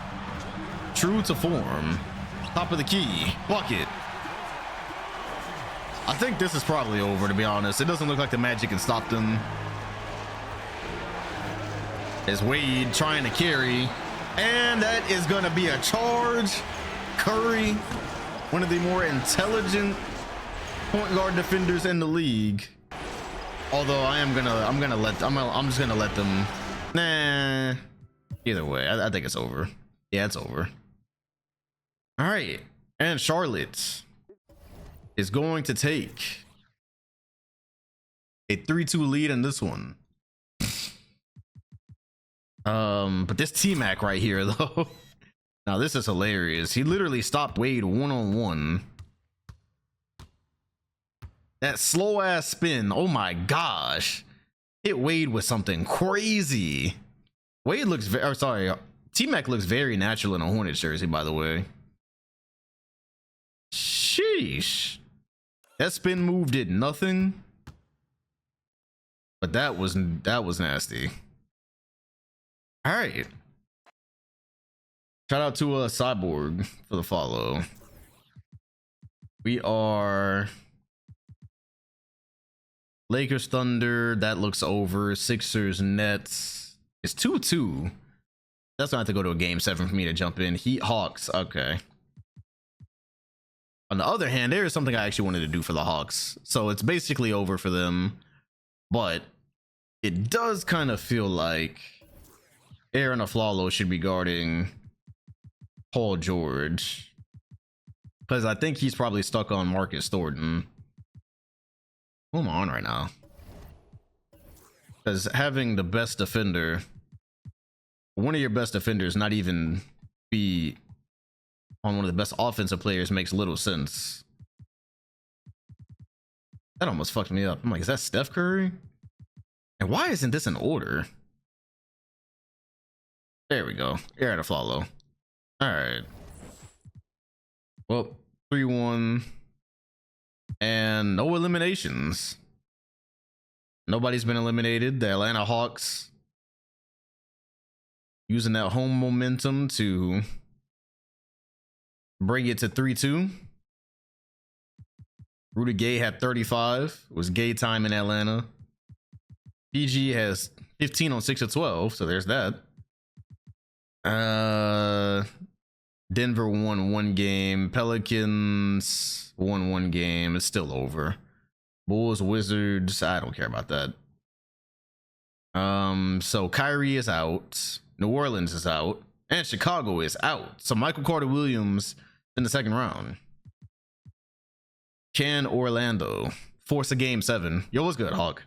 A: True to form. Top of the key, bucket. I think this is probably over, to be honest. It doesn't look like the Magic can stop them. Is Wade trying to carry, and that is gonna be a charge. Curry, one of the more intelligent point guard defenders in the league. Although I'm just gonna let them. Nah. Either way, I think it's over. Yeah, it's over. All right, and Charlotte is going to take a 3-2 lead in this one. But this T-Mac right here though. Now this is hilarious. He literally stopped Wade one-on-one. That slow ass spin. Oh my gosh. Hit Wade with something crazy. Wade looks T-Mac looks very natural in a Hornets jersey, by the way. Sheesh. That spin move did nothing. But that was nasty. All right. Shout out to Cyborg for the follow. We are Lakers Thunder. That looks over. Sixers Nets. It's 2-2. That's gonna have to go to a game 7 for me to jump in. Heat Hawks. Okay. On the other hand, there is something I actually wanted to do for the Hawks. So it's basically over for them. But it does kind of feel like Aaron Aflalo should be guarding Paul George, because I think he's probably stuck on Marcus Thornton. Who am I on right now? Because having the best defender, one of your best defenders, not even be on one of the best offensive players makes little sense. That almost fucked me up. I'm like, is that Steph Curry? And why isn't this in order? There we go. Aaron Aflalo. All right. Well, 3-1. And no eliminations. Nobody's been eliminated. The Atlanta Hawks using that home momentum to bring it to 3-2. Rudy Gay had 35. It was Gay time in Atlanta. PG has 15 on 6 of 12, so there's that. Denver won 1 game. Pelicans won 1 game. It's still over. Bulls, Wizards, I don't care about that. So Kyrie is out. New Orleans is out. And Chicago is out. So Michael Carter Williams in the second round. Can Orlando force a game 7? Yo, what's good, Hawk?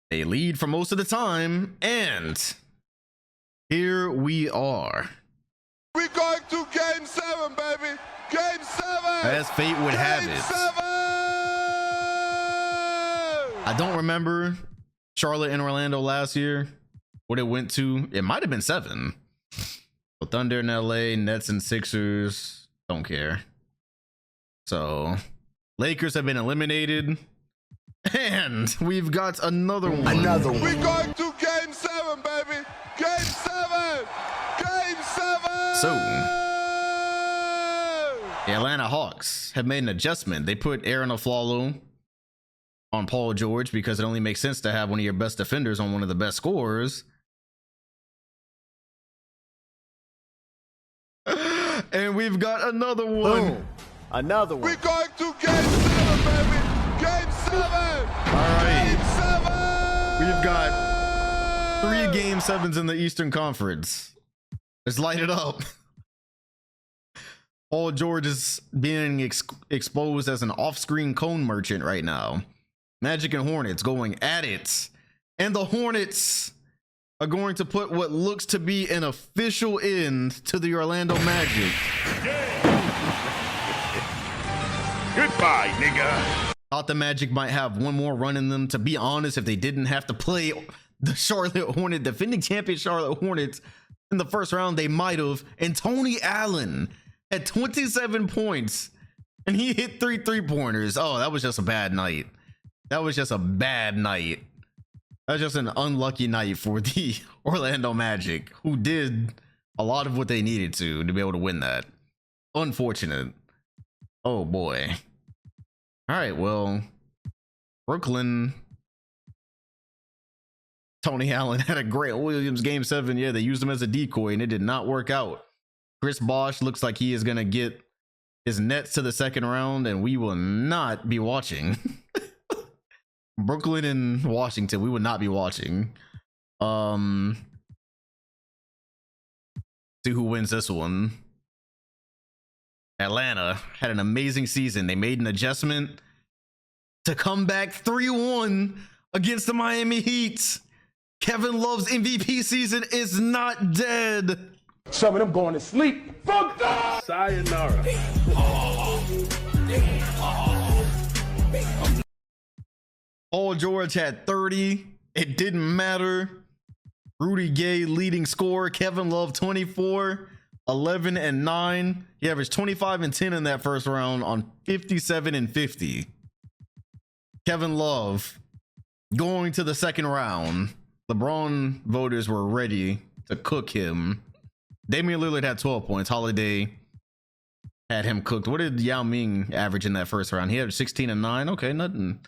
A: They lead for most of the time, and here we are.
K: We're going to game 7, baby. Game 7.
A: As fate would have it.
K: 7.
A: I don't remember Charlotte and Orlando last year. What it went to. It might have been 7. So Thunder in LA, Nets and Sixers. Don't care. So Lakers have been eliminated. And we've got another one.
K: We're going to game 7, baby. Game 7. Game 7.
A: So the Atlanta Hawks have made an adjustment. They put Aaron Aflalo on Paul George because it only makes sense to have one of your best defenders on one of the best scorers. And we've got another one.
E: Boom. Another one.
K: We're going to game 7, baby. Game 7.
A: All right.
K: Game 7.
A: We've got 3 game 7s in the Eastern Conference. Let's light it up. Paul George is being exposed as an off-screen cone merchant right now. Magic and Hornets going at it. And the Hornets are going to put what looks to be an official end to the Orlando Magic.
B: Goodbye, nigga.
A: Thought the Magic might have one more run in them. To be honest, if they didn't have to play the Charlotte Hornets, defending champion Charlotte Hornets in the first round, they might have. And Tony Allen had 27 points and he hit 3 3-pointers. Oh, that was just a bad night. That was just a bad night. That's just an unlucky night for the Orlando Magic, who did a lot of what they needed to be able to win that. Unfortunate. Oh boy. All right, well, Brooklyn. Tony Allen had a Grant Williams game 7. Yeah, they used him as a decoy and it did not work out. Chris Bosh looks like he is going to get his Nets to the second round and we will not be watching. Brooklyn and Washington, we would not be watching. See who wins this one. Atlanta had an amazing season. They made an adjustment to come back 3-1 against the Miami Heat. Kevin Love's MVP season is not dead.
C: Some of them going to sleep. Fuck up.
G: Sayonara.
A: Paul George had 30. It didn't matter. Rudy Gay leading scorer. Kevin Love 24, 11 and 9. He averaged 25 and 10 in that first round on 57 and 50. Kevin Love going to the second round. LeBron voters were ready to cook him. Damian Lillard had 12 points. Holiday had him cooked. What did Yao Ming average in that first round? He had 16 and 9. Okay, nothing.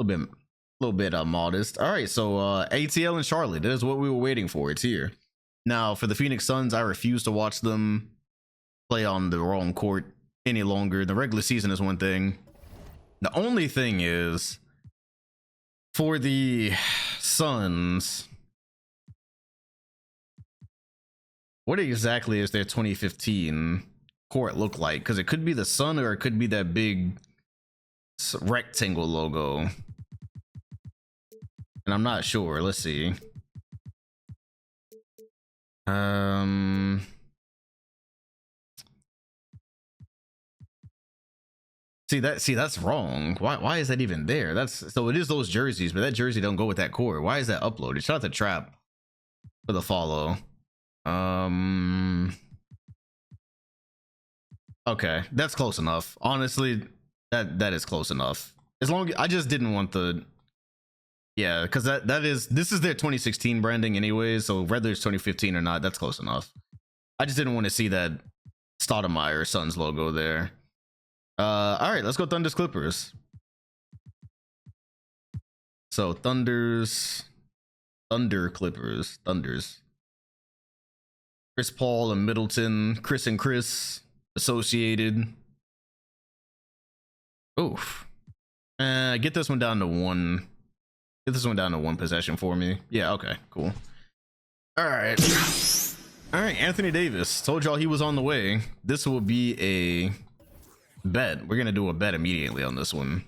A: A little bit modest. All right, so ATL and Charlotte. That is what we were waiting for. It's here. Now, for the Phoenix Suns, I refuse to watch them play on the wrong court any longer. The regular season is one thing. The only thing is, for the Suns, what exactly is their 2015 court look like? Because it could be the sun or it could be that big rectangle logo. And I'm not sure. Let's see. See, that's wrong. Why is that even there? That's so it is those jerseys, but that jersey don't go with that core. Why is that uploaded? Shout out to Trap for the follow. Okay, that's close enough. Honestly, that is close enough. As long as I just didn't want the, yeah, because this is their 2016 branding anyway. So whether it's 2015 or not, that's close enough. I just didn't want to see that Stoudemire Suns logo there. All right, let's go Thunders Clippers. So Thunder Clippers, Thunders. Chris Paul and Middleton, Chris and Chris associated. Oof. Get this one down to one. Get this one down to one possession for me. Yeah, okay, cool. All right. All right, Anthony Davis. Told y'all he was on the way. This will be a bet. We're gonna do a bet immediately on this one.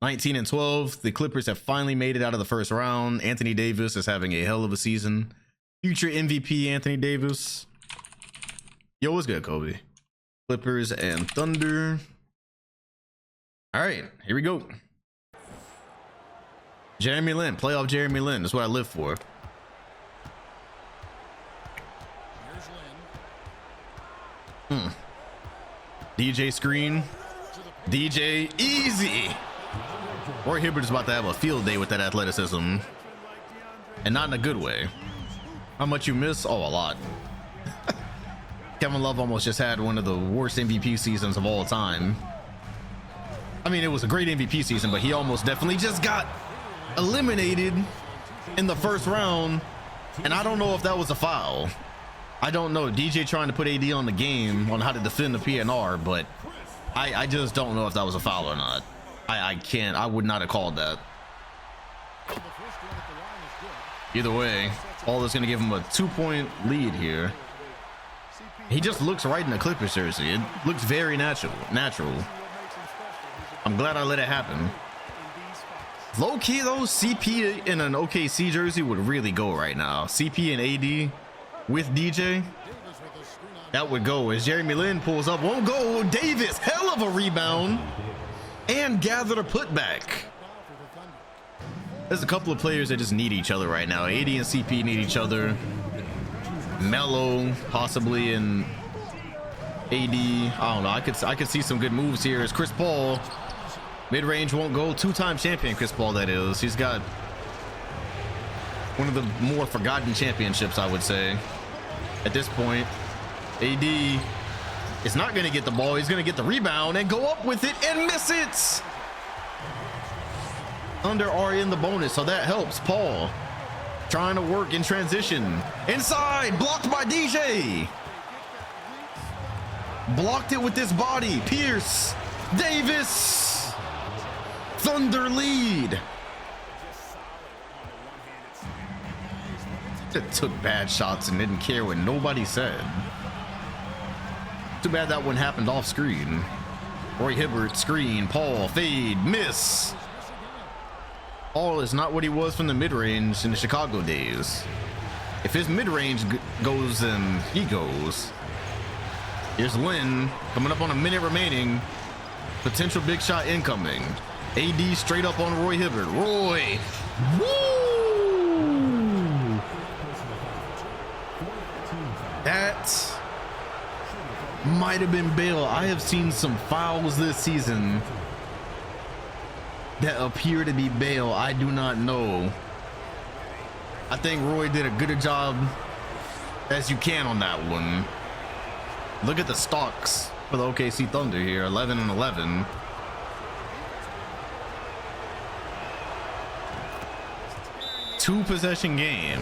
A: 19 and 12. The Clippers have finally made it out of the first round. Anthony Davis is having a hell of a season. Future MVP Anthony Davis. Yo, what's good, Kobe? Clippers and Thunder. All right, here we go. Jeremy Lin, playoff Jeremy Lin. That's what I live for. DJ screen. DJ easy. Roy Hibbert is about to have a field day with that athleticism. And not in a good way. How much you miss? Oh, a lot. Kevin Love almost just had one of the worst MVP seasons of all time. I mean, it was a great MVP season, but he almost definitely just got eliminated in the first round. And I don't know if that was a foul. I don't know. DJ trying to put AD on the game on how to defend the PNR, but I just don't know if that was a foul or not. I would not have called that. Either way, Paul is going to give him a 2-point lead here. He just looks right in the Clippers jersey. It looks very natural. I'm glad I let it happen. Low key though, CP in an OKC jersey would really go right now. CP and AD with DJ, that would go. As Jeremy Lin pulls up, won't go. Davis, hell of a rebound and gathered a putback. There's a couple of players that just need each other right now. AD and CP need each other. Melo possibly, and AD, I don't know. I could see some good moves here. As Chris Paul, mid-range won't go. Two-time champion Chris Paul, that is. He's got one of the more forgotten championships, I would say, at this point. AD is not going to get the ball. He's going to get the rebound and go up with it and miss it. Thunder are in the bonus, so that helps. Paul trying to work in transition. Inside, blocked by DJ. Blocked it with his body. Pierce, Davis. Thunder lead. Just took bad shots and didn't care what nobody said. Too bad that one happened off screen. Roy Hibbert, screen, Paul, fade, miss. Paul is not what he was from the mid-range in the Chicago days. If his mid-range goes, then he goes. Here's Lin coming up on a minute remaining. Potential big shot incoming. AD straight up on Roy Hibbert. Roy, woo! That might have been bail. I have seen some fouls this season that appear to be bail. I do not know. I think Roy did a good job as you can on that one. Look at the stocks for the OKC Thunder here, 11 and 11. Two possession game.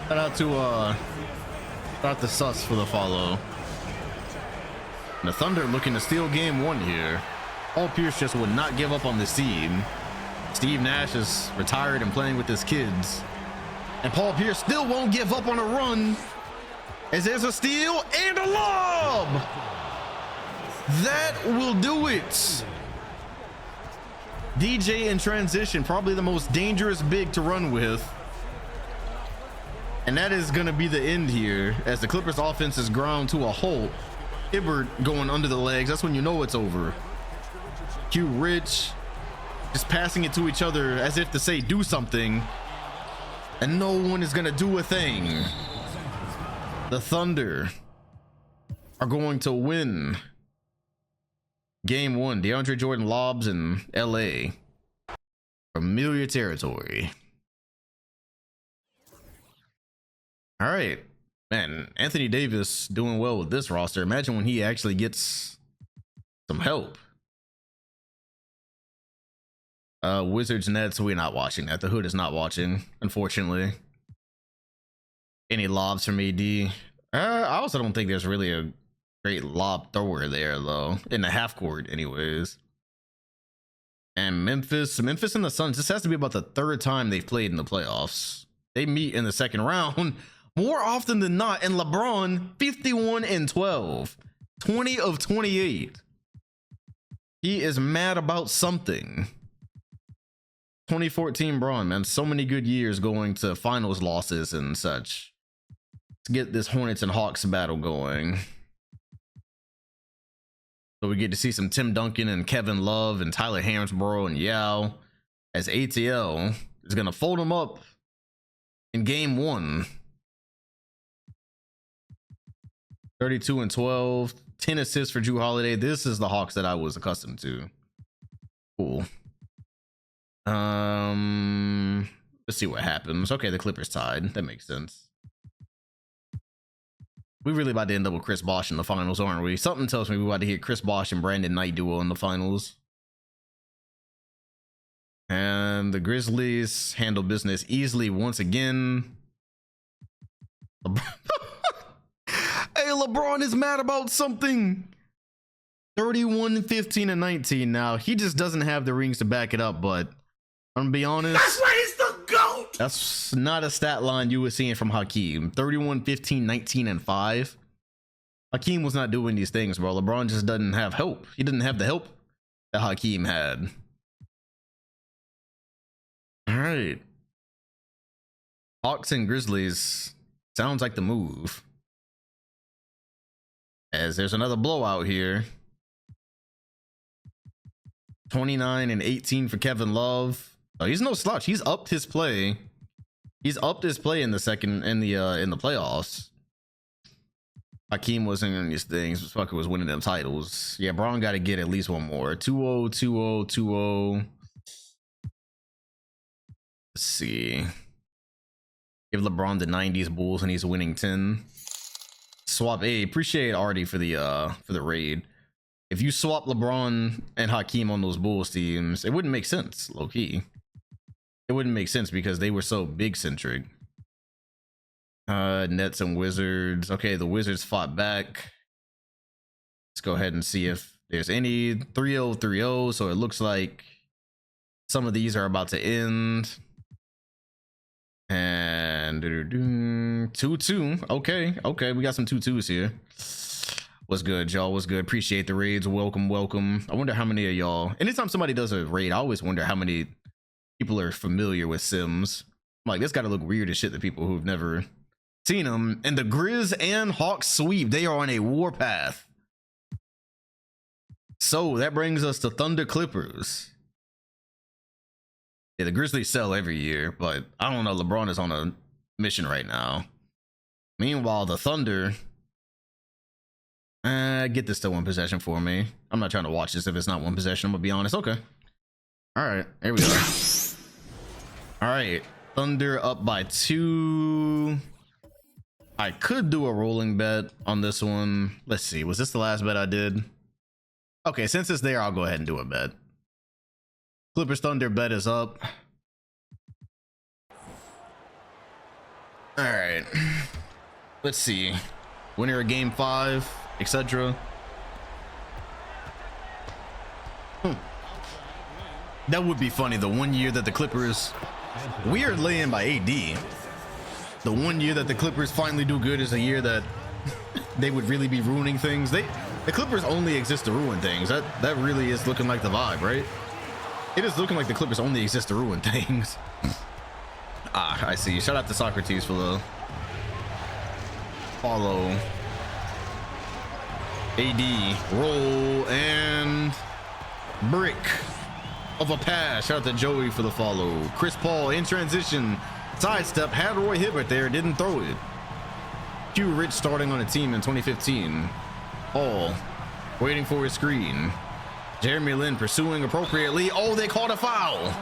A: Shout out to Sus for the follow. And the Thunder looking to steal game one here. Paul Pierce just would not give up on this team. Steve Nash is retired and playing with his kids. And Paul Pierce still won't give up on a run. As there's a steal and a lob. That will do it. DJ in transition, probably the most dangerous big to run with. And that is going to be the end here as the Clippers offense is ground to a halt. Hibbert going under the legs. That's when you know it's over. Q Rich just passing it to each other as if to say do something, and no one is gonna do a thing. The Thunder are going to win game 1. DeAndre Jordan lobs in LA. Familiar territory. All right, man. Anthony Davis doing well with this roster. Imagine when he actually gets some help. Wizards Nets, we're not watching that. The hood is not watching, unfortunately. Any lobs from AD? I also don't think there's really a great lob thrower there, though, in the half court anyways. And Memphis and the Suns, this has to be about the 3rd time they've played in the playoffs. They meet in the 2nd round more often than not, and LeBron 51-12, 20 of 28. He is mad about something. 2014 Braun, man, so many good years going to finals losses and such. Let's get this Hornets and Hawks battle going. So we get to see some Tim Duncan and Kevin Love and Tyler Hansbrough and Yao as ATL is going to fold them up in game 1. 32-12, 10 assists for Jrue Holiday. This is the Hawks that I was accustomed to. Cool. Let's see what happens. Okay, the Clippers tied. That makes sense. We really about to end up with Chris Bosh in the finals, aren't we? Something tells me we're about to hit Chris Bosh and Brandon Knight duo in the finals. And the Grizzlies handle business easily once again. Hey, LeBron is mad about something. 31-15-19 now. He just doesn't have the rings to back it up, but I'm gonna be honest.
F: That's why he's the GOAT!
A: That's not a stat line you were seeing from Hakeem. 31-15-19-5. Hakeem was not doing these things, bro. LeBron just doesn't have help. He didn't have the help that Hakeem had. All right. Hawks and Grizzlies sounds like the move. As there's another blowout here. 29-18 for Kevin Love. Oh, he's no slouch. He's upped his play. He's upped his play in the playoffs. Hakeem wasn't in these things. Fucker was winning them titles. Yeah, Braun got to get at least one more. 2-0, 2-0, 2-0. Let's see. Give LeBron the 90s Bulls and he's winning 10. Swap A. Appreciate Artie for the raid. If you swap LeBron and Hakeem on those Bulls teams, it wouldn't make sense, low key. It wouldn't make sense because they were so big centric. Nets and Wizards. Okay, the Wizards fought back. Let's go ahead and see if there's any 3-0, 3-0. So it looks like some of these are about to end. And 2-2. Okay, we got some 2-2s here. What's good, y'all? What's good? Appreciate the raids. Welcome. I wonder how many of y'all, anytime somebody does a raid, I always wonder how many people are familiar with Sims. I'm like, this gotta look weird as shit to people who've never seen them. And the Grizz and Hawks sweep, they are on a warpath. So that brings us to Thunder Clippers. Yeah, the Grizzlies sell every year, but I don't know. LeBron is on a mission right now. Meanwhile, the Thunder, get this to one possession for me. I'm not trying to watch this if it's not one possession. I'm gonna be honest. Okay. All right, here we go. All right, Thunder up by 2. I could do a rolling bet on this one. Let's see. Was this the last bet I did? Okay, since it's there, I'll go ahead and do a bet. Clippers Thunder bet is up. All right. Let's see. Winner of game 5, etc. That would be funny. The one year that the Clippers, we are laying by AD. The one year that the Clippers finally do good is a year that they would really be ruining things. The Clippers only exist to ruin things. That really is looking like the vibe, right? It is looking like the Clippers only exist to ruin things. I see. Shout out to Socrates for the follow. AD roll and brick of a pass. Shout out to Joey for the follow. Chris Paul in transition, sidestep, had Roy Hibbert there, didn't throw it. Q Rich starting on a team in 2015. Paul waiting for his screen. Jeremy Lin pursuing appropriately. Oh, they called a foul.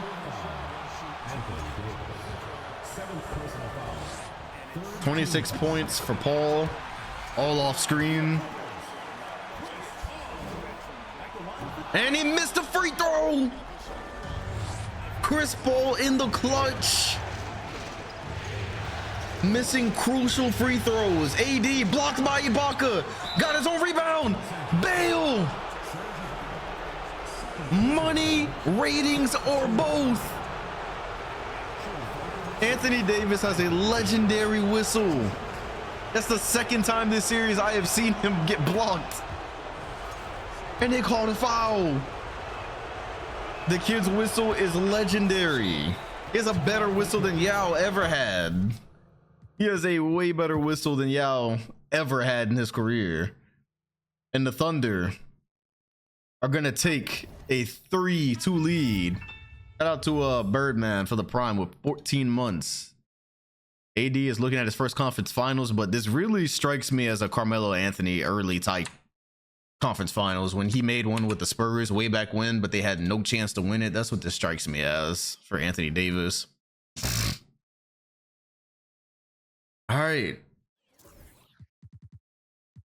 A: .26 points for Paul, all off screen. And he missed a free throw. Chris Paul in the clutch. Missing crucial free throws. AD blocked by Ibaka. Got his own rebound. Bale. Money, ratings, or both. Anthony Davis has a legendary whistle. That's the second time this series I have seen him get blocked. And they called a foul. The kid's whistle is legendary. He has a better whistle than Yao ever had. He has a way better whistle than Yao ever had in his career. And the Thunder are gonna take a 3-2 lead. Shout out to Birdman for the prime with 14 months. AD is looking at his first conference finals, but this really strikes me as a Carmelo Anthony early type conference finals when he made one with the Spurs way back when, but they had no chance to win it. That's what this strikes me as for Anthony Davis. All right.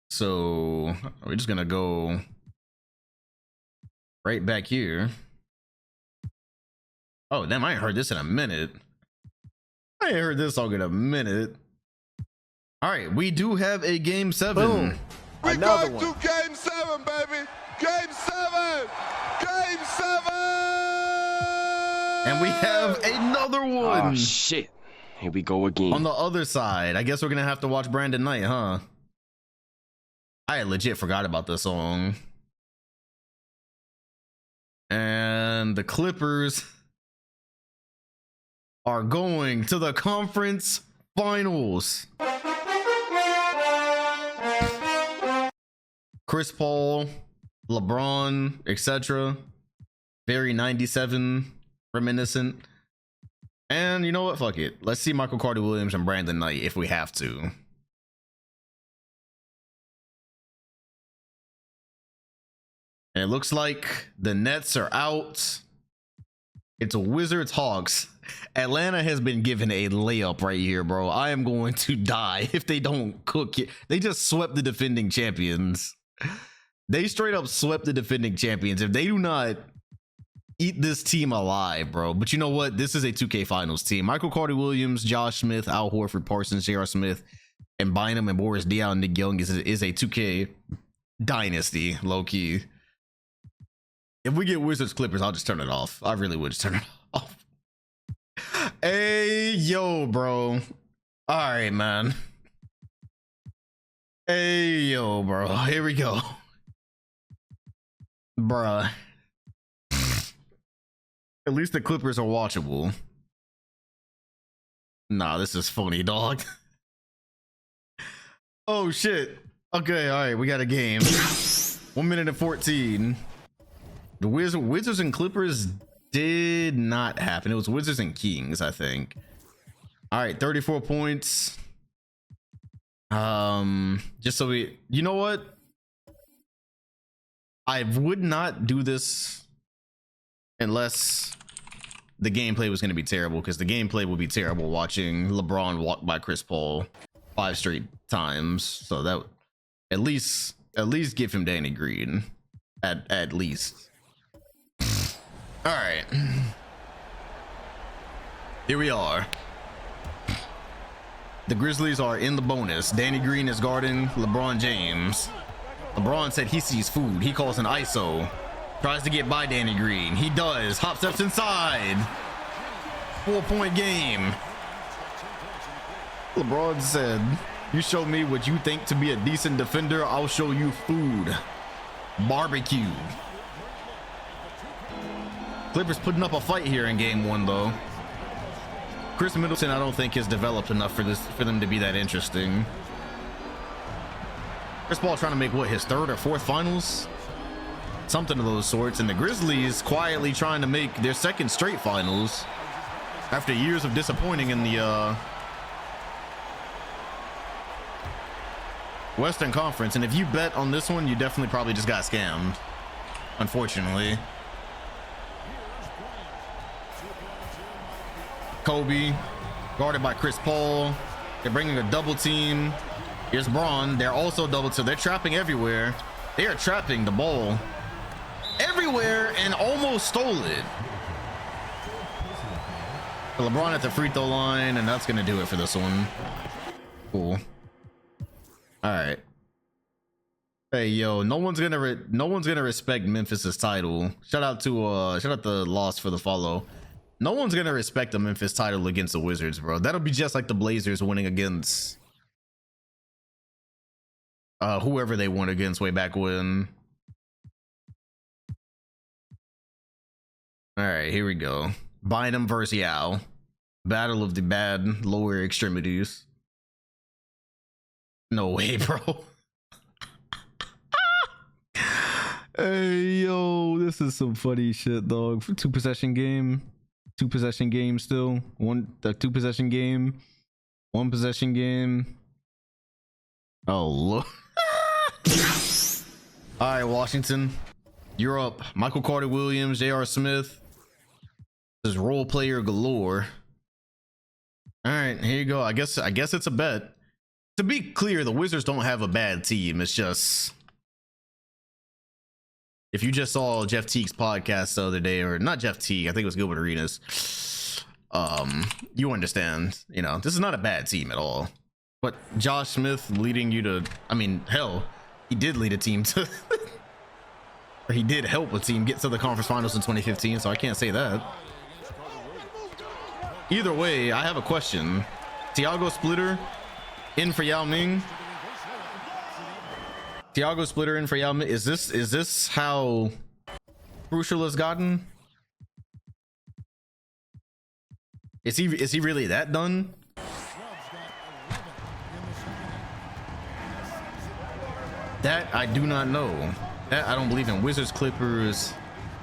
A: So we're just gonna go right back here. Oh, damn, I ain't heard this in a minute. I ain't heard this song in a minute. All right, we do have a game 7.
K: Boom. We
E: Another
K: going
E: one.
K: to game 7, baby. Game 7. Game 7.
A: And we have another one.
H: Oh, shit. Here we go again.
A: On the other side. I guess we're gonna have to watch Brandon Knight, huh? I legit forgot about this song. And the Clippers are going to the conference finals. Chris Paul, LeBron, etc. Very 97 reminiscent. And you know what? Fuck it. Let's see Michael Carter Williams and Brandon Knight if we have to. And it looks like the Nets are out. It's a Wizards Hawks. Atlanta has been given a layup right here, bro. I am going to die if they don't cook it. They just swept the defending champions. They straight up swept the defending champions. If they do not eat this team alive, bro. But you know what? This is a 2K Finals team. Michael Carter Williams, Josh Smith, Al Horford, Parsons, J.R. Smith, and Bynum and Boris Diaw and Nick Young is a 2K dynasty, low-key. If we get Wizards Clippers, I'll just turn it off. I really would just turn it off. Hey, yo, bro. All right, man. Hey, yo, bro. Here we go. Bruh. At least the Clippers are watchable. Nah, this is funny, dog. Oh, shit. Okay, all right. We got a game. 1 minute and 14. The Wizards and Clippers did not happen. It was Wizards and Kings, I think. All right, 34 points. Just so we, you know what? I would not do this unless the gameplay was going to be terrible, because the gameplay would be terrible watching LeBron walk by Chris Paul 5 straight times. So that at least give him Danny Green at least. All right, here we are. The Grizzlies are in the bonus. Danny Green is guarding LeBron James. LeBron said he sees food. He calls an ISO. Tries to get by Danny Green. He does. Hop steps inside. 4-point game. LeBron said, "You show me what you think to be a decent defender, I'll show you food. Barbecue." Clippers putting up a fight here in game 1, though. Chris Middleton, I don't think, has developed enough for them to be that interesting. Chris Paul trying to make what, his 3rd or 4th finals, something of those sorts, and the Grizzlies quietly trying to make their 2nd straight finals after years of disappointing in the Western Conference, and if you bet on this one, you definitely probably just got scammed, unfortunately. Kobe, guarded by Chris Paul. They're bringing a double team. Here's Braun. They're also double team. They're trapping everywhere. They are trapping the ball everywhere and almost stole it. LeBron at the free throw line, and that's gonna do it for this one. Cool. All right. Hey yo, no one's gonna respect Memphis's title. Shout out the loss for the follow. No one's gonna respect the Memphis title against the Wizards, bro. That'll be just like the Blazers winning against whoever they won against way back when. All right, here we go. Bynum versus Yao. Battle of the bad lower extremities. No way, bro. Hey yo, this is some funny shit, dog. Two possession game still. Two possession game. One possession game. Oh look. All right, Washington, you're up. Michael Carter Williams, J.R. Smith. This is role player galore. All right, here you go. I guess it's a bet. To be clear, the Wizards don't have a bad team. It's just, if you just saw Jeff Teague's podcast the other day, or not Jeff Teague, I think it was Gilbert Arenas, you understand, you know, this is not a bad team at all. But Josh Smith leading you to, I mean, hell, he did lead a team to, or he did help a team get to the conference finals in 2015, so I can't say that. Either way, I have a question. Thiago Splitter in for Yao Ming. Thiago Splitter in for Yao Ming. Is this how crucial it's gotten? Is he really that done? That I do not know. That I don't believe in. Wizards Clippers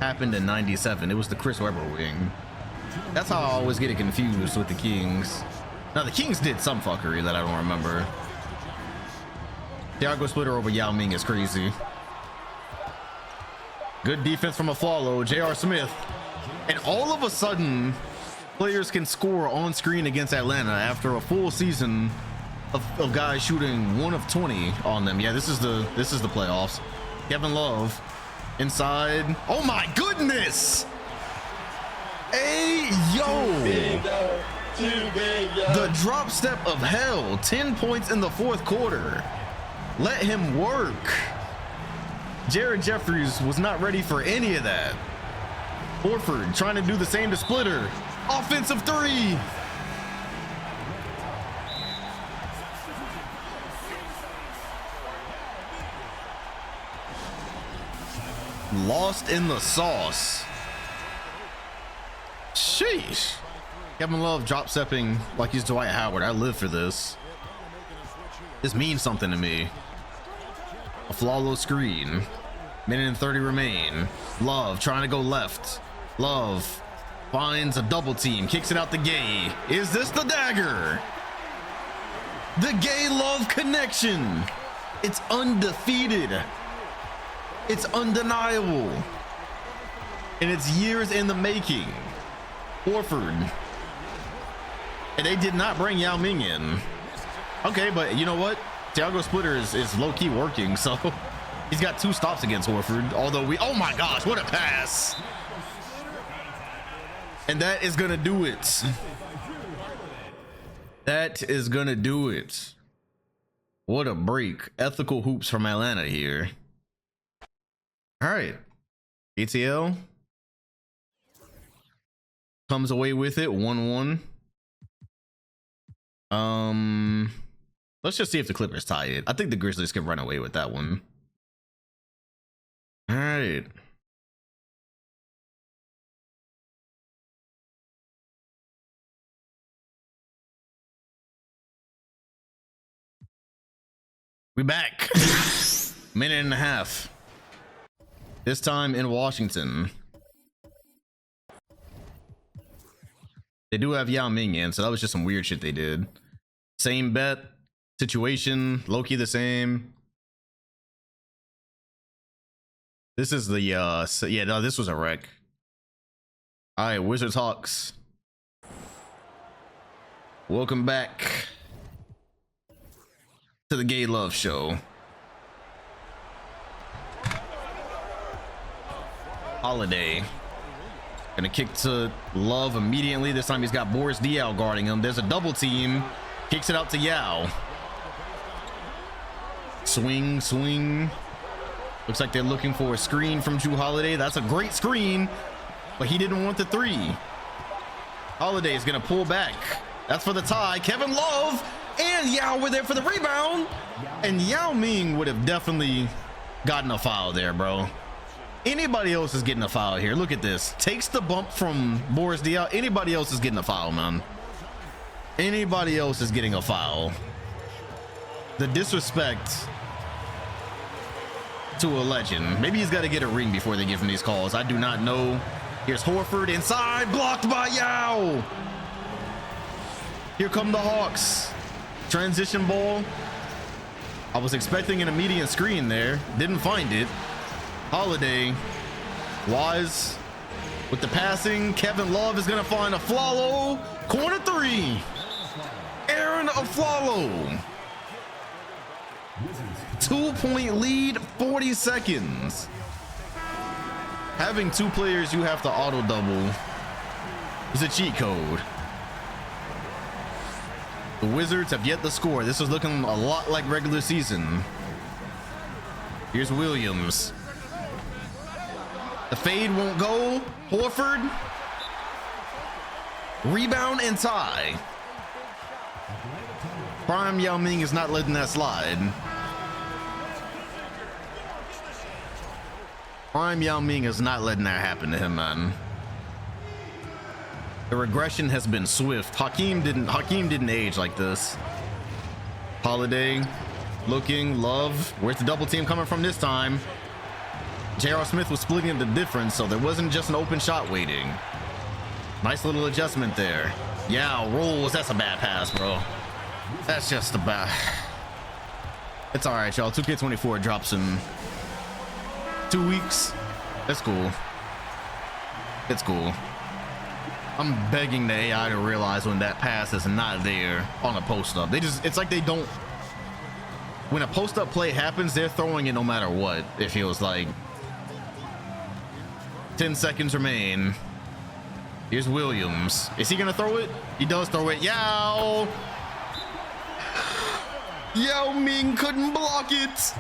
A: happened in '97. It was the Chris Webber wing. That's how I always get it confused with the Kings. Now the Kings did some fuckery that I don't remember. Thiago Splitter over Yao Ming is crazy. Good defense from Aflalo, J.R. Smith. And all of a sudden, players can score on screen against Atlanta after a full season of guys shooting 1 of 20 on them. Yeah, this is the playoffs. Kevin Love inside. Oh my goodness! Hey yo! The drop step of hell. 10 points in the fourth quarter. Let him work. Jared Jeffries was not ready for any of that. Horford trying to do the same to Splitter. Offensive three. Lost in the sauce. Sheesh. Kevin Love drop stepping like he's Dwight Howard. I live for this. This means something to me. A flawless screen. Minute and 30 remain. Love trying to go left. Love finds a double team. Kicks it out to Gay. Is this the dagger? The Gay Love connection. It's undefeated. It's undeniable. And it's years in the making. Horford. And they did not bring Yao Ming in. Okay, but you know what? Thiago Splitter is low-key working, so he's got 2 stops against Horford. Although oh my gosh, what a pass. And that is gonna do it. That is gonna do it. What a break. Ethical hoops from Atlanta here. All right. ATL comes away with it 1-1. Let's just see if the Clippers tie it. I think the Grizzlies can run away with that one. All right. We back. Minute and a half. This time in Washington. They do have Yao Ming in, so that was just some weird shit they did. Same bet. situation. Loki the same. This is the yeah, no, this was a wreck. All right, Wizards Hawks. Welcome back to the Gay Love Show. Holiday gonna kick to Love immediately. This time he's got Boris Diaw guarding him. There's a double team. Kicks it out to Yao. Swing, swing. Looks like they're looking for a screen from Drew Holiday. That's a great screen, but he didn't want the three. Holiday is gonna pull back. That's for the tie. Kevin Love and Yao were there for the rebound, and Yao Ming would have definitely gotten a foul there, bro. Anybody else is getting a foul here. Look at this. Takes the bump from Boris Diaw. Anybody else is getting a foul, man. Anybody else is getting a foul. The disrespect to a legend. Maybe he's got to get a ring before they give him these calls. I do not know. Here's Horford inside, blocked by Yao. Here come the Hawks. Transition ball. I was expecting an immediate screen there. Didn't find it. Holiday, Wise with the passing. Kevin Love is gonna find Aflalo. Corner three. Aaron Aflalo. 2-point lead, 40 seconds. Having two players you have to auto double is a cheat code. The Wizards have yet to score. This is looking a lot like regular season. Here's Williams. The fade won't go. Horford. Rebound and tie. Prime Yao Ming is not letting that slide. Prime Yao Ming is not letting that happen to him, man. The regression has been swift. Hakeem didn't age like this. Holiday looking. Love. Where's the double team coming from this time? J.R. Smith was splitting the difference, so there wasn't just an open shot waiting. Nice little adjustment there. Yeah, rolls. That's a bad pass, bro. That's just a bad. It's all right, y'all. 2K24 drops in 2 weeks. That's cool. It's cool. I'm begging the AI to realize when that pass is not there on a post-up. It's like they don't. When a post-up play happens, they're throwing it no matter what. It feels like. 10 seconds remain. Here's Williams. Is he gonna throw it? He does throw it. Yao! Yao Ming couldn't block it.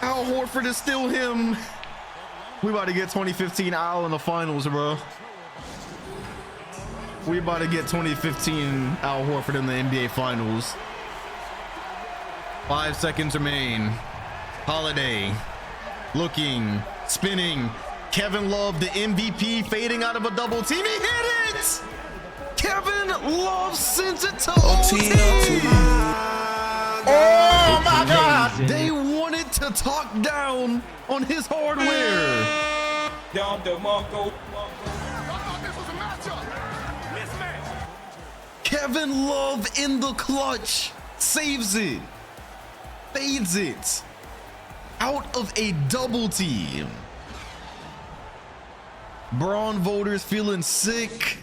A: Al Horford is still him. We about to get 2015 Al in the finals, bro. We about to get 2015 Al Horford in the NBA finals. 5 seconds remain. Holiday looking, spinning. Kevin Love, the MVP, fading out of a double team. He hit it! Kevin Love sends it to OT. Oh my God! They wanted to talk down on his hardware. Kevin Love in the clutch. Saves it. Fades it. Out of a double team. Braun voters feeling sick.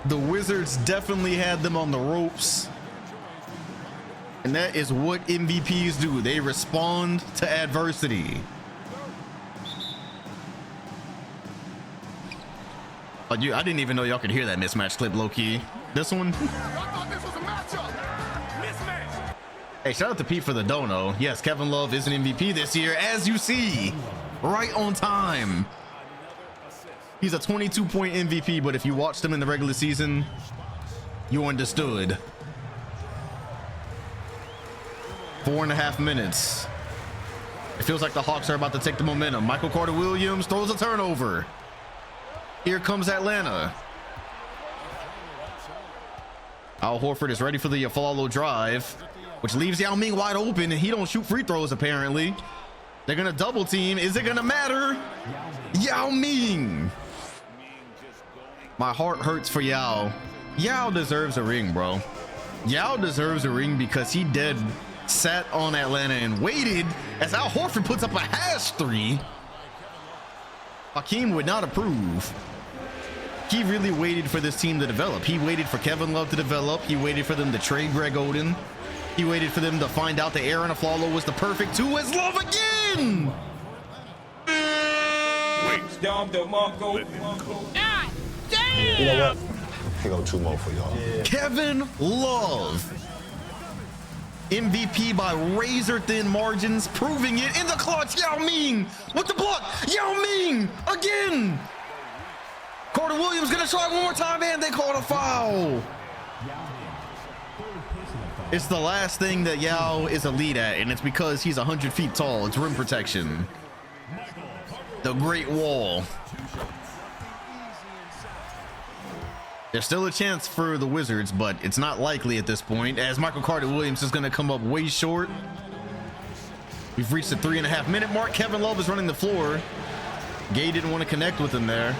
A: The Wizards definitely had them on the ropes. And that is what MVPs do. They respond to adversity. Oh, I didn't even know y'all could hear that mismatch clip, low-key. This one? Hey, shout out to Pete for the dono. Yes, Kevin Love is an MVP this year, as you see. Right on time. He's a 22-point MVP, but if you watched him in the regular season, you understood. 4.5 minutes. It feels like the Hawks are about to take the momentum. Michael Carter Williams throws a turnover. Here comes Atlanta. Al Horford is ready for the Aflalo drive, which leaves Yao Ming wide open, and he don't shoot free throws apparently. They're gonna double team. Is it gonna matter? Yao Ming. My heart hurts for Yao. Yao deserves a ring, bro. Yao deserves a ring because he dead sat on Atlanta and waited as Al Horford puts up a hash three. Hakeem would not approve. He really waited for this team to develop. He waited for Kevin Love to develop. He waited for them to trade Greg Oden. He waited for them to find out that Aaron Aflalo was the perfect two as Love again.
B: Wait,
C: Dom DeMarco.
J: God damn!
I: You know what? Here go 2 more for y'all.
A: Kevin Love. MVP by razor thin margins, proving it in the clutch. Yao Ming with the block. Yao Ming again. Carter Williams gonna try one more time and they called a foul. It's the last thing that Yao is elite at, and it's because he's 100 feet tall. It's rim protection. The Great Wall. There's still a chance for the Wizards, but it's not likely at this point, as Michael Carter Williams is going to come up way short. We've reached the 3.5 minute mark. Kevin Love is running the floor. Gay didn't want to connect with him there.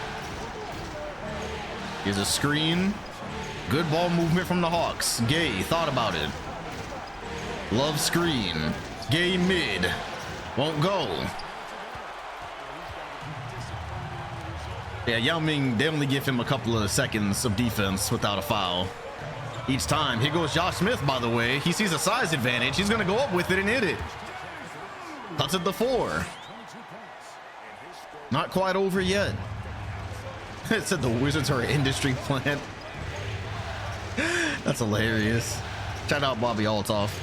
A: Here's a screen. Good ball movement from the Hawks. Gay thought about it. Love screen. Gay mid. Won't go. Yeah, Yao Ming, they only give him a couple of seconds of defense without a foul each time. Here goes Josh Smith, by the way. He sees a size advantage. He's going to go up with it and hit it. Cuts at the 4. Not quite over yet. It said the Wizards are an industry plant. That's hilarious. Shout out Bobby Altoff.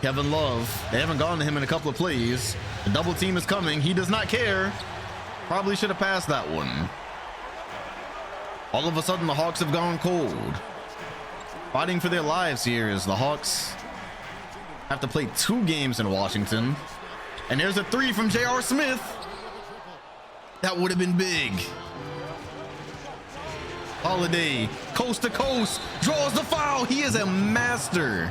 A: Kevin Love, they haven't gone to him in a couple of plays. The double team is coming. He does not care. Probably should have passed that one. All of a sudden, the Hawks have gone cold. Fighting for their lives here as the Hawks have to play 2 games in Washington. And there's a 3 from J.R. Smith. That would have been big. Holiday, coast to coast, draws the foul. He is a master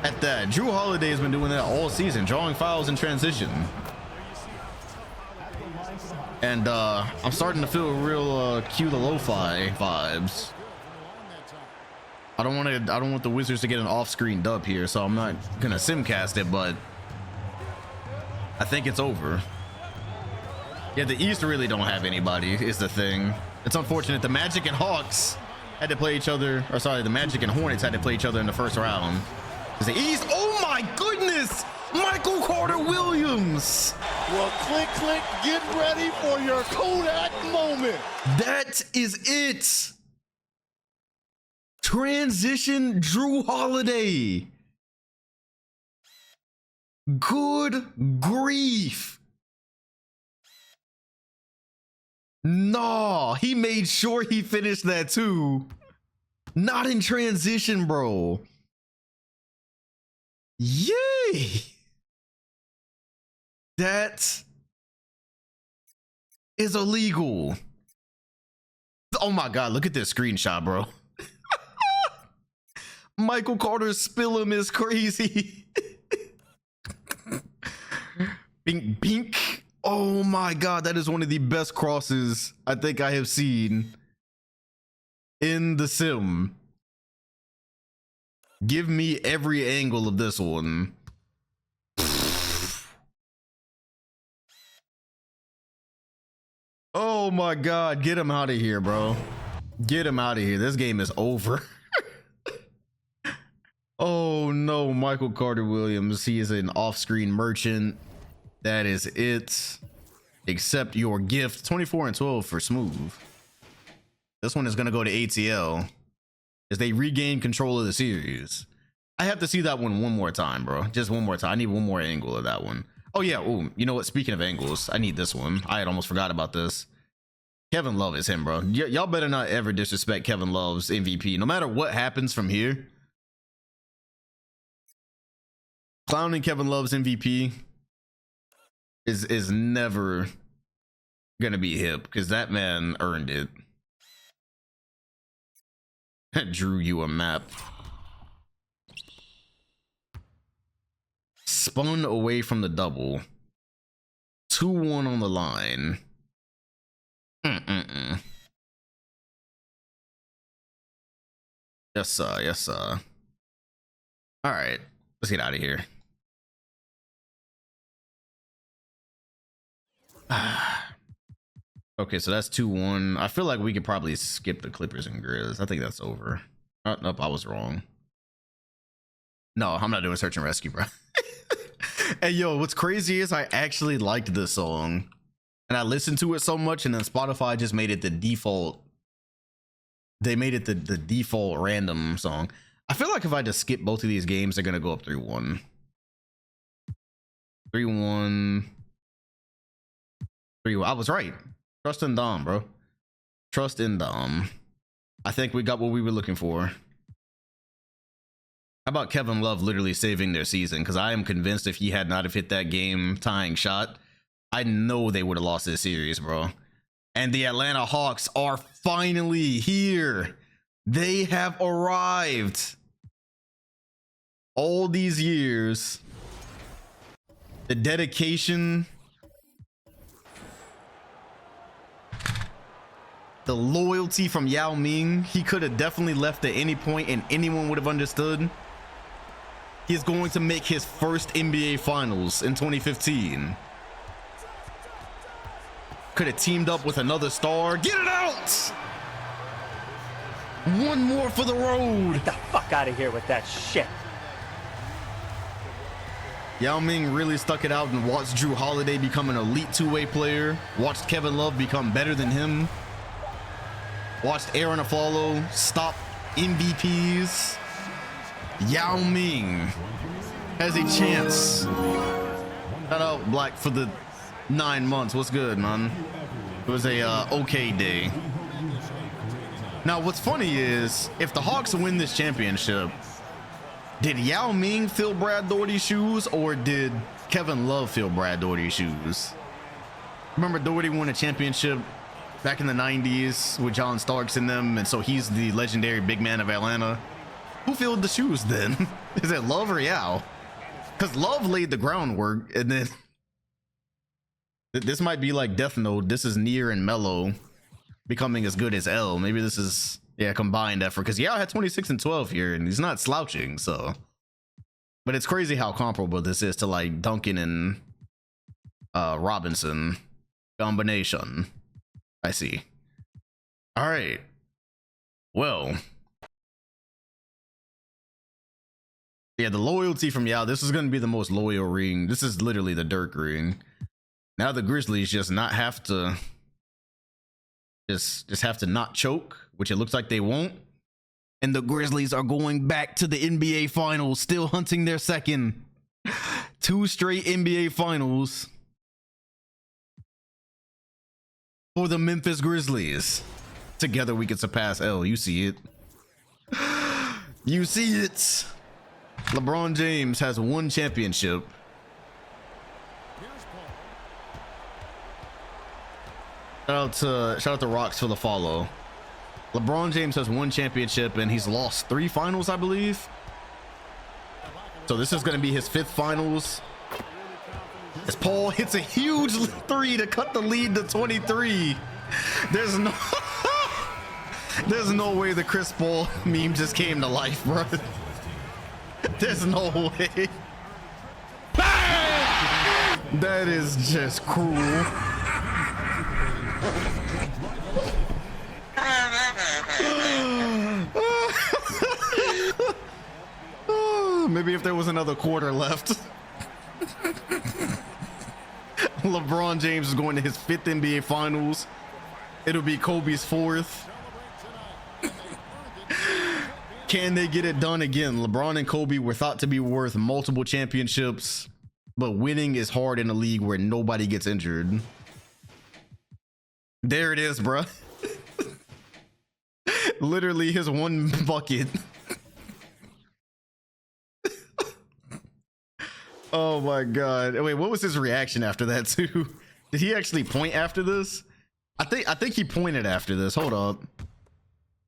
A: at that. Drew Holiday has been doing that all season, drawing fouls in transition. And I'm starting to feel real cue the lo-fi vibes. I don't want the Wizards to get an off-screen dub here, so I'm not gonna simcast it, but I think it's over. Yeah, the East really don't have anybody is the thing. It's unfortunate. The Magic and Hawks had to play each other, or sorry, the Magic and Hornets had to play each other in the first round. The East, oh my goodness, Michael Carter Williams.
K: Well, click, click, get ready for your Kodak moment.
A: That is it. Transition Drew Holiday. Good grief. No, he made sure he finished that too. Not in transition, bro. Yay! That is illegal. Oh my God, look at this screenshot, bro. Michael Carter's spill him is crazy. Bink, bink. Oh my God, that is one of the best crosses I think I have seen in the sim. Give me every angle of this one. Oh my God, get him out of here, bro. Get him out of here. This game is over. Oh no, Michael Carter Williams. He is an off-screen merchant. That is it. Accept your gift. 24-12 for Smooth. This one is going to go to ATL as they regain control of the series. I have to see that one more time, bro. Just one more time. I need one more angle of that one. Oh yeah. Oh, you know what? Speaking of angles, I need this one. I had almost forgot about this. Kevin Love is him, bro. Y'all better not ever disrespect Kevin Love's MVP. No matter what happens from here, clowning Kevin Love's MVP is never gonna be hip, because that man earned it. Drew you a map. Spun away from the double. 2-1 on the line. Yes, sir. Yes, sir. All right, let's get out of here. Okay, so that's 2-1. I feel like we could probably skip the Clippers and Grizz. I think that's over. Oh, nope, I was wrong. No, I'm not doing search and rescue, bro. Hey, yo, what's crazy is I actually liked this song. And I listened to it so much, and then Spotify just made it the default. They made it the default random song. I feel like if I just skip both of these games, they're going to go up 3-1. 3-1. 3-1. I was right. Trust in Dom, bro. Trust in Dom. I think we got what we were looking for. How about Kevin Love literally saving their season? Because I am convinced if he had not have hit that game tying shot, I know they would have lost this series, bro. And the Atlanta Hawks are finally here. They have arrived. All these years, the dedication, the loyalty from Yao Ming. He could have definitely left at any point and anyone would have understood. He's going to make his first NBA Finals in 2015. Could have teamed up with another star. Get it out! One more for the road.
E: Get the fuck out of here with that shit.
A: Yao Ming really stuck it out and watched Drew Holiday become an elite two-way player. Watched Kevin Love become better than him. Watched Aaron Aflalo stop MVPs. Yao Ming has a chance. Shout out Black for the 9 months. What's good, man? It was a okay day. Now, what's funny is if the Hawks win this championship, did Yao Ming fill Brad Daugherty's shoes or did Kevin Love fill Brad Daugherty's shoes? Remember Daugherty won a championship back in the 90s with John Starks in them, and so he's the legendary big man of Atlanta. Who filled the shoes then? Is it Love or Yao? Because Love laid the groundwork, and then this might be like Death Note. This is Nier and Mello becoming as good as L. Maybe this is, yeah, combined effort, because Yao had 26 and 12 here, and he's not slouching, so. But it's crazy how comparable this is to like Duncan and Robinson combination. I see. All right. Well. Yeah, the loyalty from Yao. This is going to be the most loyal ring. This is literally the Dirk ring. Now the Grizzlies just not have to just have to not choke, which it looks like they won't. And the Grizzlies are going back to the NBA Finals, still hunting their second. 2 straight NBA Finals for the Memphis Grizzlies. Together we can surpass L. You see it. You see it. LeBron James has 1 championship. Shout out to Rocks for the follow. LeBron James has 1 championship and he's lost 3 finals, I believe. So this is going to be his 5th finals. As Paul hits a huge 3 to cut the lead to 23. There's no way the Chris Paul meme just came to life, bro. There's no way. That is just cruel. Maybe if there was another quarter left. LeBron James is going to his 5th NBA Finals. It'll be Kobe's 4th. Can they get it done again? LeBron and Kobe were thought to be worth multiple championships, but winning is hard in a league where nobody gets injured. There it is, bruh. Literally his 1 bucket. Oh my god. Wait, what was his reaction after that too? Did he actually point after this? I think he pointed after this. Hold up.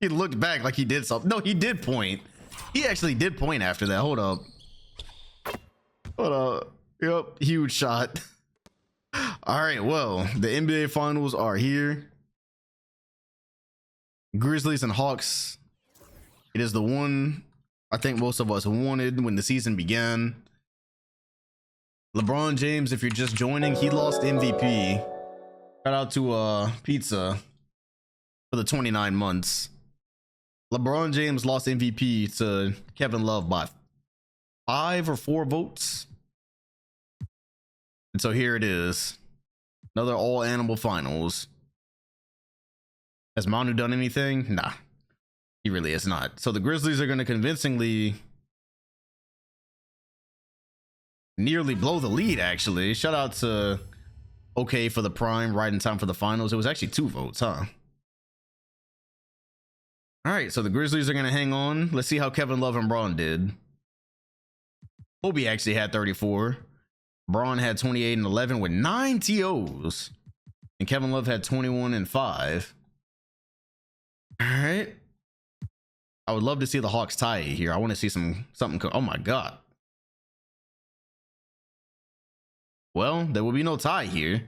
A: He looked back like he did something. No, he did point. He actually did point after that. Hold up. Hold up. Yep, huge shot. All right, well, the NBA Finals are here. Grizzlies and Hawks It is the one I think most of us wanted when the season began. LeBron James, if you're just joining, he lost MVP. Shout out to Pizza for the 29 months. LeBron James lost MVP to Kevin Love by 5 or 4 votes. And so here it is. Another all animal finals. Has Manu done anything? Nah, he really is not. So the Grizzlies are going to convincingly nearly blow the lead, actually. Shout out to OK for the prime, right in time for the finals. It was actually 2 votes, huh? All right, so the Grizzlies are going to hang on. Let's see how Kevin Love and Braun did. Kobe actually had 34. Braun had 28 and 11 with 9 TOs. And Kevin Love had 21 and 5. All right. I would love to see the Hawks tie here. I want to see something. Oh my God. Well, there will be no tie here.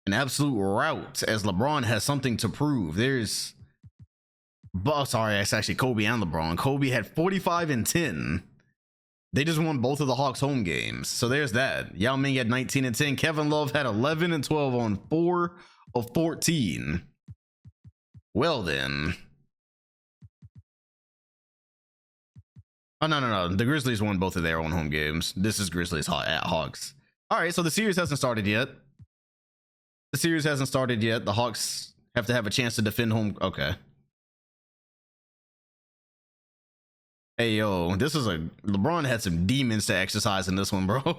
A: An absolute rout as LeBron has something to prove. It's actually Kobe and LeBron. Kobe had 45 and 10. They just won both of the Hawks home games. So there's that. Yao Ming had 19 and 10. Kevin Love had 11 and 12 on 4 of 14. Well then. Oh, no. The Grizzlies won both of their own home games. This is Grizzlies at Hawks. All right, so the series hasn't started yet. The Hawks have to have a chance to defend home. Okay. Hey, yo, LeBron had some demons to exercise in this one, bro.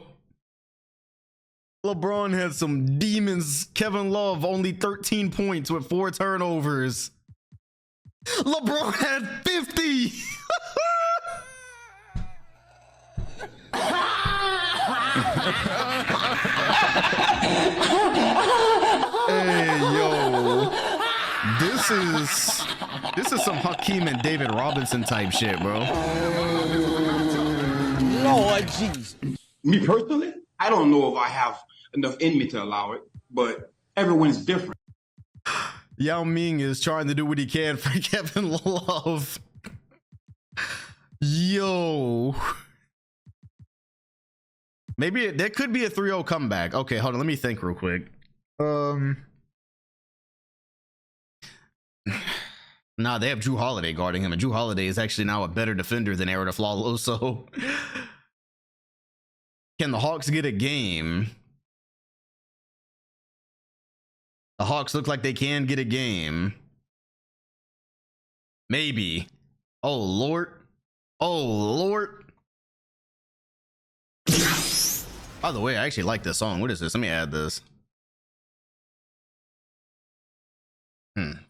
A: LeBron had some demons. Kevin Love only 13 points with 4 turnovers. LeBron had 50. Hey, yo. This is some Hakeem and David Robinson type shit, bro.
F: Lord Jesus.
L: Me personally, I don't know if I have enough in me to allow it, but everyone's different.
A: Yao Ming is trying to do what he can for Kevin Love. Yo. Maybe there could be a 3-0 comeback. Okay, hold on. Let me think real quick. Nah, they have Drew Holiday guarding him, and Drew Holiday is actually now a better defender than Aaron Aflalo. So, can the Hawks get a game? The Hawks look like they can get a game. Maybe. Oh, Lord. Oh, Lord. By the way, I actually like this song. What is this? Let me add this.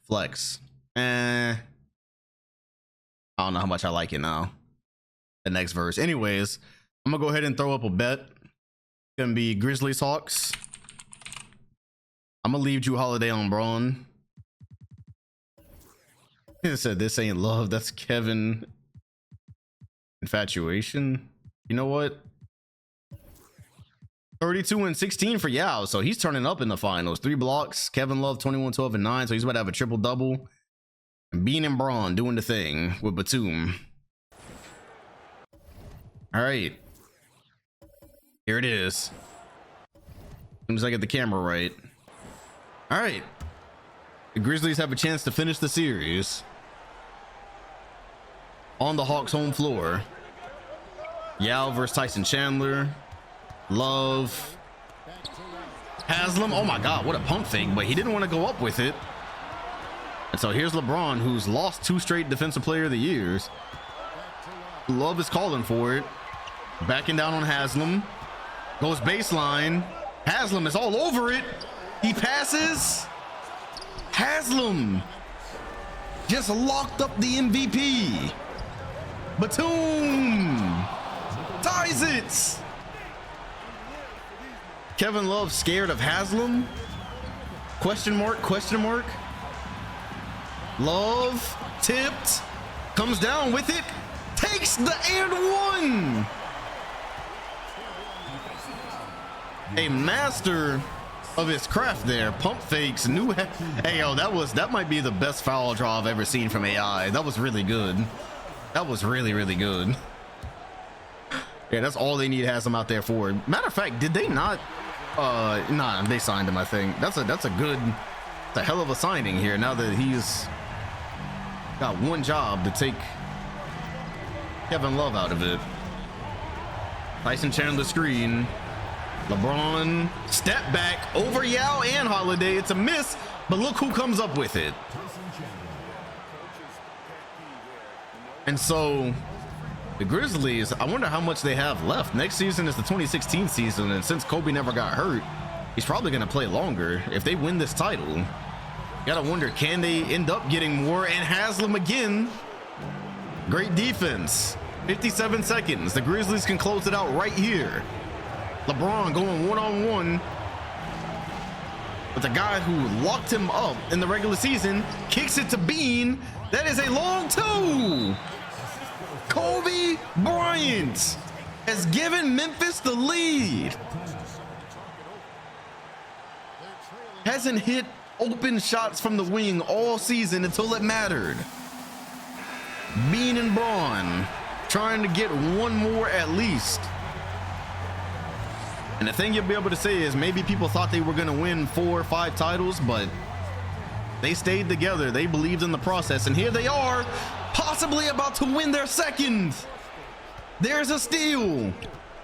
A: Flex. I don't know how much I like it now. The next verse. Anyways, I'm gonna go ahead and throw up a bet. It's gonna be Grizzlies Hawks. I'm gonna leave Drew Holiday on Braun. He said this ain't love, that's Kevin infatuation. You know what? 32 and 16 for Yao, so he's turning up in the finals. 3 blocks. Kevin Love 21, 12 and 9, so he's about to have a triple double. And Bean and Braun doing the thing with Batum. All right, here it is. As soon as I get the camera right. All right, the Grizzlies have a chance to finish the series on the Hawks home floor. Yao versus Tyson Chandler. Love. Haslam. Oh my God, what a pump fake, but he didn't want to go up with it. And so here's LeBron, who's lost 2 straight Defensive Player of the Years. Love is calling for it. Backing down on Haslam. Goes baseline. Haslam is all over it. He passes. Haslam just locked up the MVP. Batum ties it. Kevin Love scared of Haslam? Question mark, question mark. Love tipped, comes down with it, takes the and one. A master of his craft there. Pump fakes, hey yo, that might be the best foul draw I've ever seen from AI. That was really good. That was really, really good. Yeah, that's all they need has him out there for. Matter of fact, did they not? Nah, they signed him, I think. That's a hell of a signing here now that he's got one job to take Kevin Love out of it. Tyson Chandler screen. LeBron step back over Yao and Holiday. It's a miss, but look who comes up with it. And so the Grizzlies, I wonder how much they have left. Next season is the 2016 season, and since Kobe never got hurt, he's probably going to play longer. If they win this title, you gotta wonder, can they end up getting more? And Haslam again, great defense. 57 seconds. The Grizzlies can close it out right here. LeBron going one-on-one with the guy who locked him up in the regular season. Kicks it to Bean. That is a long two. Kobe Bryant has given Memphis the lead. Hasn't hit open shots from the wing all season until it mattered. Bean and Braun trying to get one more at least. And the thing you'll be able to say is maybe people thought they were going to win 4 or 5 titles, but they stayed together. They believed in the process, and here they are, possibly about to win their second. There's a steal.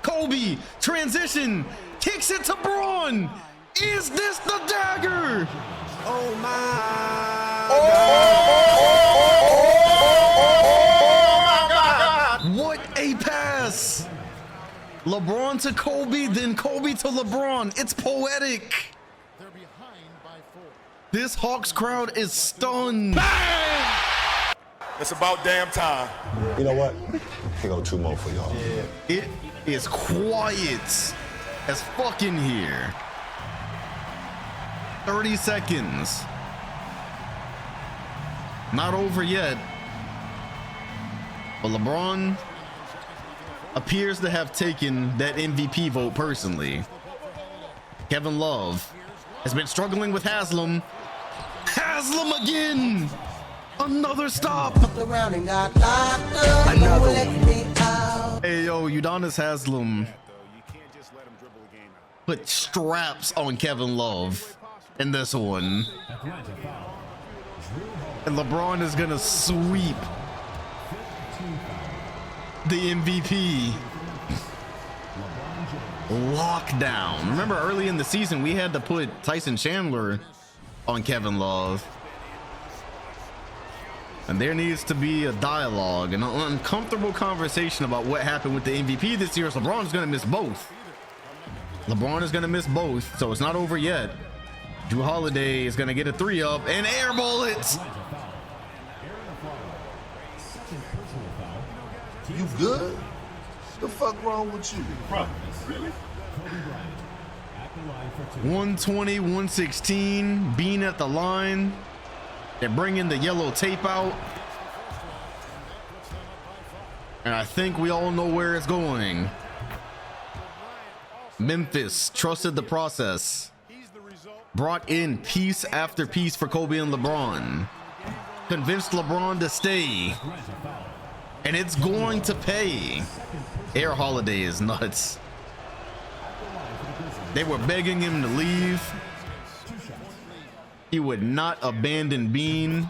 A: Kobe transition, kicks it to Braun. Is this the dagger?
F: Oh my
A: God. What a pass. LeBron to Kobe, then Kobe to LeBron. It's poetic. This Hawks crowd is stunned.
K: Bang! It's about damn time.
I: You know what? Here go 2 more for y'all.
A: It is quiet as fuck in here. 30 seconds. Not over yet. But LeBron appears to have taken that MVP vote personally. Kevin Love has been struggling with Haslam. Haslam again. Another stop.
F: around and got locked up.
A: Another
F: Let me out.
A: Hey yo, Udonis Haslam put straps on Kevin Love in this one. And LeBron is gonna sweep the MVP. Lockdown. Remember early in the season we had to put Tyson Chandler on Kevin Love. And there needs to be a dialogue, an uncomfortable conversation about what happened with the MVP this year. So LeBron is going to miss both. LeBron is going to miss both, so it's not over yet. Drew Holiday is going to get a 3-up and airball it.
I: You good? The fuck wrong with you?
K: Bro, really?
A: 120, 116. Bean at the line. They're bringing the yellow tape out. And I think we all know where it's going. Memphis trusted the process. Brought in piece after piece for Kobe and LeBron. Convinced LeBron to stay. And it's going to pay. Air Holiday is nuts. They were begging him to leave. He would not abandon Bean.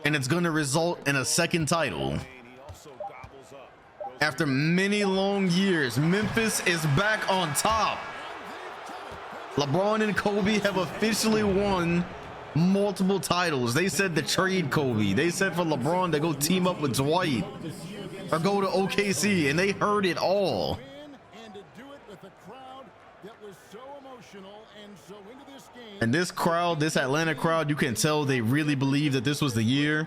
A: And it's going to result in a second title. After many long years, Memphis is back on top. LeBron and Kobe have officially won multiple titles. They said to trade Kobe. They said for LeBron to go team up with Dwight or go to OKC, and they heard it all. And this crowd, this Atlanta crowd, you can tell they really believe that this was the year.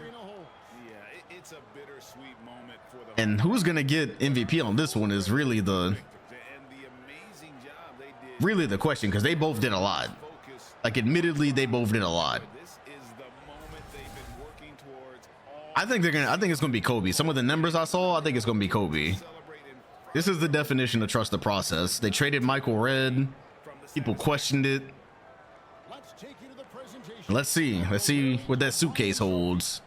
A: And who's gonna get MVP on this one is really the question, because they both did a lot. Like, admittedly, they both did a lot. I think it's gonna be Kobe. Some of the numbers I saw, I think it's gonna be Kobe. This is the definition of trust the process. They traded Michael Redd. People questioned it. Let's see what that suitcase holds.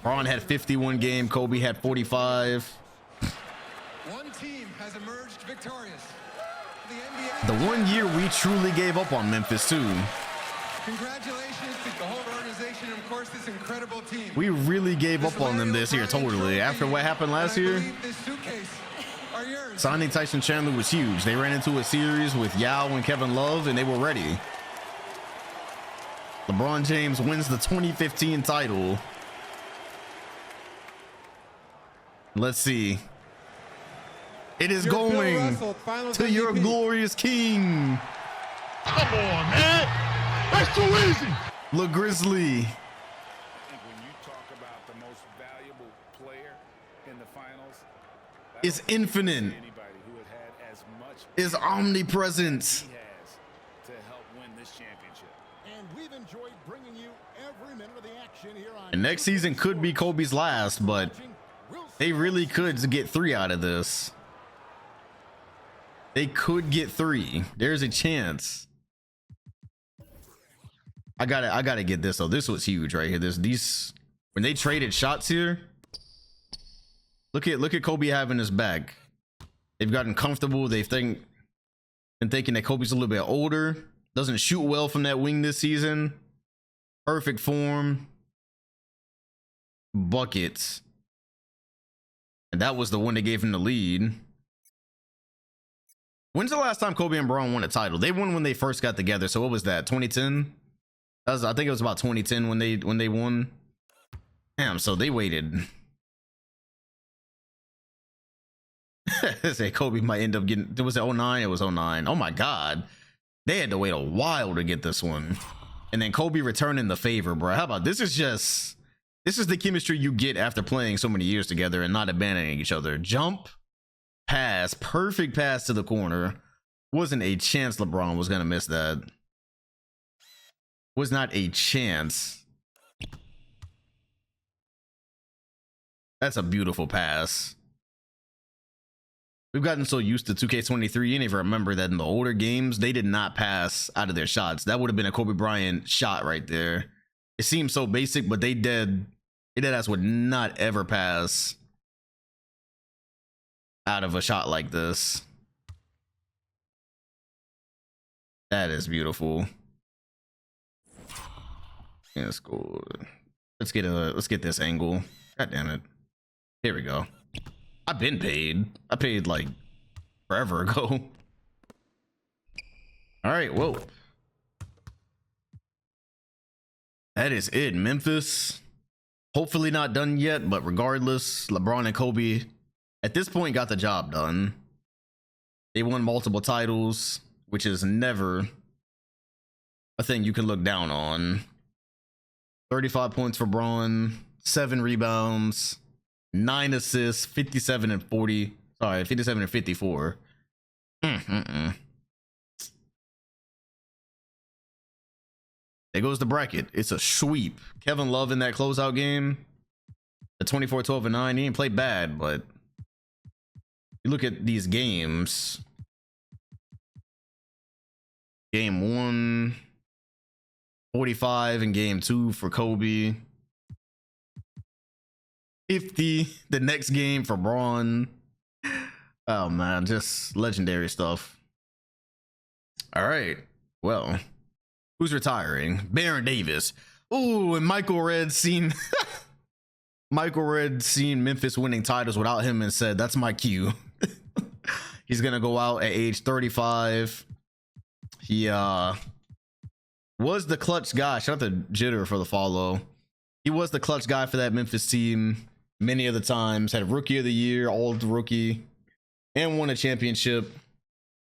A: Braun had 51 game, Kobe had 45.
K: One team has emerged victorious.
A: The 1 year we truly gave up on Memphis too.
K: Congratulations to the whole organization and of course this incredible team.
A: We really gave up on them this year totally. After what happened last year, signing Tyson Chandler was huge. They ran into a series with Yao and Kevin Love and they were ready. LeBron James wins the 2015 title. Let's see. It is going to your glorious king.
B: Come on, man. That's too easy.
A: Le Grizzly.
B: I think when you talk about the most valuable player in the finals,
A: Is infinite.
B: anybody who had as much
A: Is omnipresent.
B: he has to help win this championship.
C: And we've enjoyed bringing you every minute of the action here on.
A: And next season could be Kobe's last, but they really could get 3 out of this. They could get 3. There's a chance. I gotta get this though. This was huge right here. These when they traded shots here. Look at Kobe having his back. They've gotten comfortable. They've been thinking that Kobe's a little bit older. Doesn't shoot well from that wing this season. Perfect form. Buckets. And that was the one that gave him the lead. When's the last time Kobe and Braun won a title? They won when they first got together. So what was that? 2010? I think it was about 2010 when they won. Damn, so they waited. Say Kobe might end up getting, was it 09? It was 09. Oh my God. They had to wait a while to get this one. And then Kobe returning the favor, bro. How about this? Is the chemistry you get after playing so many years together and not abandoning each other. Jump, pass, perfect pass to the corner. Wasn't a chance LeBron was gonna miss that. Was not a chance. That's a beautiful pass. We've gotten so used to 2K23, you didn't even remember that in the older games, they did not pass out of their shots. That would have been a Kobe Bryant shot right there. It seems so basic, but they dead ass would not ever pass out of a shot like this. That is beautiful. Yeah, that's cool. Let's get this angle. God damn it. Here we go. I've been paid. I paid like forever ago. All right, whoa. That is it. Memphis. Hopefully not done yet, but regardless, LeBron and Kobe at this point got the job done. They won multiple titles, which is never a thing you can look down on. 35 points for Braun, 7 rebounds, 9 assists, 57 and 54. There goes the bracket. It's a sweep. Kevin Love in that closeout game, the 24, 12, and 9. He didn't play bad, but you look at these games. Game 1, 45 in game 2 for Kobe. 50 the next game for Braun. Oh man, just legendary stuff. All right, well, who's retiring? Baron Davis. Oh, and Michael Red seen Memphis winning titles without him and said, that's my cue. He's gonna go out at age 35. He was the clutch guy. Shout out to Jitter for the follow. He was the clutch guy for that Memphis team many of the times. Had rookie of the year, all rookie, and won a championship.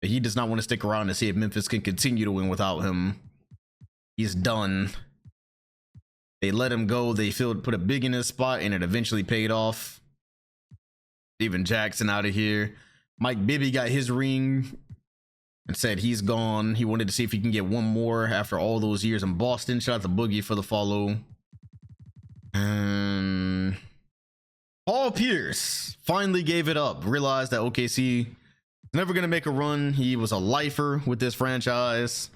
A: He does not want to stick around to see if Memphis can continue to win without him. He's done. They let him go. They put a big in his spot, and it eventually paid off. Steven Jackson out of here. Mike Bibby got his ring and said he's gone. He wanted to see if he can get one more after all those years in Boston. Shout out to Boogie for the follow. Paul Pierce finally gave it up. Realized that OKC Never gonna make a run. He was a lifer with this franchise.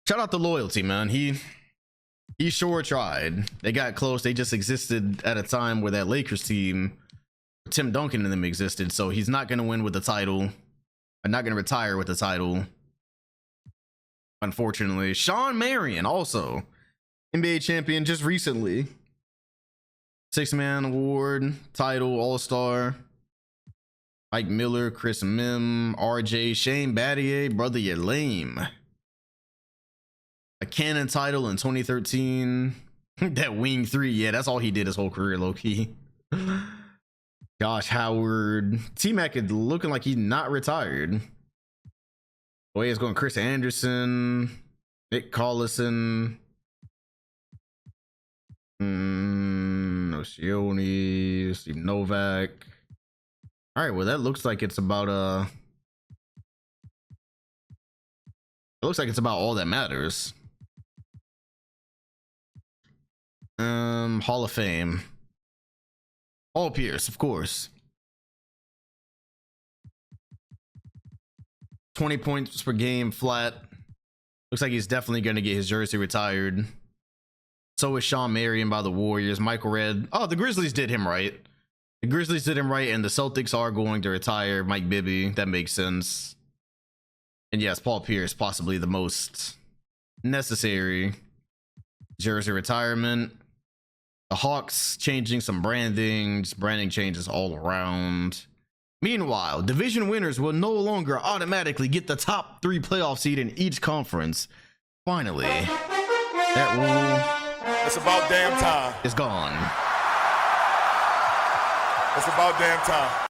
A: Shout out to loyalty, man. He sure tried. They got close. They just existed at a time where that Lakers team, Tim Duncan and them existed. So he's not gonna win with the title. I'm not gonna retire with the title. Unfortunately, Sean Marion, also NBA champion just recently. 6-man award, title, all-star. Mike Miller, Chris Mim, RJ, Shane Battier, brother, you're lame. A Cannon title in 2013. That wing 3, yeah, that's all he did his whole career, low-key. Josh Howard. T-Mac is looking like he's not retired. The way it's going, Chris Anderson, Nick Collison, Oshioni, Steve Novak. All right, well, that looks like it's about it looks like it's about all that matters. Hall of Fame. Paul Pierce, of course. 20 points per game flat. Looks like he's definitely going to get his jersey retired. So is Sean Marion by the Warriors. Michael Redd. Oh, the Grizzlies did him right. The Grizzlies did him right, and the Celtics are going to retire Mike Bibby. That makes sense. And yes, Paul Pierce, possibly the most necessary jersey retirement. The Hawks changing some branding, just branding changes all around. Meanwhile, division winners will no longer automatically get the top 3 playoff seed in each conference. Finally, that rule,
K: It's about damn time.
A: is gone.
K: It's about damn time.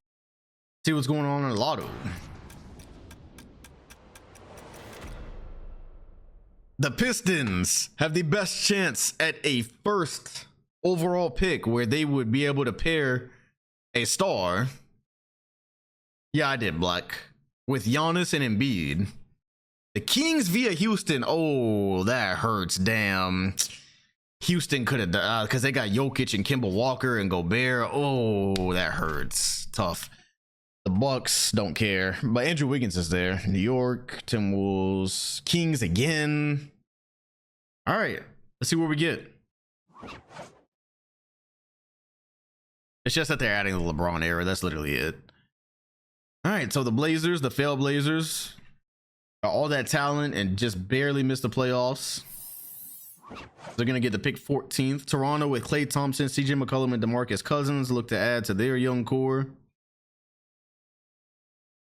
A: See what's going on in the lotto. The Pistons have the best chance at a first overall pick where they would be able to pair a star. Yeah, I did, Black. With Giannis and Embiid. The Kings via Houston. Oh, that hurts. Damn. Houston could have, because they got Jokic and Kemba Walker and Gobert. Oh, that hurts. Tough. The Bucks don't care. But Andrew Wiggins is there. New York, Timberwolves, Kings again. All right. Let's see what we get. It's just that they're adding the LeBron era. That's literally it. All right, so the Blazers, the failed Blazers, got all that talent and just barely missed the playoffs. They're going to get the pick 14th. Toronto with Klay Thompson, CJ McCollum, and DeMarcus Cousins look to add to their young core.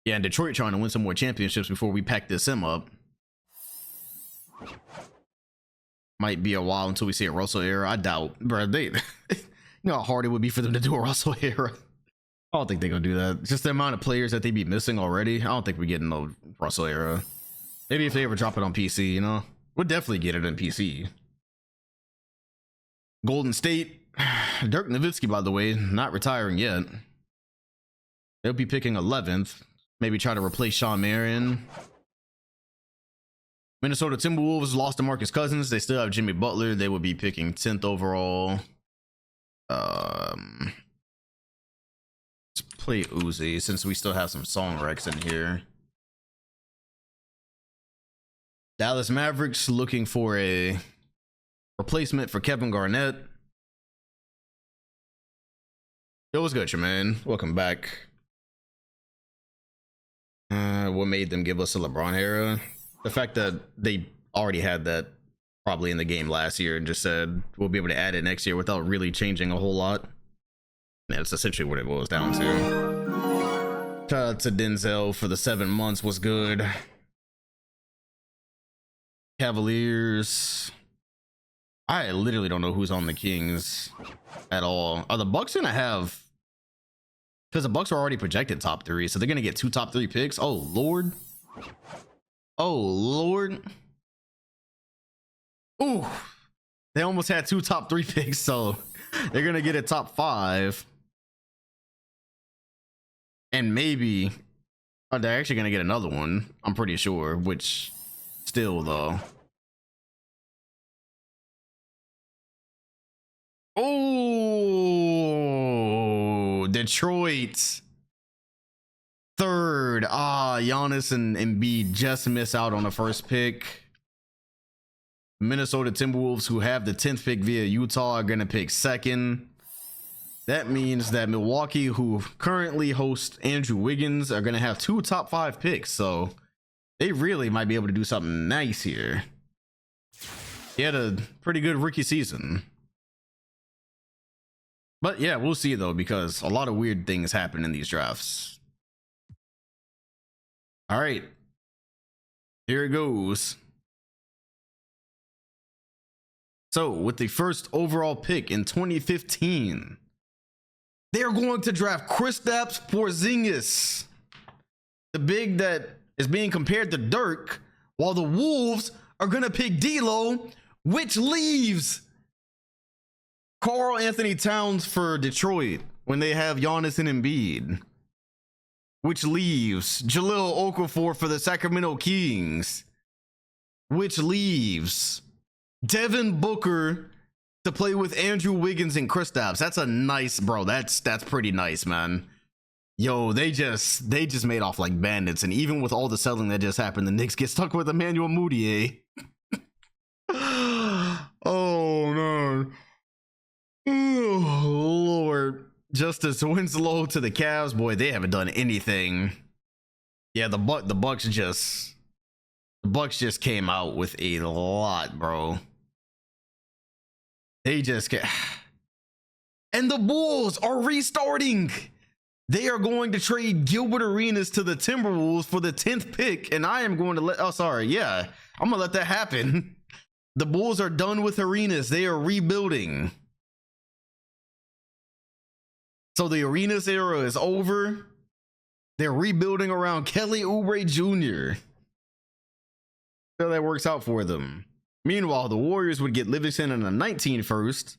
A: Yeah, and Detroit trying to win some more championships before we pack this sim up. Might be a while until we see a Russell era. I doubt, bro. You know how hard it would be for them to do a Russell era. I don't think they're gonna do that. Just the amount of players that they be missing already. I don't think we get no Russell era. Maybe if they ever drop it on PC, you know, we'll definitely get it in PC. Golden State, Dirk Nowitzki, by the way, not retiring yet. They'll be picking 11th. Maybe try to replace Sean Marion. Minnesota Timberwolves lost to Marcus Cousins. They still have Jimmy Butler. They would be picking 10th overall. Let's play Uzi since we still have some song recs in here. Dallas Mavericks looking for a replacement for Kevin Garnett. It was good, Jermaine. Welcome back. What made them give us a LeBron era? The fact that they already had that probably in the game last year and just said we'll be able to add it next year without really changing a whole lot. Yeah, that's essentially what it boils down to. Shout out to Denzel for the 7 months, was good. Cavaliers. I literally don't know who's on the Kings at all. Are the Bucks gonna have? Because the Bucks are already projected top 3, so they're gonna get 2 top 3 picks. Oh Lord. Oh Lord. Ooh, they almost had 2 top 3 picks, so they're gonna get a top 5. And maybe they're actually gonna get another one, I'm pretty sure, which still though. Oh, Detroit. third. Giannis and Embiid just miss out on the first pick. Minnesota Timberwolves, who have the 10th pick via Utah, are going to pick second. That means that Milwaukee, who currently host Andrew Wiggins, are going to have 2 top 5 picks. So they really might be able to do something nice here. He had a pretty good rookie season. But yeah, we'll see though, because a lot of weird things happen in these drafts. All right, here it goes. So with the first overall pick in 2015, they are going to draft Kristaps Porzingis, the big that is being compared to Dirk, while the Wolves are going to pick D'Lo, which leaves Karl Anthony Towns for Detroit when they have Giannis and Embiid, which leaves Jahlil Okafor for the Sacramento Kings, which leaves Devin Booker to play with Andrew Wiggins and Kristaps. That's a nice, bro. That's pretty nice, man. Yo, they just made off like bandits, and even with all the selling that just happened, the Knicks get stuck with Emmanuel Mudiay. Oh no. Oh, Lord. Justice Winslow to the Cavs. Boy, they haven't done anything. Yeah, the Bucks just came out with a lot, bro. They just get, and the Bulls are restarting. They are going to trade Gilbert Arenas to the Timberwolves for the 10th pick, and I am going to let, I'm gonna let that happen. The Bulls are done with Arenas. They are rebuilding. So the Arenas era is over. They're rebuilding around Kelly Oubre Jr. So that works out for them. Meanwhile, the Warriors would get Livingston and a 19 first,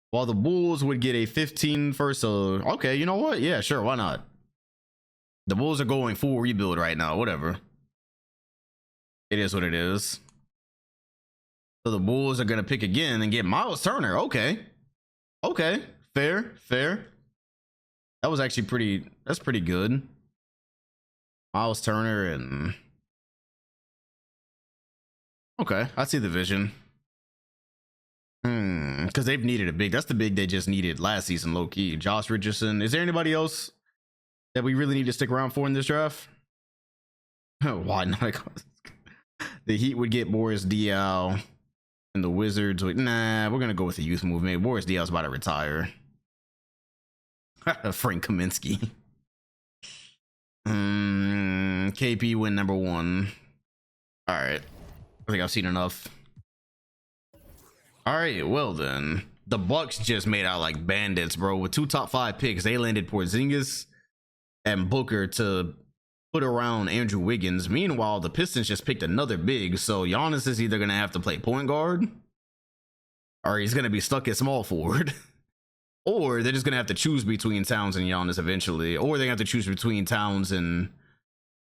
A: while the Bulls would get a 15 first. So, okay, you know what? Yeah, sure, why not? The Bulls are going full rebuild right now, whatever. It is what it is. So the Bulls are going to pick again and get Miles Turner. Okay. Okay, fair. That was actually that's pretty good. Miles Turner and... Okay, I see the vision. Because they've needed a big. That's the big they just needed last season, low key. Josh Richardson. Is there anybody else that we really need to stick around for in this draft? Why not? The Heat would get Boris Diaw, and the Wizards would. Nah, we're gonna go with the youth movement. Boris Diaw's about to retire. Frank Kaminsky. KP win number 1. All right. I think I've seen enough. All right, well then, the Bucks just made out like bandits, bro. With 2 top 5 picks, they landed Porzingis and Booker to put around Andrew Wiggins. Meanwhile, the Pistons just picked another big, so Giannis is either gonna have to play point guard, or he's gonna be stuck at small forward, or they're just gonna have to choose between Towns and Giannis eventually, or they're gonna have to choose between Towns and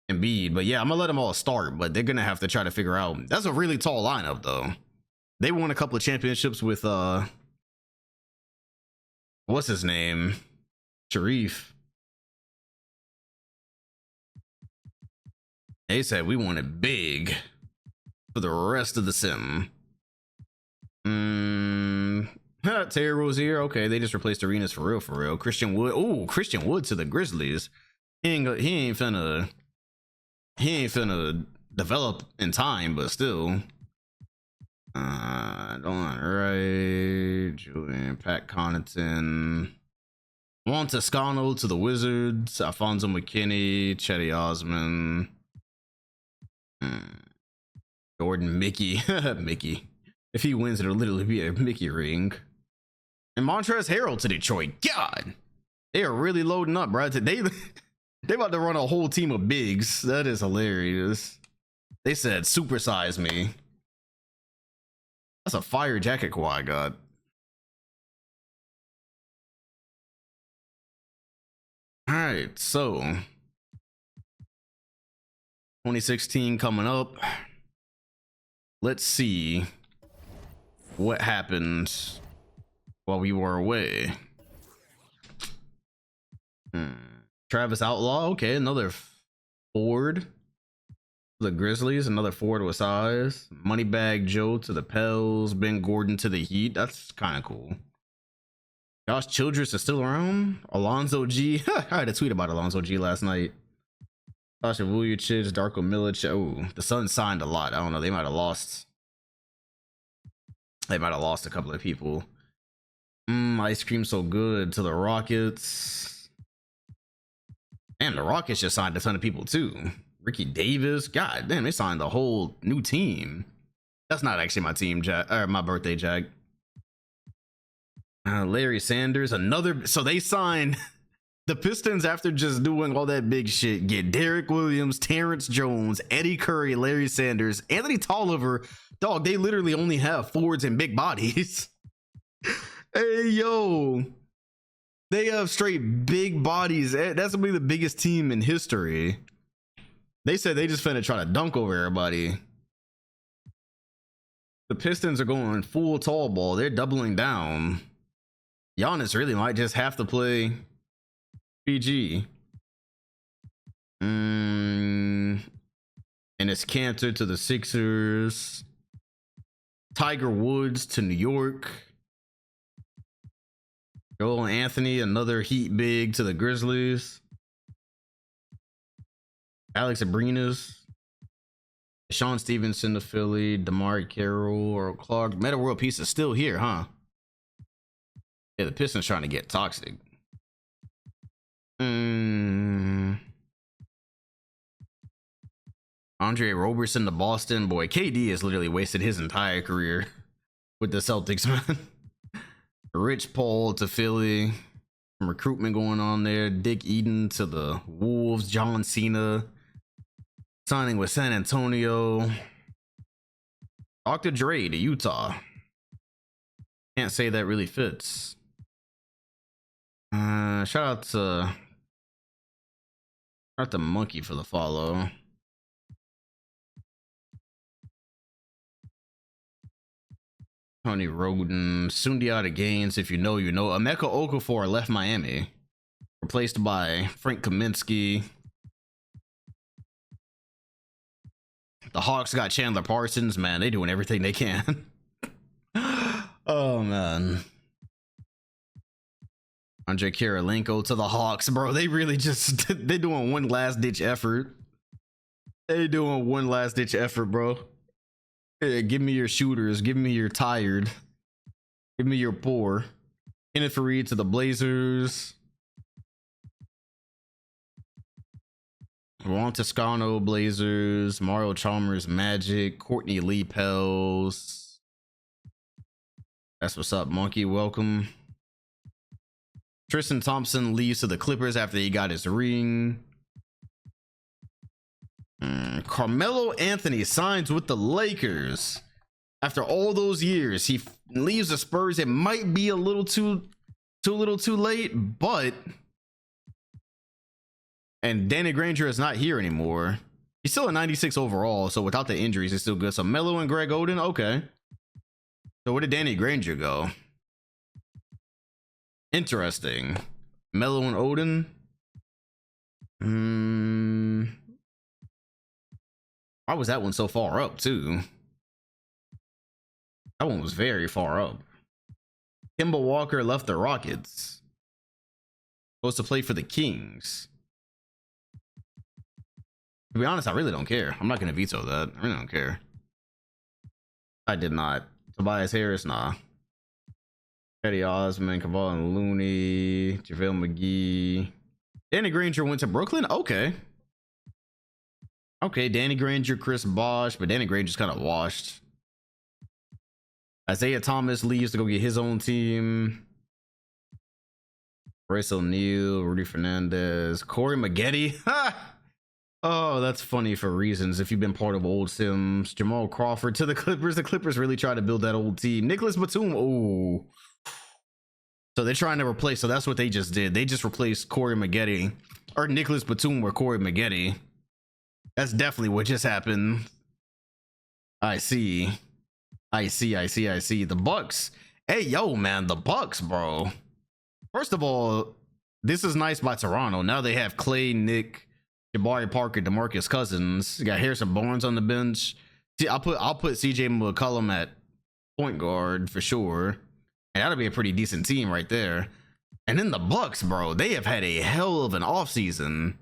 A: Embiid. But yeah, I'm gonna let them all start, but they're gonna have to try to figure out. That's a really tall lineup though. They won a couple of championships with what's his name, Sharif. They said we want it big for the rest of the sim. Terry Rozier. Okay, they just replaced Arenas for real. Christian Wood. Oh, Christian Wood to the Grizzlies. He ain't finna develop in time, but still. Don Wright, Julian, Pat Connaughton, Juan Toscano to the Wizards, Alfonso McKinney, Chetty Osman, Jordan Mickey. Mickey. If he wins, it'll literally be a Mickey ring. And Montrezl Harrell to Detroit. God, they are really loading up, bro. They about to run a whole team of bigs. That is hilarious. They said supersize me. That's a fire jacket Kawhi got. All right, so 2016 coming up. Let's see what happened while we were away. Travis Outlaw. Okay, another Ford. The Grizzlies, another Ford with size. Moneybag Joe to the Pels. Ben Gordon to the Heat. That's kind of cool. Josh Childress is still around. Alonzo G. I had a tweet about Alonzo G last night. Sasha Vujacic, Darko Milic. Oh, the Suns signed a lot. I don't know. They might have lost. They might have lost a couple of people. Ice cream so good to the Rockets. And the Rockets just signed a ton of people too. Ricky Davis. God damn, they signed the whole new team. That's not actually my team, Jack, or my birthday, Jack. Larry Sanders, another. So they signed the Pistons after just doing all that big shit. Get Derek Williams, Terrence Jones, Eddie Curry, Larry Sanders, Anthony Tolliver. Dog, they literally only have forwards and big bodies. Hey, yo. They have straight big bodies. That's gonna be the biggest team in history. They said they just finna try to dunk over everybody. The Pistons are going full tall ball. They're doubling down. Giannis really might just have to play PG. And it's Cantor to the Sixers. Tiger Woods to New York. Joel Anthony, another Heat big to the Grizzlies. Alex Abrinas. Sean Stevenson to Philly. DeMar Carroll or Clark. Meta World Peace is still here, huh? Yeah, the Pistons trying to get toxic. Andre Roberson to Boston. Boy, KD has literally wasted his entire career with the Celtics, man. Rich Paul to Philly. Some recruitment going on there. Dick Eden to the Wolves. John Cena signing with San Antonio. Dr. Dre to Utah. Can't say that really fits. Shout out to Monkey for the follow. Tony Roden, Sundiata Gaines, if you know, you know. Emeka Okafor left Miami, replaced by Frank Kaminsky. The Hawks got Chandler Parsons. Man, they doing everything they can. Oh, man. Andre Kirilenko to the Hawks, bro. They really just, they doing one last ditch effort. They doing one last ditch effort, bro. Hey, give me your shooters. Give me your tired. Give me your poor. Kenneth Faried to the Blazers. Juan Toscano Blazers. Mario Chalmers Magic. Courtney Lee Pels. That's what's up, Monkey. Welcome. Tristan Thompson leaves to the Clippers after he got his ring. Carmelo Anthony signs with the Lakers after all those years. He leaves the Spurs. It might be a little too late, but and Danny Granger is not here anymore. He's still a 96 overall, so without the injuries, it's still good. So Melo and Greg Oden, okay. So where did Danny Granger go? Interesting. Melo and Oden. Why was that one so far up too? That one was very far up. Kemba Walker left the Rockets. Supposed to play for the Kings. To be honest, I really don't care. I'm not gonna veto that. I really don't care. I did not. Tobias Harris, nah. Eddie Osman, Kevon Looney, JaVale McGee. Danny Granger went to Brooklyn? Okay. Okay, Danny Granger, Chris Bosh, but Danny Granger's kind of washed. Isaiah Thomas leaves to go get his own team. Bryce O'Neal, Rudy Fernandez, Corey Maggette. Oh, that's funny for reasons. If you've been part of old Sims, Jamal Crawford to the Clippers. The Clippers really tried to build that old team. Nicholas Batum. Oh. So they're trying to replace. So that's what they just did. They just replaced Corey Maggette, or Nicholas Batum with Corey Maggette. That's definitely what just happened. I see. The Bucks. Hey, yo, man, the Bucks, bro. First of all, this is nice by Toronto. Now they have Clay, Nick, Jabari Parker, DeMarcus Cousins. You got Harrison Barnes on the bench. See, I'll put CJ McCollum at point guard for sure. And that'll be a pretty decent team right there. And then the Bucks, bro, they have had a hell of an offseason.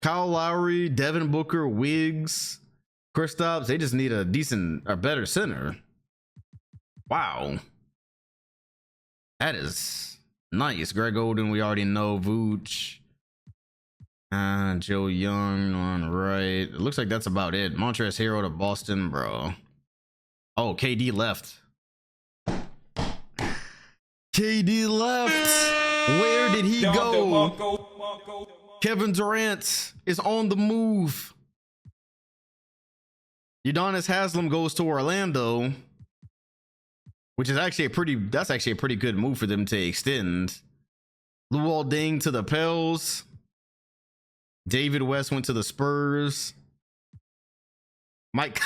A: Kyle Lowry, Devin Booker, Wiggs, Kristaps, they just need a decent or better center. Wow. That is nice. Greg Oden, we already know. Vooch. Joe Young on right. It looks like that's about it. Montrezl Harrell to Boston, bro. Oh, KD left. KD left. Where did he go? Kevin Durant is on the move. Udonis Haslem goes to Orlando, which is actually that's actually a pretty good move for them to extend. Luol Deng to the Pels. David West went to the Spurs. Mike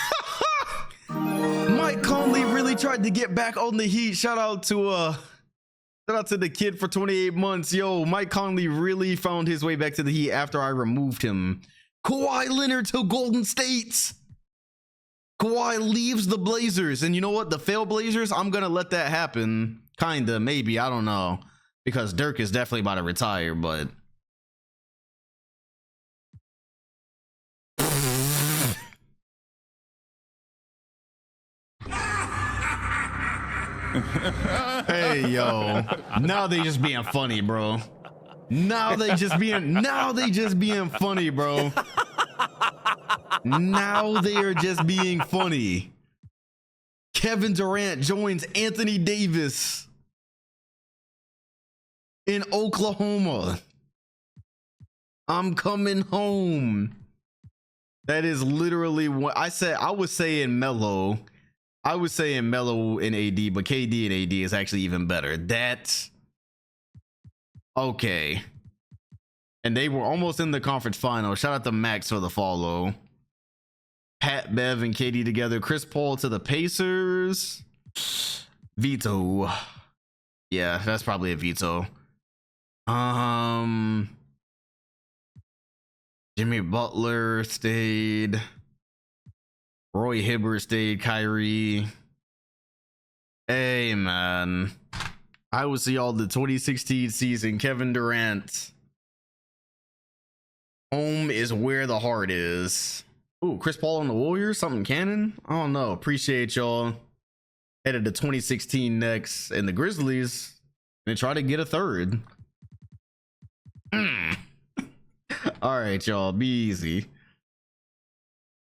A: Conley really tried to get back on the Heat. Shout out to the kid for 28 months. Yo, Mike Conley really found his way back to the Heat after I removed him. Kawhi Leonard to Golden State. Kawhi leaves the Blazers. And you know what? The failed Blazers, I'm going to let that happen. Kinda, maybe. I don't know. Because Dirk is definitely about to retire, but... Hey, yo. Now they just being funny, bro. Now they just being funny, bro. Now they are just being funny. Kevin Durant joins Anthony Davis in Oklahoma. I'm coming home. That is literally what I said. I was saying Melo. I was saying Melo and AD, but KD and AD is actually even better. That's okay. And they were almost in the conference final. Shout out to Max for the follow. Pat, Bev, and KD together. Chris Paul to the Pacers. Veto. Yeah, that's probably a veto. Jimmy Butler stayed. Roy Hibbert stayed. Kyrie. Hey, man. I will see all the 2016 season. Kevin Durant. Home is where the heart is. Ooh, Chris Paul on the Warriors? Something canon? I don't know. Appreciate y'all. Headed to 2016 next. And the Grizzlies, they try to get a third. All right, y'all. Be easy.